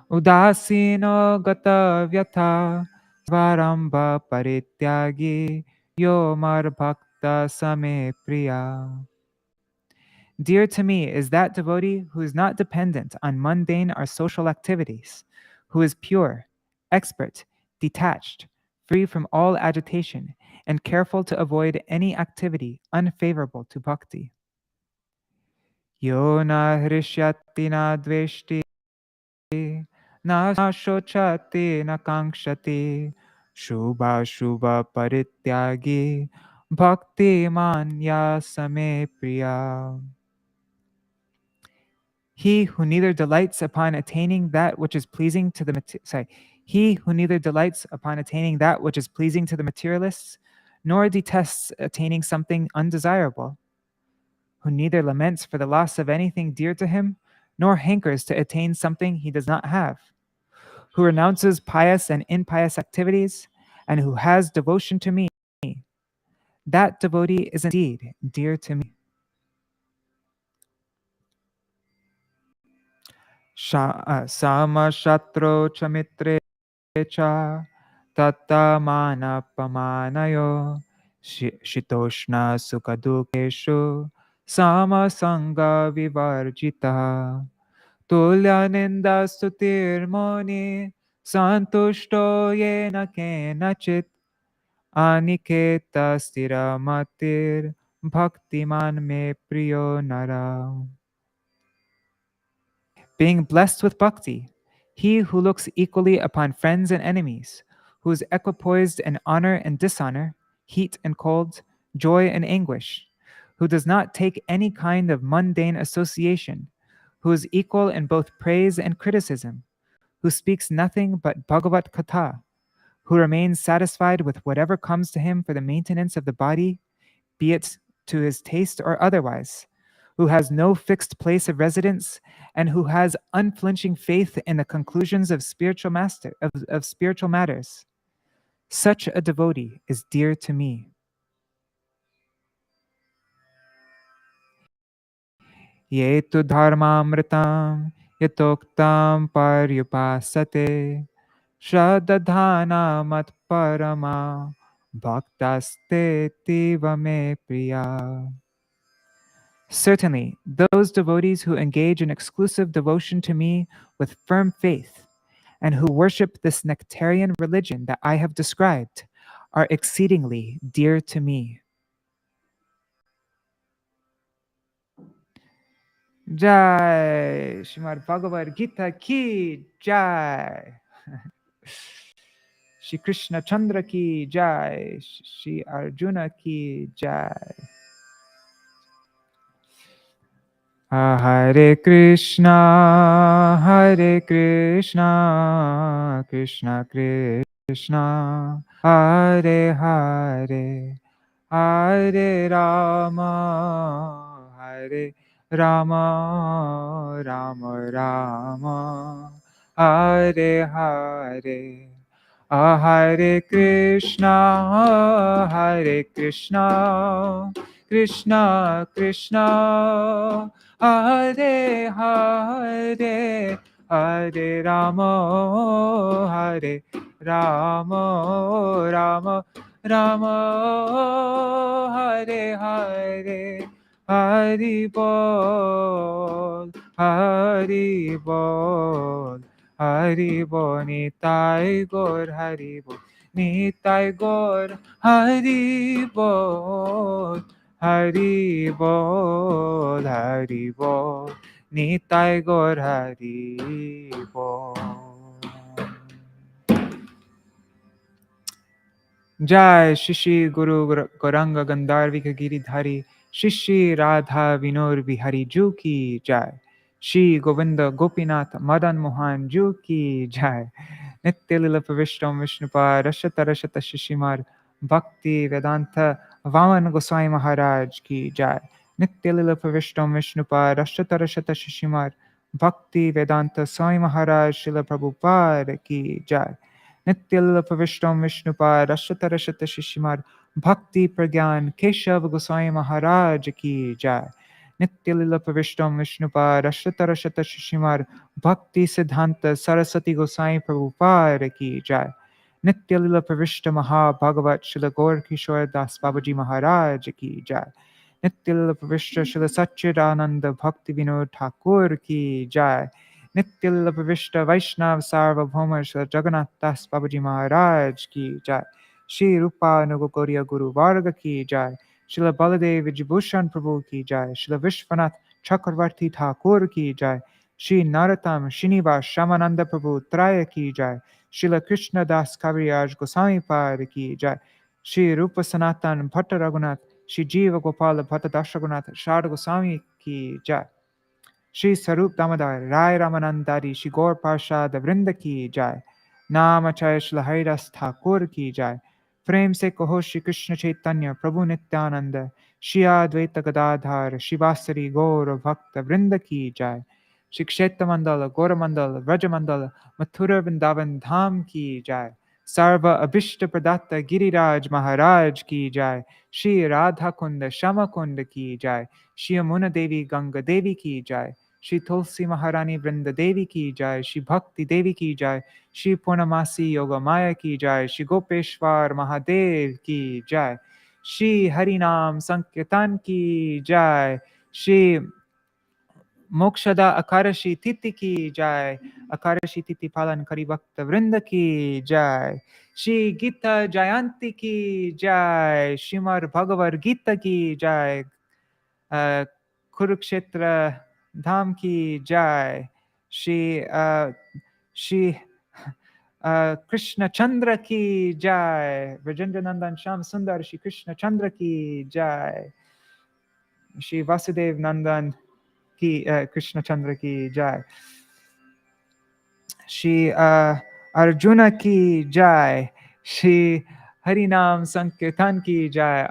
udasino gata vyatha svaramba parityagi yomar bhakta same priya. Dear to me is that devotee who is not dependent on mundane or social activities, who is pure, expert, detached, free from all agitation, and careful to avoid any activity unfavorable to bhakti. Yo na hrishyati na dveshti na shochati na kankshati shubha shubha parityagi bhakti manya same priya. He who neither delights upon attaining that which is pleasing to the he who neither delights upon attaining that which is pleasing to the materialists, nor detests attaining something undesirable, who neither laments for the loss of anything dear to him, nor hankers to attain something he does not have, who renounces pious and impious activities, and who has devotion to me, that devotee is indeed dear to me. Sama shatro chamitre cha tata mana pamanayo shitoshna sukadukeshu sama sanga vivarjita tulya ninda stutir moni santushto yena kenachit aniketa sthiramatir bhaktiman me priyo nara. Being blessed with bhakti, he who looks equally upon friends and enemies, who is equipoised in honor and dishonor, heat and cold, joy and anguish, who does not take any kind of mundane association, who is equal in both praise and criticism, who speaks nothing but Bhagavad-gītā, who remains satisfied with whatever comes to him for the maintenance of the body, be it to his taste or otherwise, who has no fixed place of residence, and who has unflinching faith in the conclusions of spiritual matters. Such a devotee is dear to me. Ye tu dharmamritam yatoktam paryupasate Shraddhana mat parama bhaktaste tiva me priya. Certainly, those devotees who engage in exclusive devotion to me with firm faith and who worship this nectarian religion that I have described are exceedingly dear to me. Jai Śrīmad Bhagavad-gītā ki Jai. Shri Krishna Chandra ki Jai. Shri Arjuna ki Jai. Hare Krishna, Hare Krishna, Krishna Krishna, Hare Hare, Hare Rama, Hare Rama, Rama Rama, Hare Hare. Hare Krishna, Hare Krishna, Krishna Krishna, Hare Hare, Hare Rama, Hare Rama, Rama Rama, Hare Hare, Hari Bol, Hari Bol, Hari Bol, Nitai Gaur, Hari Bol, Nitai Gaur, Hari Bol. Hari Bol, Hari Bol, Nitai Gaur Hari Bol. Jai Shishi Guru Gauranga Gandharvika Giridhari Shishi Radha Vinod Bihari Ju ki Jai. Shri Govinda Gopinath Madan Mohan Ju ki Jai. Nitya Pavishtam Vishnupa Rashata Rashata Shishimar Bhakti-vedānta Vaman Gosvāmī Mahārāja ki Jai. Nitya Pavishtam Vishnupa Rashata Rashata Shishimar Bhakti-vedānta Swami Mahārāja Srila Prabhupada ki Jai. Nitya Pavishtam Vishnupa Rashata Rashata Shishimar Bhakti Pragyan Keshav Goswami Maharaj ki Jai. Nitya Pavishtam Vishnupa Rashata Rashata Shishimar Bhakti Siddhanta Saraswati Goswami Prabhupada ki Jai. Nitya Pavishta Maha Bhagavat Shila Gaur Kishore Das Babaji Maharaj ki Jai. Nitya Pavishta Shila Satchidananda Bhakti Vinod Thakur ki Jai. Nitya Pavishta Vaishnav Sarvabhauma Shri Jagannath Das Babaji Maharaj ki Jai. Shri Rupa Nugagoria Guru Varga ki Jai. Shri Baladev Vijibhushan Prabhu ki Jai. Shri Vishwanath Chakravarti Thakur ki Jai. Shri Narottam Srinivas Shamananda Prabhu Traya ki Jai. Shri Krishna Das Kaviraj Goswami Pad ki Jai. Shri Rupa Sanatan Bhatta Raghunath. Shri Jiva Gopala Bhatta Dashraghunath Sharda Goswami ki Jai. Shri Sarup Damodar Rai Ramanandari Shri Gaur Parshad Vrinda ki Jai. Namachay Shri Haridas Thakur ki Jai. Prem se kaho Shri Krishna Chaitanya Prabhu Nityananda Shri Advaita Gadadhar Shri Vasari Gaur Bhakta Vrinda ki Jai. Shri Kshetra Mandala Gaura Mandala Vraja Mandala Mathura Vrindavan Dham ki Jai. Sarva Abhishta Pradatta Giriraj Maharaj ki Jai. Shri Radha Kunda Shama Kunda ki Jai. Shri Amuna Devi Ganga Devi ki Jai. Shri Tulsi Maharani Vrinda Devi ki Jai. Shri Bhakti Devi ki Jai. Shri Purnamasi Yoga Maya ki Jai. Shri Gopeshwar Mahadev ki Jai. Shri Harinam Sankirtan ki Jai. Shri Mokshada Akarashi Titi ki Jai. Akarashi Titi Palan Kari Bhakta Vrinda ki Jai. Shri Gita Jayanti ki Jai. Shrimad Bhagavad-gītā ki Jai. Kurukshetra Dham ki Jai. Shri Krishna Chandra ki Jai. Rajendra Nandan Sham Sundar Shri Krishna Chandra ki Jai. Shri Vasudev Nandan ki Krishna Chandra ki Jai. Shri Arjuna ki Jai. Shri Harinam Sankirtan ki Jai.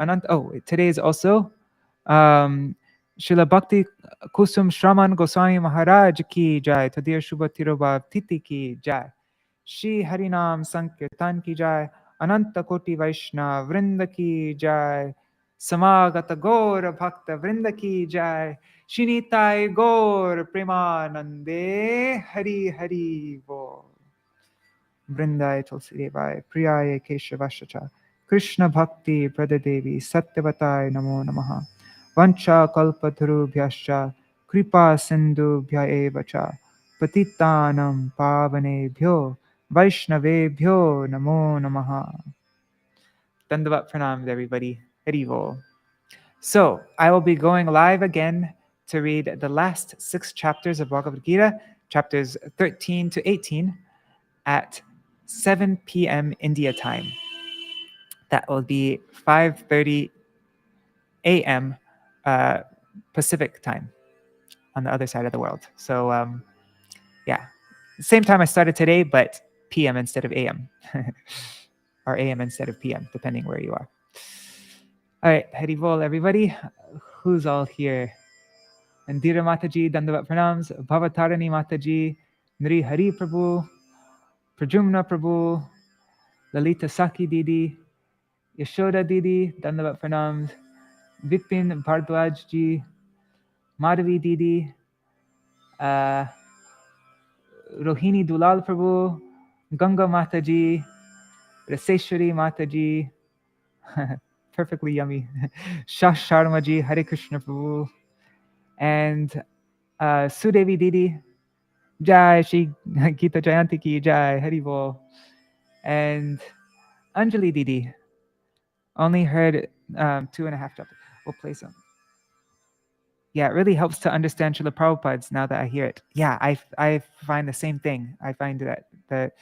Today is also Srila Bhakti Kusum Shraman Goswami Maharaj ki Jai. Tadir Shubha Tirobhav Titi ki Jai. Shri Harinam Sankirtan ki Jai. Ananta Koti Vaishnav Vrinda ki Jai. Samagata Gaura Bhakta Vrinda Ki Jai. Shinitai Gaur Premanande Hari Hari Bo. Vrindai Tulsidevai Priyaye Keshavashacha Krishna Bhakti Pradadevi Satyavatai Namo Namaha Vancha Kalpatarubhyascha Kripa Sindhubhya Evacha Patitanam Pavanebhyo Vaishnavebhyo Namo Namaha. Dandavat pranams, everybody. Harivo. So, I will be going live again to read the last 6 chapters of Bhagavad-gītā, chapters 13 to 18, at 7 p.m. India time. That will be 5:30 a.m. Pacific time on the other side of the world. So, yeah, same time I started today, but p.m. instead of a.m. or a.m. instead of p.m., depending where you are. All right, Haribol, everybody. Who's all here? Andira Mataji, Dandavat Pranams, Bhavatarani Mataji, Nri Hari Prabhu, Prajumna Prabhu, Lalita Saki Didi, Yashoda Didi, Dandavat Pranams, Vipin Bhardwaj Ji, Madhavi Didi, Rohini Dulal Prabhu, Ganga Mataji, Raseshwari Mataji, perfectly yummy, Shash Sharma Ji, Hare Krishna Prabhu, and Sudevi Didi, Jai Shri Gita Jayanti Ki Jai, Haribol, and Anjali Didi. Only heard 2.5 chapters. We'll play some. Yeah, it really helps to understand Srila Prabhupada's now that I hear it. Yeah, I find the same thing. I find that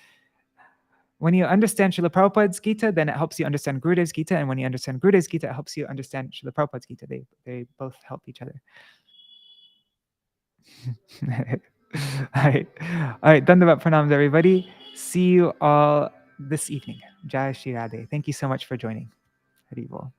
when you understand Srila Prabhupada's Gita, then it helps you understand Gurudev's Gita, and when you understand Gurudev's Gita, it helps you understand Srila Prabhupada's Gita. They both help each other. All right. Dandavat pranams, everybody. See you all this evening. Jai Shri Radhe. Thank you so much for joining. Hari Bol.